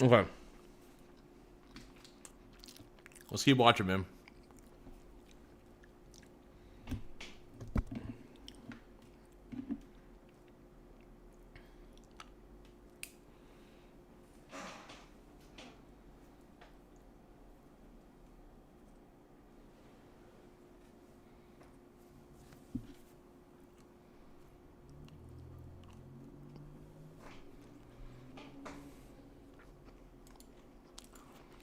Okay. Let's keep watching, man.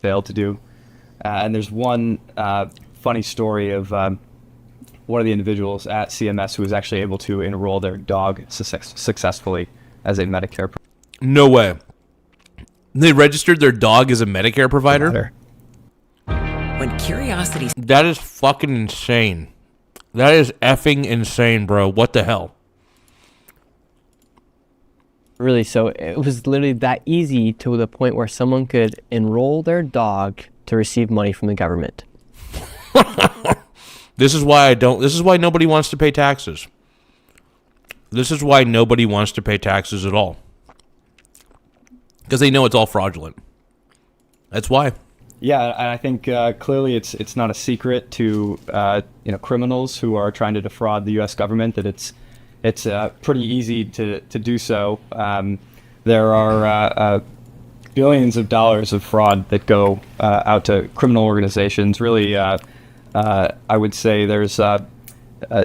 failed to do. And there's one funny story of one of the individuals at CMS who was actually able to enroll their dog successfully as a Medicare. No way. They registered their dog as a Medicare provider? When curiosity... That is fucking insane. That is effing insane, bro. What the hell? Really, so it was literally that easy to the point where someone could enroll their dog to receive money from the government. This is why nobody wants to pay taxes. This is why nobody wants to pay taxes at all. Because they know it's all fraudulent. That's why. Yeah, and I think clearly it's not a secret to criminals who are trying to defraud the U.S. government that it's pretty easy to do so. There are billions of dollars of fraud that go out to criminal organizations. Really, I would say there's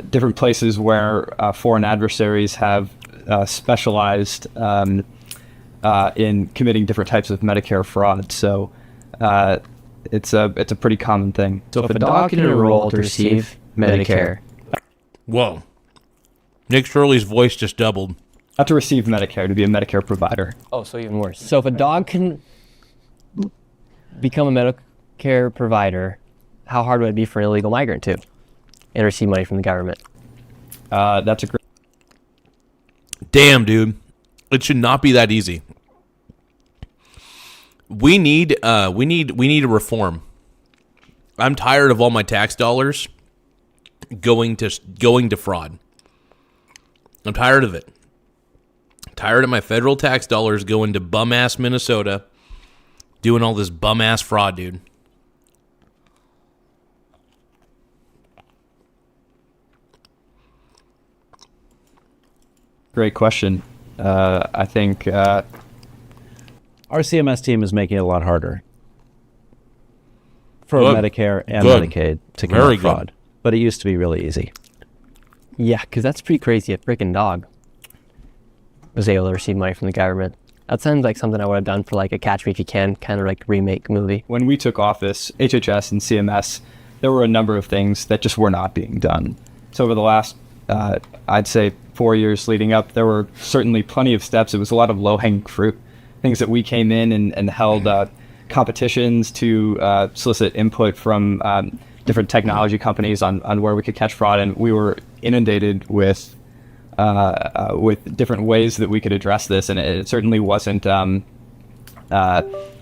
different places where foreign adversaries have specialized in committing different types of Medicare fraud. So it's a pretty common thing. So if a dog can enroll to receive Medicare. Whoa. Nick Shirley's voice just doubled. Not to receive Medicare, to be a Medicare provider. Oh, so even worse. So if a dog can become a Medicare provider, how hard would it be for an illegal migrant to and receive money from the government? That's a great... Damn, dude. It should not be that easy. We need a reform. I'm tired of all my tax dollars going to fraud. I'm tired of it. Tired of my federal tax dollars going to bum-ass Minnesota doing all this bum-ass fraud, dude. Great question. I think our CMS team is making it a lot harder for Medicare and Medicaid to commit fraud. But it used to be really easy. Yeah, because that's pretty crazy. A freaking dog was able to receive money from the government. That sounds like something I would have done for like a Catch Me If You Can kind of like remake movie. When we took office, HHS and CMS, there were a number of things that just were not being done. So over the last, I'd say 4 years leading up, there were certainly plenty of steps. It was a lot of low-hanging fruit, things that we came in and held competitions to solicit input from different technology companies on where we could catch fraud, and we were inundated with different ways that we could address this, and it certainly wasn't a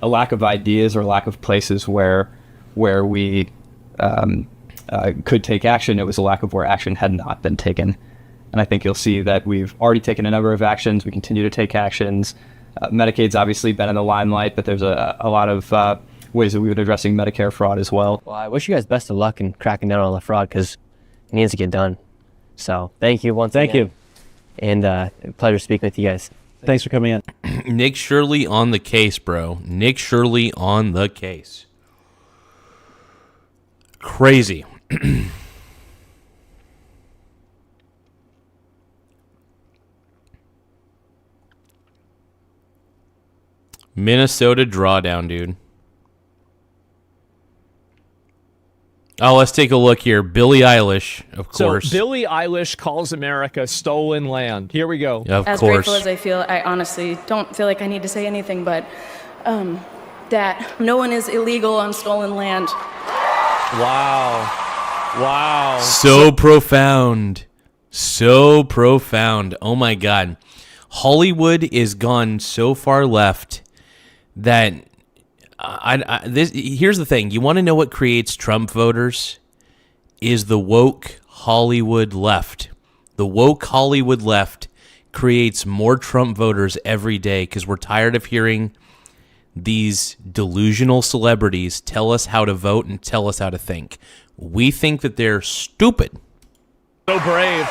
lack of ideas or lack of places where we could take action. It was a lack of where action had not been taken. And I think you'll see that we've already taken a number of actions. We continue to take actions. Medicaid's obviously been in the limelight, but there's a lot of ways that we've been addressing Medicare fraud as well. Well, I wish you guys best of luck in cracking down on the fraud because it needs to get done. So thank you once again. Thank you. And pleasure speaking with you guys. Thanks for coming in. Nick Shirley on the case, bro. Nick Shirley on the case. Crazy. Minnesota drawdown, dude. Oh, let's take a look here. Billie Eilish, of course. So Billie Eilish calls America stolen land. Here we go. Of as course. grateful as I feel, I honestly don't feel like I need to say anything, but that no one is illegal on stolen land. Wow. Wow. So profound. So profound. Oh my God. Hollywood is gone so far left that here's the thing. You want to know what creates Trump voters? Is the woke Hollywood left. The woke Hollywood left creates more Trump voters every day because we're tired of hearing these delusional celebrities tell us how to vote and tell us how to think. We think that they're stupid. So brave.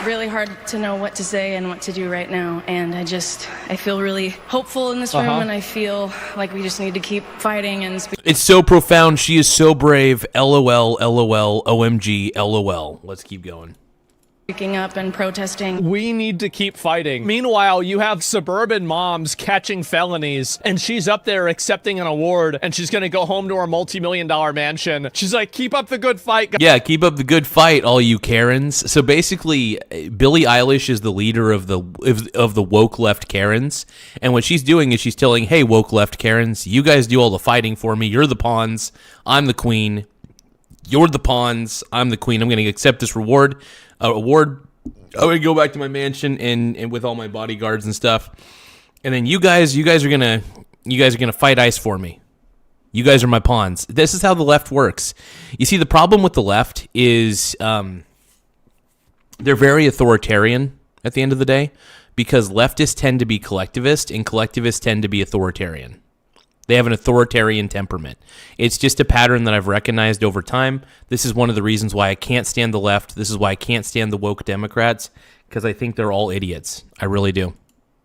Really hard to know what to say and what to do right now, and I feel really hopeful in this room, and I feel like we just need to keep fighting and It's so profound. She is so brave. LOL, LOL, OMG, LOL. Let's keep going. Waking up and protesting. We need to keep fighting. Meanwhile, you have suburban moms catching felonies, and she's up there accepting an award, and she's going to go home to her multi-million-dollar mansion. She's like, keep up the good fight. Yeah, keep up the good fight, all you Karens. So basically, Billie Eilish is the leader of the woke left Karens, and what she's doing is she's telling, hey, woke left Karens, you guys do all the fighting for me. You're the pawns. I'm the queen. You're the pawns. I'm the queen. I'm going to accept this award. I'm going to go back to my mansion and with all my bodyguards and stuff. And then you guys are going to fight ice for me. You guys are my pawns. This is how the left works. You see, the problem with the left is they're very authoritarian at the end of the day, because leftists tend to be collectivist and collectivists tend to be authoritarian. They have an authoritarian temperament. It's just a pattern that I've recognized over time. This is one of the reasons why I can't stand the left. This is why I can't stand the woke Democrats, because I think they're all idiots. I really do.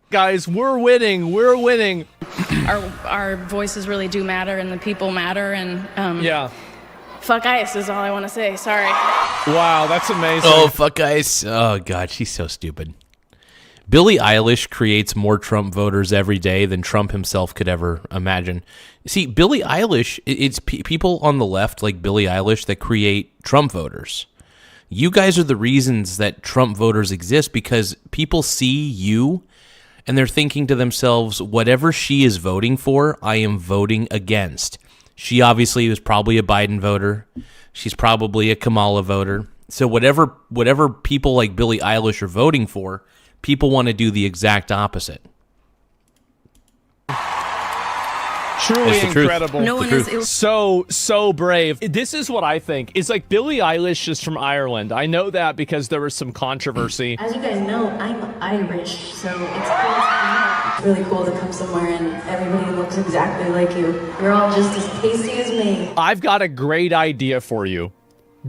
Guys, we're winning. We're winning. Our voices really do matter, and the people matter. And yeah. Fuck ICE is all I want to say. Sorry. Wow, that's amazing. Oh, fuck ICE. Oh, God, she's so stupid. Billie Eilish creates more Trump voters every day than Trump himself could ever imagine. See, Billie Eilish, it's people on the left like Billie Eilish that create Trump voters. You guys are the reasons that Trump voters exist, because people see you and they're thinking to themselves, whatever she is voting for, I am voting against. She obviously was probably a Biden voter. She's probably a Kamala voter. So whatever people like Billie Eilish are voting for, people want to do the exact opposite. Truly incredible. No one is so brave. This is what I think. It's like Billie Eilish is from Ireland. I know that because there was some controversy. As you guys know, I'm Irish, so it's really cool to come somewhere and everybody looks exactly like you. You're all just as tasty as me. I've got a great idea for you.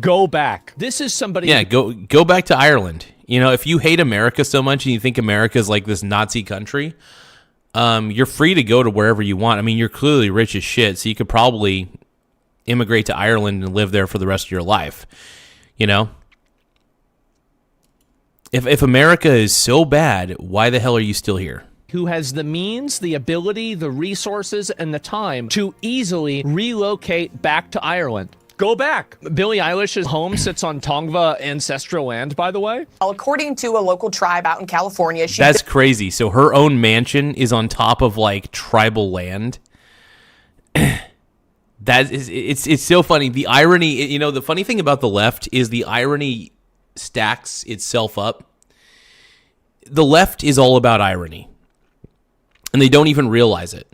Go back. This is somebody. Yeah, go back to Ireland. You know, if you hate America so much and you think America is like this Nazi country, you're free to go to wherever you want. I mean, you're clearly rich as shit, so you could probably immigrate to Ireland and live there for the rest of your life. You know? If America is so bad, why the hell are you still here? Who has the means, the ability, the resources, and the time to easily relocate back to Ireland. Go back. Billie Eilish's home sits on Tongva ancestral land, by the way. According to a local tribe out in California, that's crazy. So her own mansion is on top of like tribal land. It's so funny. The irony, you know, the funny thing about the left is the irony stacks itself up. The left is all about irony, and they don't even realize it.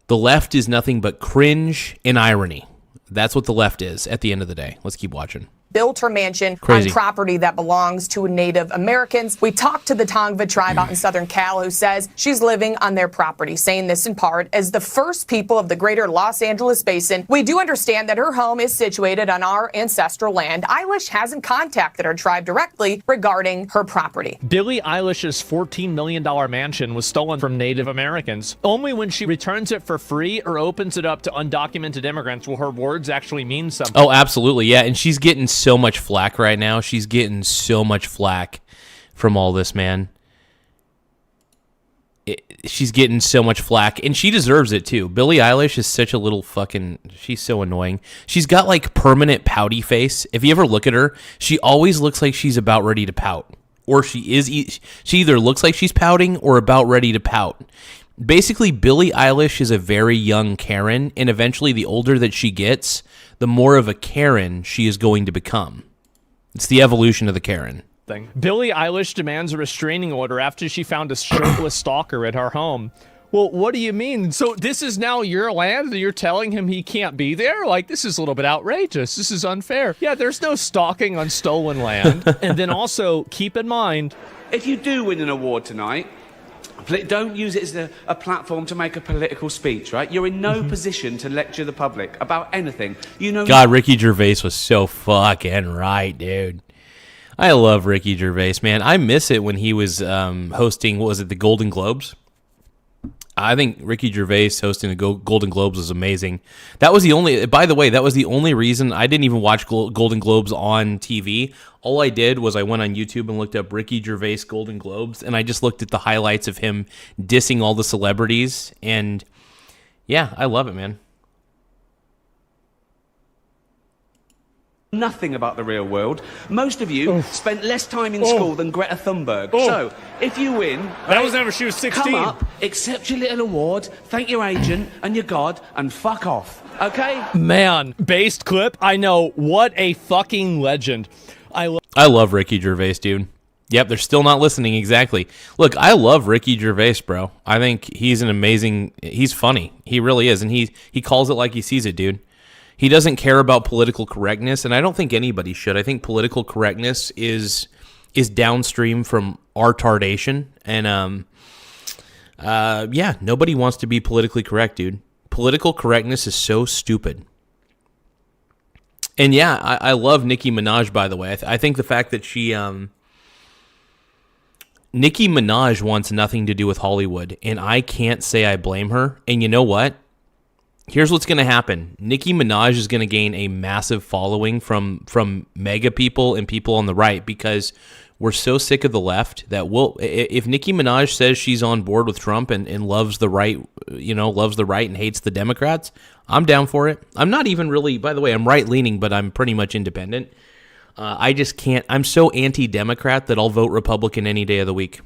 The left is nothing but cringe and irony. That's what the left is at the end of the day. Let's keep watching. Built her mansion on property that belongs to Native Americans. We talked to the Tongva tribe out in southern Cal, who says she's living on their property, saying this in part as the first people of the greater Los Angeles basin. We do understand that her home is situated on our ancestral land. Eilish hasn't contacted her tribe directly regarding her property. Billie Eilish's $14 million mansion was stolen from Native Americans. Only when she returns it for free or opens it up to undocumented immigrants will her words actually mean something. Oh, absolutely. Yeah, and she's getting so much flack right now. She's getting so much flack from all this, man. She's getting so much flack, and she deserves it too. Billie Eilish is such a little fucking... She's so annoying. She's got like permanent pouty face. If you ever look at her, she always looks like she's about ready to pout. Or she either looks like she's pouting or about ready to pout. Basically, Billie Eilish is a very young Karen, and eventually the older that she gets, the more of a Karen she is going to become. It's the evolution of the Karen. Billie Eilish demands a restraining order after she found a shirtless stalker at her home. Well, what do you mean? So this is now your land and you're telling him he can't be there? Like, this is a little bit outrageous. This is unfair. Yeah, there's no stalking on stolen land. And then also, keep in mind... If you do win an award tonight, don't use it as a platform to make a political speech, right? You're in no position to lecture the public about anything. You know. God, Ricky Gervais was so fucking right, dude. I love Ricky Gervais, man. I miss it when he was hosting, what was it, the Golden Globes? I think Ricky Gervais hosting the Golden Globes was amazing. That was the only, by the way, that was the only reason I didn't even watch Golden Globes on TV. All I did was I went on YouTube and looked up Ricky Gervais Golden Globes, and I just looked at the highlights of him dissing all the celebrities. And yeah, I love it, man. Nothing about the real world. Most of you spent less time in school than Greta Thunberg. So, if you win... That was whenever she was 16. Come up, accept your little award, thank your agent and your God, and fuck off. Okay? Man, based clip, I know. What a fucking legend. I love Ricky Gervais, dude. Yep, they're still not listening, exactly. Look, I love Ricky Gervais, bro. I think he's an amazing... He's funny. He really is, and he calls it like he sees it, dude. He doesn't care about political correctness, and I don't think anybody should. I think political correctness is downstream from our tardation, and yeah, nobody wants to be politically correct, dude. Political correctness is so stupid. And yeah, I love Nicki Minaj, by the way. I think the fact that she Nicki Minaj wants nothing to do with Hollywood, and I can't say I blame her. And you know what? Here's what's going to happen. Nicki Minaj is going to gain a massive following from mega people and people on the right, because we're so sick of the left that if Nicki Minaj says she's on board with Trump and loves the right, loves the right and hates the Democrats, I'm down for it. I'm not even really, by the way, I'm right-leaning, but I'm pretty much independent. I just can't, I'm so anti-Democrat that I'll vote Republican any day of the week.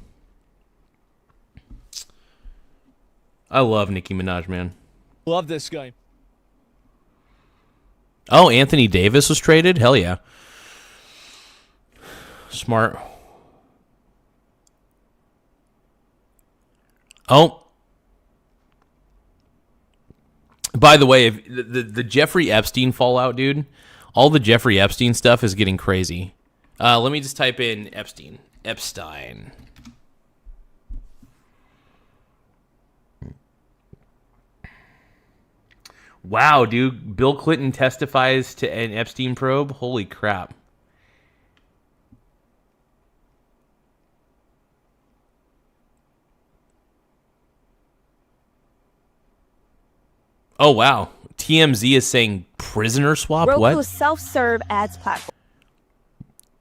I love Nicki Minaj, man. Love this guy. Oh, Anthony Davis was traded? Hell yeah. Smart. Oh. By the way, if the Jeffrey Epstein fallout, dude, all the Jeffrey Epstein stuff is getting crazy. Let me just type in Epstein. Wow, dude. Bill Clinton testifies to an Epstein probe? Holy crap. Oh, wow. TMZ is saying prisoner swap? Roku's What? self-serve ads platform.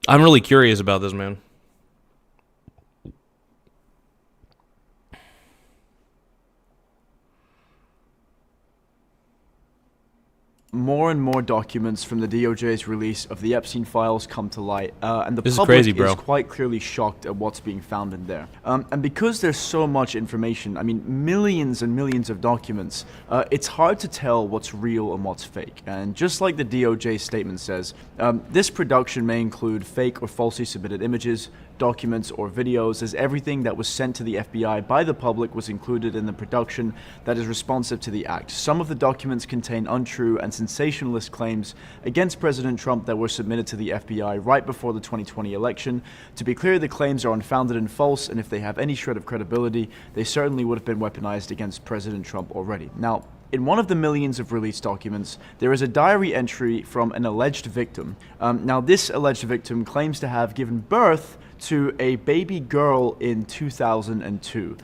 I'm really curious about this, man. More and more documents from the DOJ's release of the Epstein files come to light, and the This is public crazy, bro. is quite clearly shocked at what's being found in there. And because there's so much information, I mean, millions and millions of documents, it's hard to tell what's real and what's fake. And just like the DOJ statement says, this production may include fake or falsely submitted images, documents, or videos, as everything that was sent to the FBI by the public was included in the production that is responsive to the act. Some of the documents contain untrue and sensationalist claims against President Trump that were submitted to the FBI right before the 2020 election. To be clear, the claims are unfounded and false, and if they have any shred of credibility, they certainly would have been weaponized against President Trump already. Now, in one of the millions of released documents, there is a diary entry from an alleged victim. Now, this alleged victim claims to have given birth to a baby girl in 2002,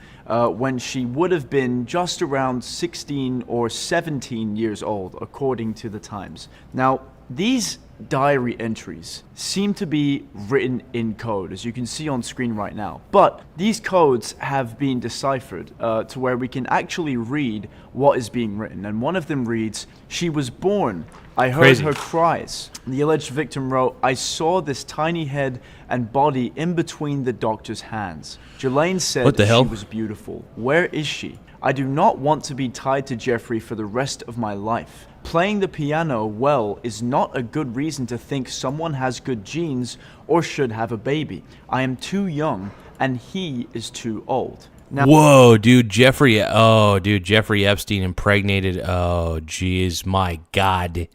when she would have been just around 16 or 17 years old, according to the Times. Now, these diary entries seem to be written in code, as you can see on screen right now. But these codes have been deciphered to where we can actually read what is being written. And one of them reads, "She was born. I heard Crazy. her cries." The alleged victim wrote, "I saw this tiny head and body in between the doctor's hands. Jelaine said What the hell? she was beautiful. Where is she? I do not want to be tied to Jeffrey for the rest of my life. Playing the piano well is not a good reason to think someone has good genes or should have a baby. I am too young and he is too old." Now, Whoa, dude, Jeffrey Epstein impregnated. Oh, jeez, my God.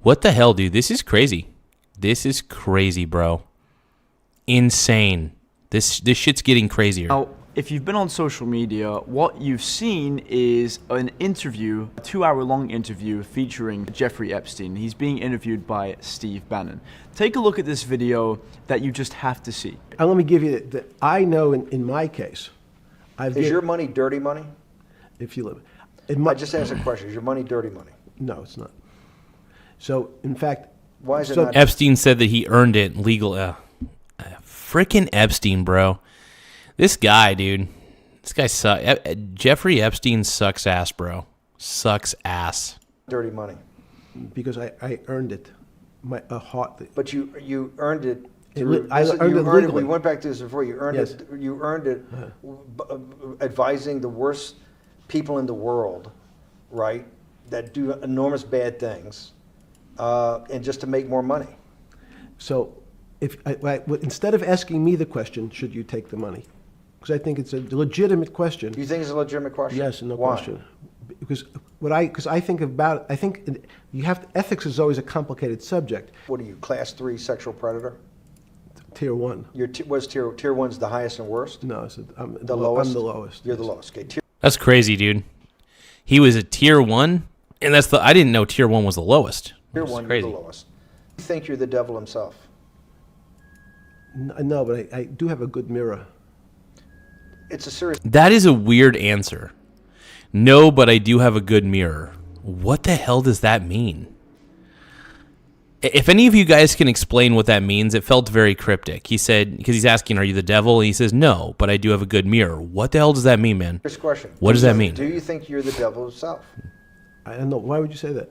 What the hell, dude? This is crazy. This is crazy, bro. Insane. This shit's getting crazier. Now, if you've been on social media, what you've seen is an interview, a 2-hour-long interview featuring Jeffrey Epstein. He's being interviewed by Steve Bannon. Take a look at this video that you just have to see. Let me give you I know in my case, Is your money dirty money? if you live. I just asked a question. Is your money dirty money? No, it's not. So, in fact, why is it not? Epstein said that he earned it legal. Frickin' Epstein, bro. This guy, dude. This guy sucks. Jeffrey Epstein sucks ass, bro. Sucks ass. Dirty money. Because I earned it. But you earned it. I earned it legally. We went back to this before. You earned Yes. it. You earned it advising the worst people in the world, right? That do enormous bad things, and just to make more money. So, instead of asking me the question, should you take the money? Because I think it's a legitimate question. You think it's a legitimate question? Yes, no Why? question. Because I think about, I think you have ethics is always a complicated subject. What are you, class 3 sexual predator? Tier 1. What's tier 1's the highest and worst? No, I'm the lowest. I'm the lowest. You're the lowest. Okay. That's crazy, dude. He was a tier 1, and I didn't know tier 1 was the lowest. Tier 1, you're the lowest. You think you're the devil himself? No, but I do have a good mirror. It's a serious. That is a weird answer. No, but I do have a good mirror. What the hell does that mean? If any of you guys can explain what that means, it felt very cryptic. He said, because he's asking, are you the devil? And he says, no, but I do have a good mirror. What the hell does that mean, man? First question. What does that mean? Do you think you're the devil himself? I don't know. Why would you say that?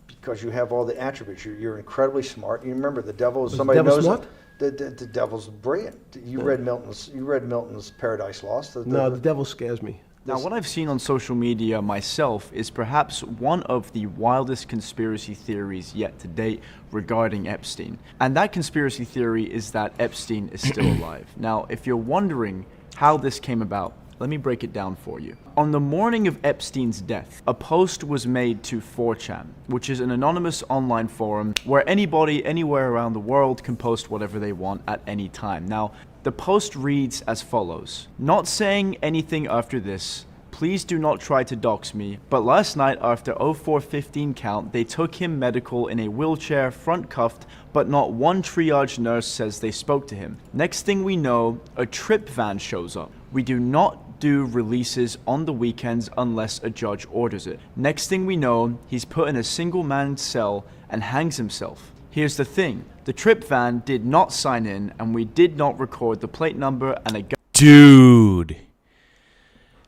Because you have all the attributes. You're incredibly smart. You remember the devil is Was somebody the devil knows smart? The devil's brilliant. You read Milton's Paradise Lost. No, the devil scares me. Now, what I've seen on social media myself is perhaps one of the wildest conspiracy theories yet to date regarding Epstein. And that conspiracy theory is that Epstein is still alive. Now, if you're wondering how this came about, let me break it down for you. On the morning of Epstein's death, a post was made to 4chan, which is an anonymous online forum where anybody anywhere around the world can post whatever they want at any time. Now, the post reads as follows: "Not saying anything after this. Please do not try to dox me, but last night after 04:15 count, they took him medical in a wheelchair, front cuffed, but not one triage nurse says they spoke to him. Next thing we know, a trip van shows up. We do not do releases on the weekends unless a judge orders it. Next thing we know, he's put in a single-man cell and hangs himself. Here's the thing, the trip van did not sign in and we did not record the plate number and a Dude.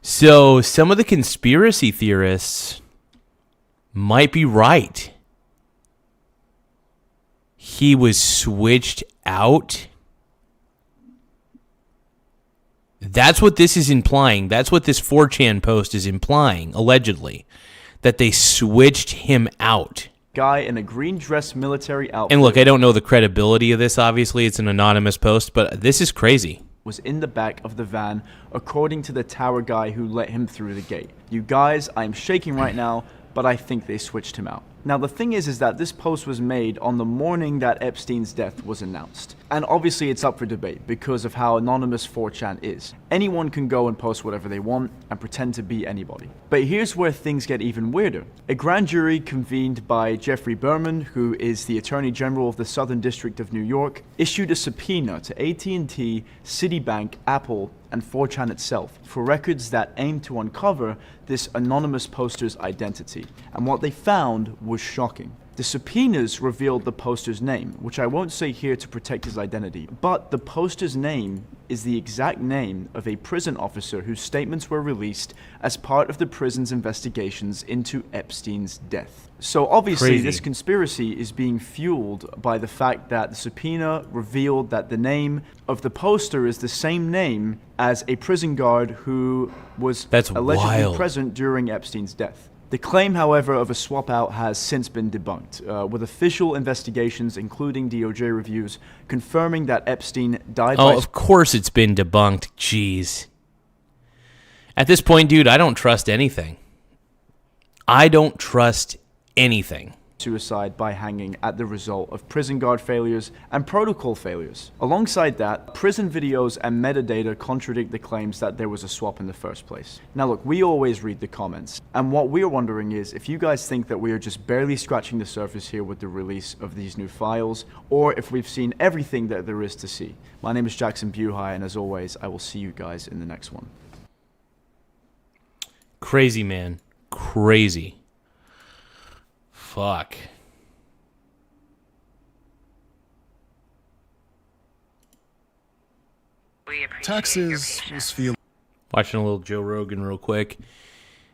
So some of the conspiracy theorists might be right. He was switched out. That's what this is implying. That's what this 4chan post is implying, allegedly. That they switched him out. guy in a green dress military outfit. And look, I don't know the credibility of this, obviously. It's an anonymous post, but this is crazy. Was in the back of the van, according to the tower guy who let him through the gate. You guys, I'm shaking right now, but I think they switched him out. Now the thing is that this post was made on the morning that Epstein's death was announced. And obviously it's up for debate because of how anonymous 4chan is. Anyone can go and post whatever they want and pretend to be anybody. But here's where things get even weirder. A grand jury convened by Jeffrey Berman, who is the Attorney General of the Southern District of New York, issued a subpoena to AT&T, Citibank, Apple, and 4chan itself for records that aim to uncover this anonymous poster's identity. And what they found was shocking. The subpoenas revealed the poster's name, which I won't say here to protect his identity, but the poster's name is the exact name of a prison officer whose statements were released as part of the prison's investigations into Epstein's death. So obviously this conspiracy is being fueled by the fact that the subpoena revealed that the name of the poster is the same name as a prison guard who was allegedly present during Epstein's death. The claim, however, of a swap out has since been debunked, with official investigations, including DOJ reviews, confirming that Epstein died by... Oh, of course it's been debunked. Jeez. At this point, dude, I don't trust anything. I don't trust anything. Suicide by hanging at the result of prison guard failures and protocol failures. Alongside that, prison videos and metadata contradict the claims that there was a swap in the first place. Now look, we always read the comments, and what we're wondering is if you guys think that we are just barely scratching the surface here with the release of these new files, or if we've seen everything that there is to see. My name is Jackson Buhai, and as always, I will see you guys in the next one. Crazy, man. Crazy. Fuck. Taxes was feeling. Watching a little Joe Rogan real quick.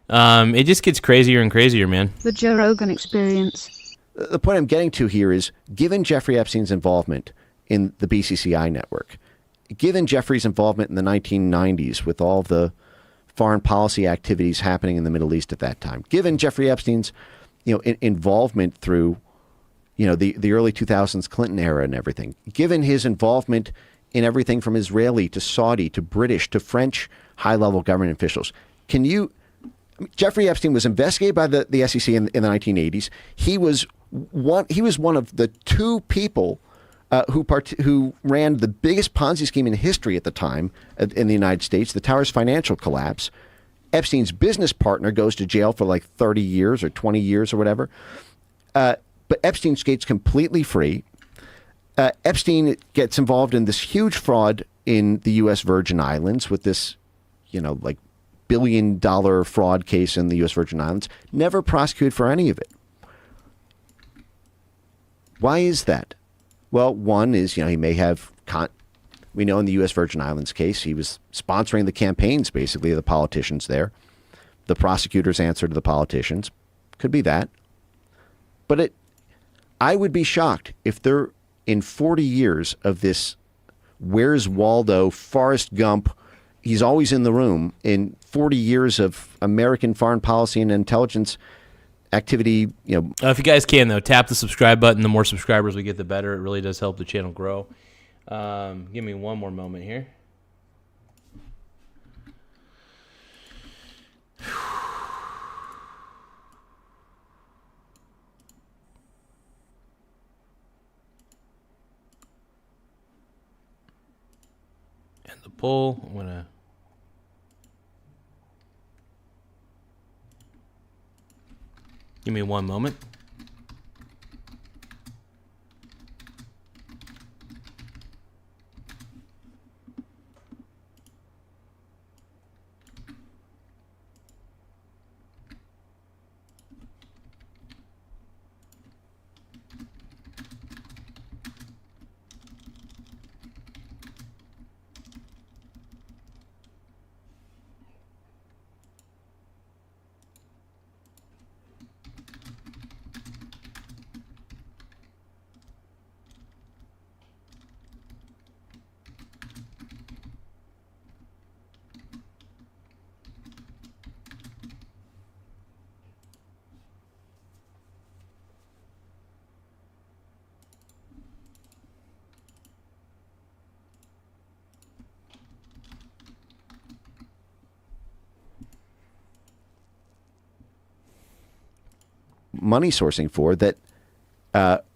It just gets crazier and crazier, man. The Joe Rogan Experience. The point I'm getting to here is, given Jeffrey Epstein's involvement in the BCCI network, given Jeffrey's involvement in the 1990s with all the foreign policy activities happening in the Middle East at that time, given Jeffrey Epstein's, involvement through, the early 2000s Clinton era and everything, given his involvement in everything from Israeli to Saudi to British to French high-level government officials, Jeffrey Epstein was investigated by the SEC in the 1980s. He was one of the two people who ran the biggest Ponzi scheme in history at the time in the United States, the Towers financial collapse. Epstein's business partner goes to jail for like 30 years or 20 years or whatever. But Epstein skates completely free. Epstein gets involved in this huge fraud in the U.S. Virgin Islands with this, like $1 billion fraud case in the U.S. Virgin Islands. Never prosecuted for any of it. Why is that? Well, one is, he may have, we know in the U.S. Virgin Islands case, he was sponsoring the campaigns, basically, of the politicians there. The prosecutors answer to the politicians. Could be that. But I would be shocked if they're in 40 years of this Where's Waldo, Forrest Gump, he's always in the room, in 40 years of American foreign policy and intelligence activity, if you guys can, though, tap the subscribe button. The more subscribers we get, the better. It really does help the channel grow. Give me one more moment here. And the poll, I'm gonna. Give me one moment. Money sourcing for that,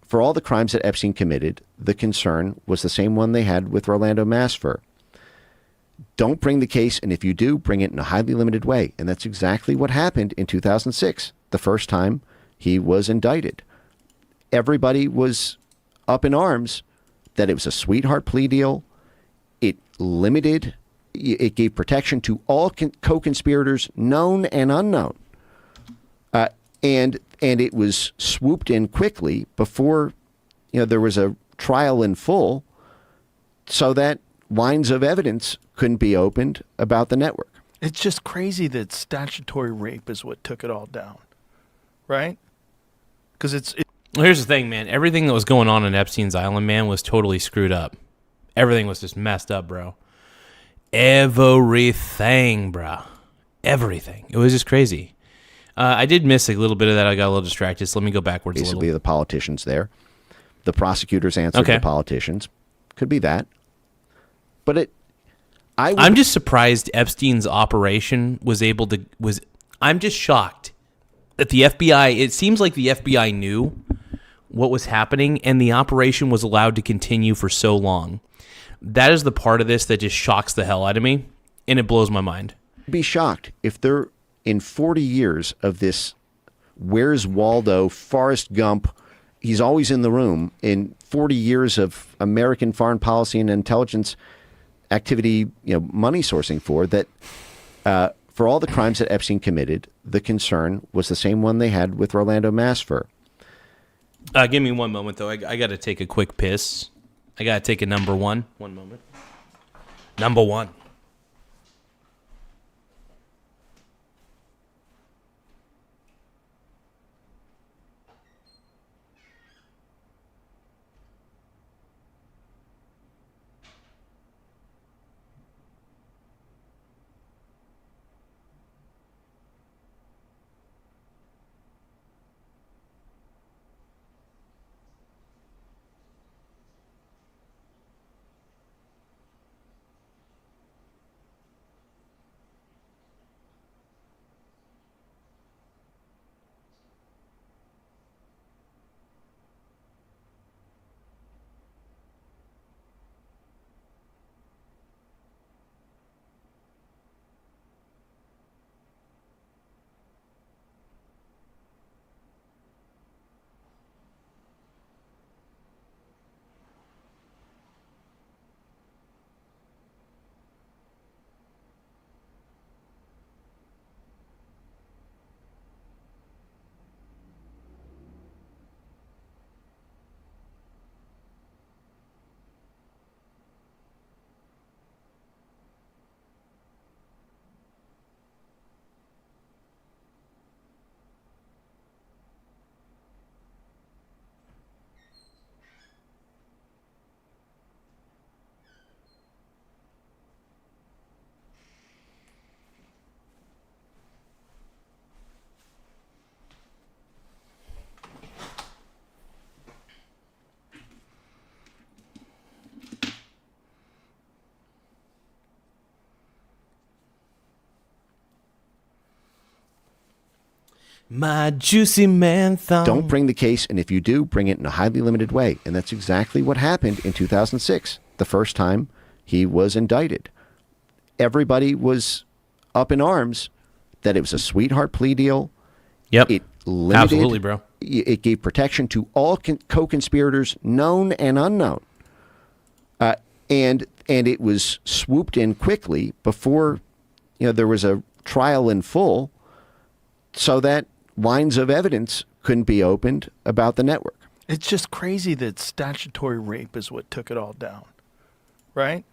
for all the crimes that Epstein committed, the concern was the same one they had with Rolando Masfer. Don't bring the case, and if you do, bring it in a highly limited way. And that's exactly what happened in 2006, the first time he was indicted. Everybody was up in arms that it was a sweetheart plea deal. It gave protection to all co-conspirators, known and unknown. And it was swooped in quickly before, there was a trial in full, so that lines of evidence couldn't be opened about the network. It's just crazy that statutory rape is what took it all down, right? Because Well, here's the thing, man. Everything that was going on in Epstein's Island, man, was totally screwed up. Everything was just messed up, bro. Everything, bro. Everything. It was just crazy. I did miss a little bit of that. I got a little distracted, so let me go backwards a little. Basically, the politicians there. The prosecutors answered the politicians. Could be that. But I'm just surprised Epstein's operation I'm just shocked that the FBI, it seems like the FBI knew what was happening and the operation was allowed to continue for so long. That is the part of this that just shocks the hell out of me, and it blows my mind. Be shocked if they're in 40 years of this Where's Waldo, Forrest Gump, he's always in the room, in 40 years of American foreign policy and intelligence activity, money sourcing for that, For all the crimes that Epstein committed, the concern was the same one they had with Orlando Masfer. Give me one moment, though. I got to take a quick piss. I got to take a number one. One moment. Number one. My juicy man thumb. Don't bring the case, and if you do, bring it in a highly limited way. And that's exactly what happened in 2006, the first time he was indicted. Everybody was up in arms that it was a sweetheart plea deal. Yep. It limited, absolutely, bro. It gave protection to all co-conspirators, known and unknown. And it was swooped in quickly before there was a trial in full, so that lines of evidence couldn't be opened about the network. It's just crazy that statutory rape is what took it all down, right?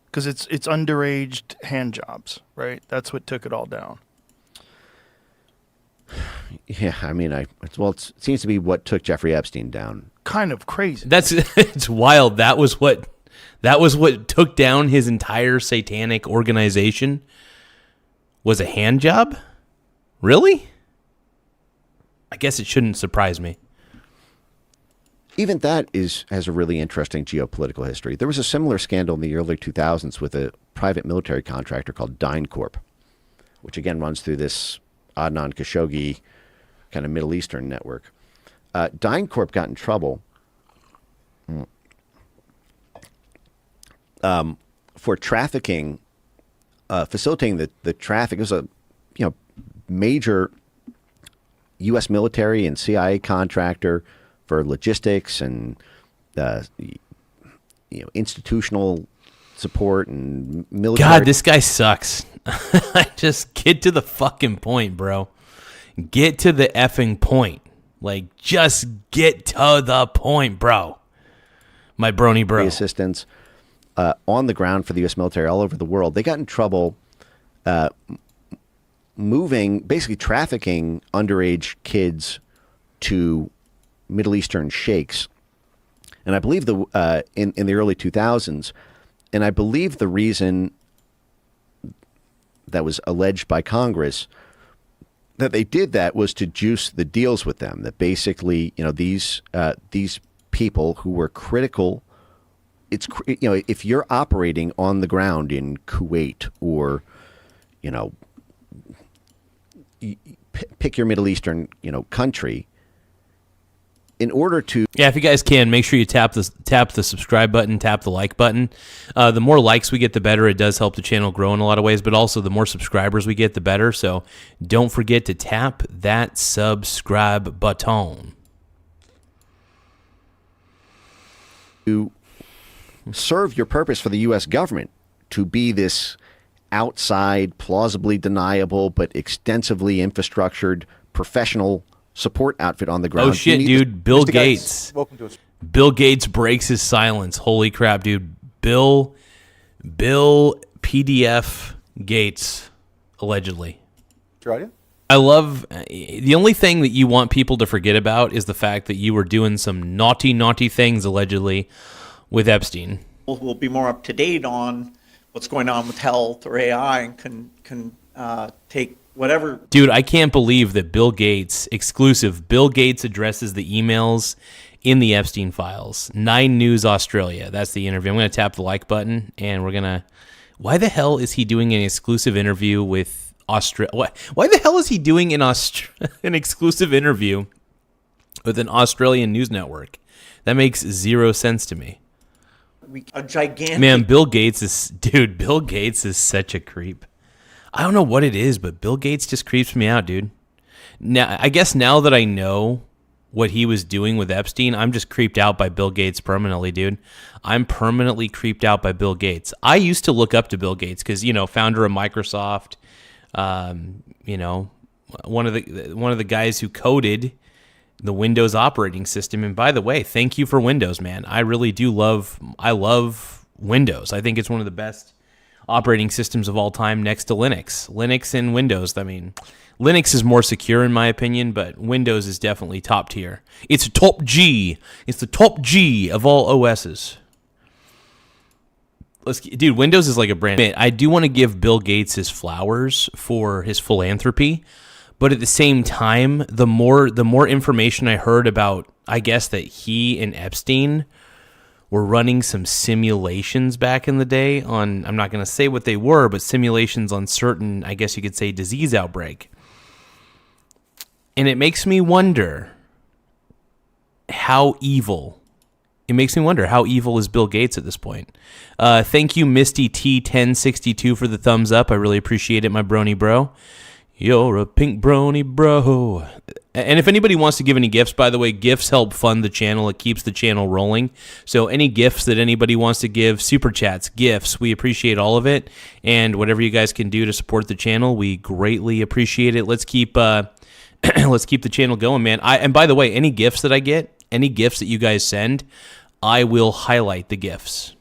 Because it's underage hand jobs, right? That's what took it all down. Yeah, I mean, it seems to be what took Jeffrey Epstein down. Kind of crazy. It's wild. That was what took down his entire satanic organization. Was a hand job? Really? I guess it shouldn't surprise me. Even that has a really interesting geopolitical history. There was a similar scandal in the early 2000s with a private military contractor called DynCorp, which again runs through this Adnan Khashoggi kind of Middle Eastern network. DynCorp got in trouble for trafficking, facilitating the traffic. It was a major U.S. military and CIA contractor for logistics and institutional support and military. God, this guy sucks. Just get to the fucking point, bro. Get to the effing point. Like, just get to the point, bro. My brony bro. Assistance on the ground for the U.S. military all over the world. They got in trouble basically trafficking underage kids to Middle Eastern sheikhs. And I believe in the early 2000s, and I believe the reason that was alleged by Congress that they did that was to juice the deals with them. That basically, these people who were critical, if you're operating on the ground in Kuwait or, pick your Middle Eastern, country, in order to... Yeah, if you guys can, make sure you tap the subscribe button, tap the like button. The more likes we get, the better. It does help the channel grow in a lot of ways, but also the more subscribers we get, the better. So don't forget to tap that subscribe button. To serve your purpose for the U.S. government, to be this outside, plausibly deniable, but extensively infrastructured professional support outfit on the ground. Oh shit, dude! Bill Gates. Welcome to us. Bill Gates breaks his silence. Holy crap, dude! Bill PDF Gates, allegedly. Australia? I love the only thing that you want people to forget about is the fact that you were doing some naughty things allegedly with Epstein. We'll be more up to date on what's going on with health or AI and can take whatever. Dude, I can't believe that Bill Gates, exclusive, Bill Gates addresses the emails in the Epstein files. 9 News Australia. That's the interview. I'm going to tap the like button and we're going to... Why the hell is he doing an exclusive interview with Australia? Why the hell is he doing an exclusive interview with an Australian news network? That makes zero sense to me. A gigantic... Man, Bill Gates is such a creep. I don't know what it is, but Bill Gates just creeps me out, dude. Now, I guess now that I know what he was doing with Epstein, I'm just creeped out by Bill Gates permanently, dude. I'm permanently creeped out by Bill Gates. I used to look up to Bill Gates because, founder of Microsoft, one of the guys who coded the Windows operating system. And by the way, thank you for Windows, man. I really do love Windows. I think it's one of the best operating systems of all time next to Linux. Linux and Windows, I mean, Linux is more secure in my opinion, but Windows is definitely top tier. It's a top G. It's the top G of all OSs. Dude, Windows is like a brand. I do want to give Bill Gates his flowers for his philanthropy, but at the same time, the more information I heard about, I guess that he and Epstein were running some simulations back in the day on, I'm not going to say what they were, but simulations on certain, I guess you could say, disease outbreak. And it makes me wonder how evil. It makes me wonder how evil is Bill Gates at this point. Thank you, Misty T1062, for the thumbs up. I really appreciate it, my brony bro. You're a pink brony bro. And if anybody wants to give any gifts, by the way, gifts help fund the channel. It keeps the channel rolling. So any gifts that anybody wants to give, super chats, gifts, we appreciate all of it. And whatever you guys can do to support the channel, we greatly appreciate it. Let's keep let's keep the channel going, man. And by the way, any gifts that I get, any gifts that you guys send, I will highlight the gifts.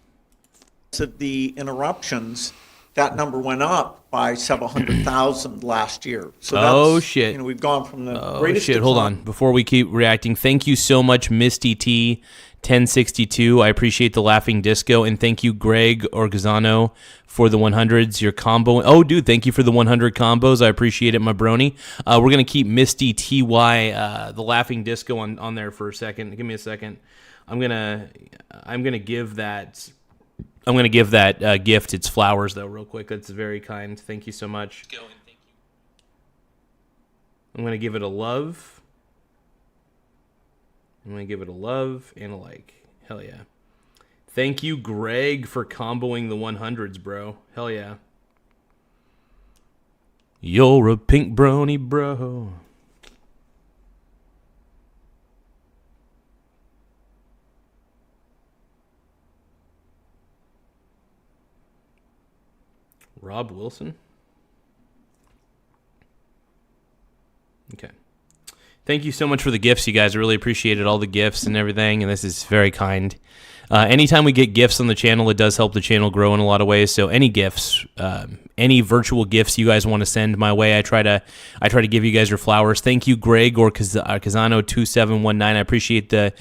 The interruptions, that number went up by several 100,000 last year. So that's, shit! We've gone from the greatest. Shit! Hold on, before we keep reacting, thank you so much, Misty T 1062. I appreciate the laughing disco, and thank you, Greg Orgazano, for the 100s. Your combo. Oh, dude, thank you for the 100 combos. I appreciate it, my brony. We're gonna keep Misty TY the laughing disco on there for a second. Give me a second. I'm gonna give that. I'm going to give that gift its flowers, though, real quick. That's very kind. Thank you so much. I'm going to give it a love. I'm going to give it a love and a like. Hell yeah. Thank you, Greg, for comboing the 100s, bro. Hell yeah. You're a pink brony, bro. Rob Wilson. Okay. Thank you so much for the gifts, you guys. I really appreciated all the gifts and everything, and this is very kind. Anytime we get gifts on the channel, it does help the channel grow in a lot of ways. So any gifts, any virtual gifts you guys want to send my way, I try to give you guys your flowers. Thank you, Greg or Kazano2719. I appreciate the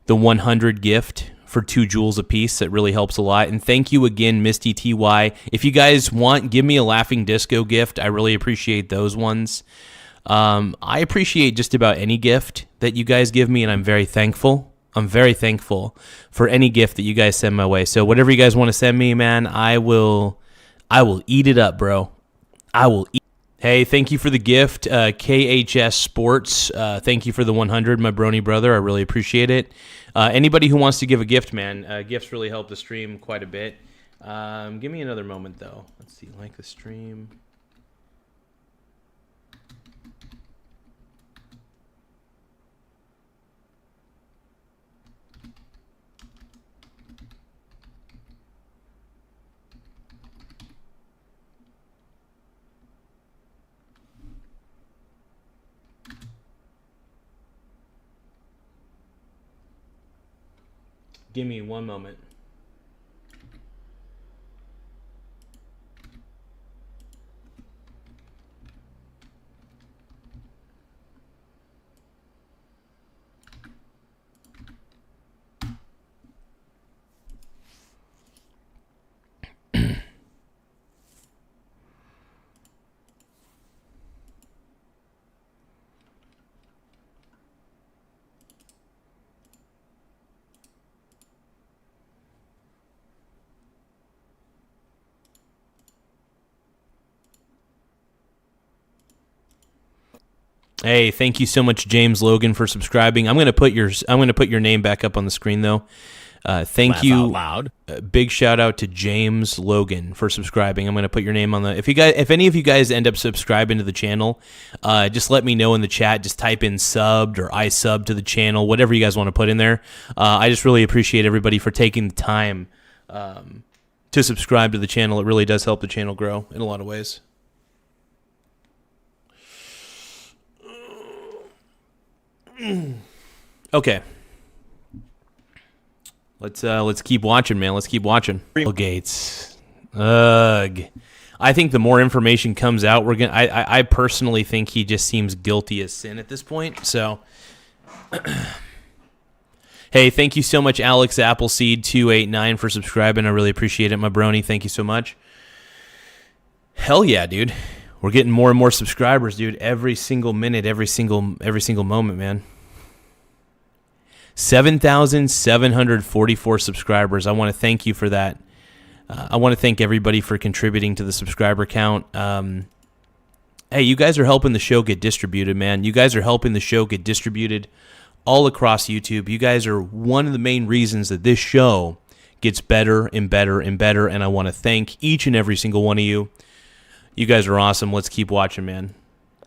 100 gift for 2 jewels a piece. That really helps a lot. And thank you again, Misty TY. If you guys want, give me a laughing disco gift. I really appreciate those ones. I appreciate just about any gift that you guys give me, and I'm very thankful. I'm very thankful for any gift that you guys send my way. So whatever you guys want to send me, man, I will eat it up, bro. I will eat. Hey, thank you for the gift, KHS Sports. Thank you for the 100, my brony brother. I really appreciate it. Anybody who wants to give a gift, man, gifts really help the stream quite a bit. Give me another moment, though. Let's see, like the stream. Give me one moment. Hey, thank you so much, James Logan, for subscribing. I'm gonna put your name back up on the screen though. Thank Laugh you. out loud. Big shout out to James Logan for subscribing. I'm gonna put your name on the. If any of you guys end up subscribing to the channel, just let me know in the chat. Just type in subbed or I sub to the channel, whatever you guys want to put in there. I just really appreciate everybody for taking the time to subscribe to the channel. It really does help the channel grow in a lot of ways. Okay. Let's keep watching, man. Let's keep watching. Bill Gates. Ugh. I think the more information comes out, we're gonna. I personally think he just seems guilty as sin at this point. So, hey, thank you so much, Alex Appleseed 289 for subscribing. I really appreciate it, my brony. Thank you so much. Hell yeah, dude. We're getting more and more subscribers, dude. Every single minute, every single moment, man. 7,744 subscribers. I want to thank you for that. I want to thank everybody for contributing to the subscriber count. Hey, you guys are helping the show get distributed, man. You guys are helping the show get distributed all across YouTube. You guys are one of the main reasons that this show gets better and better and better, and I want to thank each and every single one of you. You guys are awesome. Let's keep watching, man.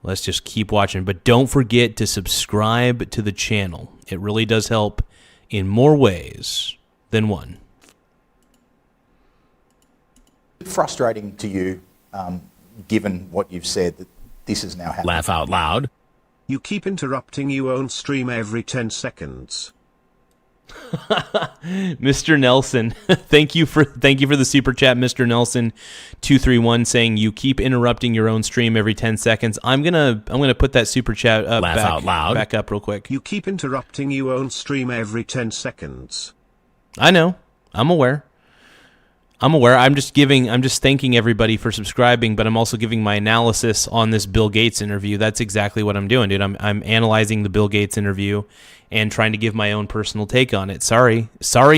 Let's just keep watching. But don't forget to subscribe to the channel. It really does help in more ways than one. Frustrating to you, given what you've said, that this is now happening? Laugh out loud. You keep interrupting your own stream every 10 seconds. Mr. Nelson, thank you for the super chat, Mr. Nelson 231, saying you keep interrupting your own stream every 10 seconds. I'm gonna put that super chat up back up real quick. You keep interrupting your own stream every 10 seconds. I know. I'm aware. I'm just thanking everybody for subscribing, but I'm also giving my analysis on this Bill Gates interview. That's exactly what I'm doing, dude. I'm analyzing the Bill Gates interview and trying to give my own personal take on it. Sorry,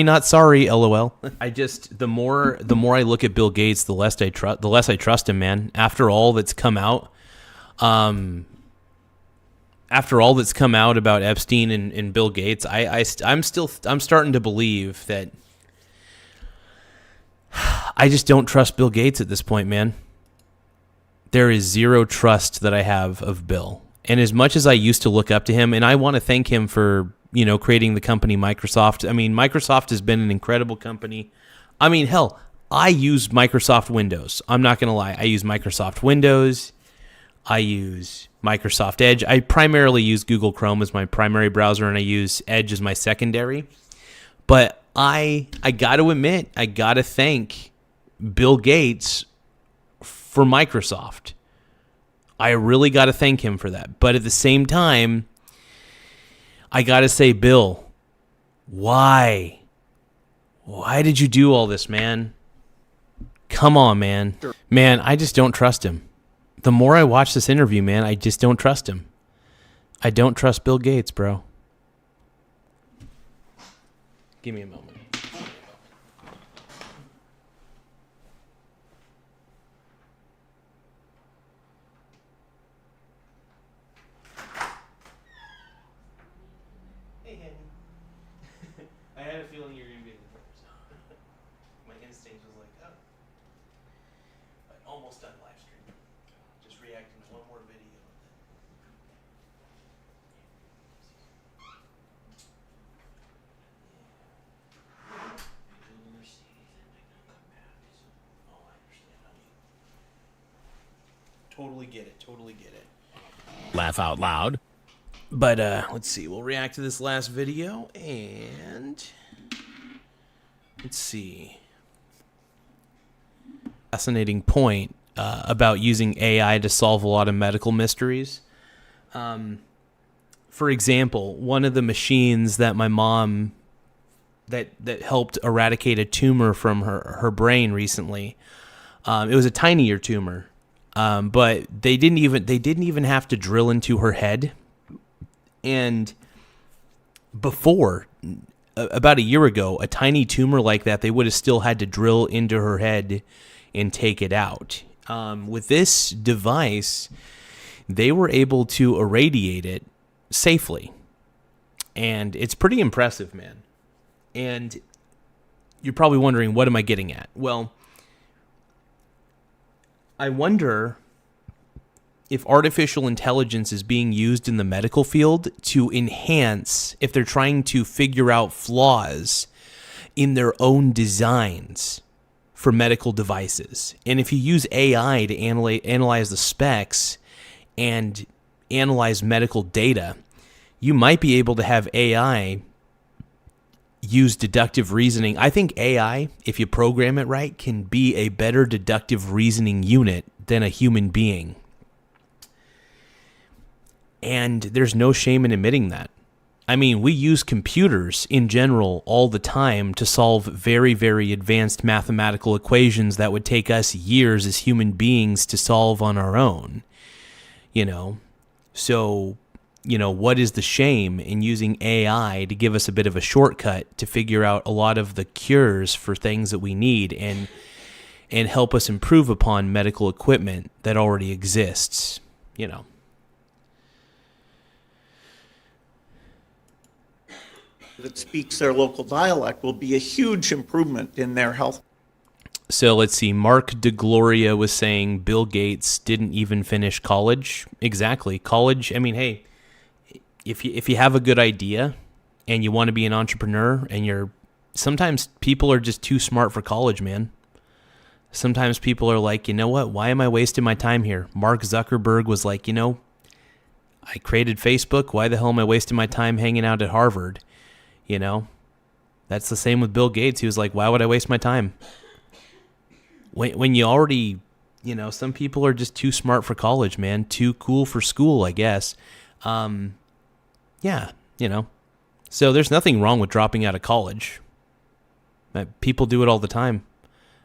not sorry, LOL. The more I look at Bill Gates, the less I trust him, man. After all that's come out, about Epstein and Bill Gates, I'm starting to believe that I just don't trust Bill Gates at this point, man. There is zero trust that I have of Bill. And as much as I used to look up to him, and I want to thank him for, creating the company Microsoft. I mean, Microsoft has been an incredible company. I mean, hell, I use Microsoft Windows. I'm not going to lie. I use Microsoft Windows. I use Microsoft Edge. I primarily use Google Chrome as my primary browser, and I use Edge as my secondary. But I got to admit, I got to thank Bill Gates for Microsoft. I really got to thank him for that. But at the same time, I got to say, Bill, why? Why did you do all this, man? Come on, man. Man, I just don't trust him. The more I watch this interview, man, I just don't trust him. I don't trust Bill Gates, bro. Give me a moment. Hey, Henry. I had a feeling you were going to be the first. My instinct was like, oh. Almost done live stream. Just reacting to one more video. Totally get it. Laugh out loud. But let's see. We'll react to this last video, and Let's see. Fascinating point about using AI to solve a lot of medical mysteries. For example, one of the machines that my mom that helped eradicate a tumor from her brain recently, it was a tinier tumor, but they didn't even have to drill into her head. And before, about a year ago, a tiny tumor like that, they would have still had to drill into her head and take it out. With this device, they were able to irradiate it safely. And it's pretty impressive, man. And you're probably wondering, what am I getting at? Well, I wonder if artificial intelligence is being used in the medical field to enhance, if they're trying to figure out flaws in their own designs for medical devices. And if you use AI to analyze the specs and analyze medical data, you might be able to have AI use deductive reasoning. I think AI, if you program it right, can be a better deductive reasoning unit than a human being. And there's no shame in admitting that. I mean, we use computers in general all the time to solve very, very advanced mathematical equations that would take us years as human beings to solve on our own. So, what is the shame in using AI to give us a bit of a shortcut to figure out a lot of the cures for things that we need and help us improve upon medical equipment that already exists, that speaks their local dialect will be a huge improvement in their health. So let's see. Mark DeGloria was saying Bill Gates didn't even finish college. Exactly. College. I mean, hey, if you have a good idea and you want to be an entrepreneur and sometimes people are just too smart for college, man. Sometimes people are like, you know what? Why am I wasting my time here? Mark Zuckerberg was like, I created Facebook. Why the hell am I wasting my time hanging out at Harvard? That's the same with Bill Gates. He was like, why would I waste my time? When you already, some people are just too smart for college, man. Too cool for school, I guess. Yeah. So there's nothing wrong with dropping out of college. People do it all the time.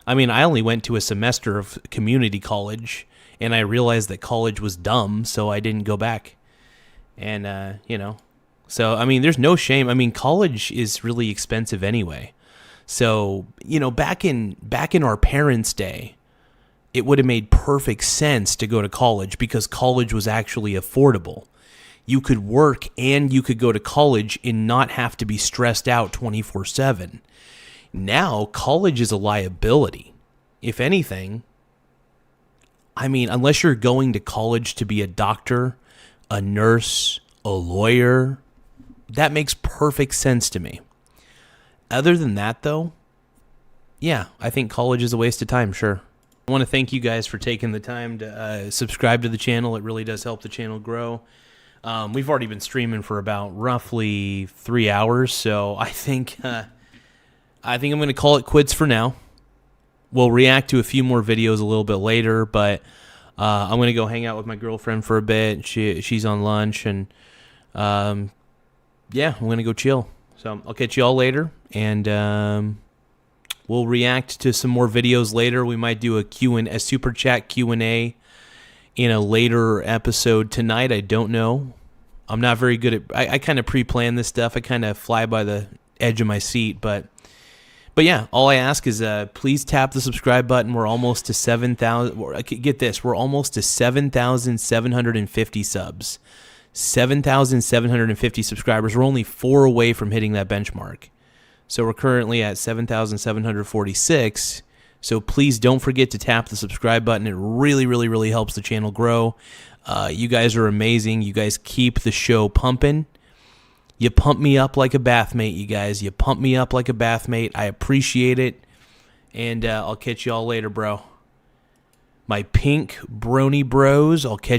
I mean, I only went to a semester of community college, and I realized that college was dumb, so I didn't go back. And, so, I mean, there's no shame. I mean, college is really expensive anyway. So, back in our parents' day, it would have made perfect sense to go to college because college was actually affordable. You could work and you could go to college and not have to be stressed out 24/7. Now, college is a liability. If anything, I mean, unless you're going to college to be a doctor, a nurse, a lawyer, that makes perfect sense to me. Other than that, though, yeah, I think college is a waste of time, sure. I want to thank you guys for taking the time to subscribe to the channel. It really does help the channel grow. We've already been streaming for about roughly 3 hours, so I think I'm going to call it quits for now. We'll react to a few more videos a little bit later, but I'm going to go hang out with my girlfriend for a bit. She's on lunch, and yeah, I'm going to go chill. So I'll catch you all later, and we'll react to some more videos later. We might do a super chat Q&A in a later episode tonight. I don't know. I'm not very good at. I kind of pre-plan this stuff. I kind of fly by the edge of my seat, but yeah, all I ask is please tap the subscribe button. We're almost to 7,000. Get this, we're almost to 7,750 subs. 7,750 subscribers. We're only 4 away from hitting that benchmark. So we're currently at 7,746. So please don't forget to tap the subscribe button. It really, really, really helps the channel grow. You guys are amazing. You guys keep the show pumping. You pump me up like a bathmate, you guys. You pump me up like a bathmate. I appreciate it. And I'll catch you all later, bro. My pink brony bros, I'll catch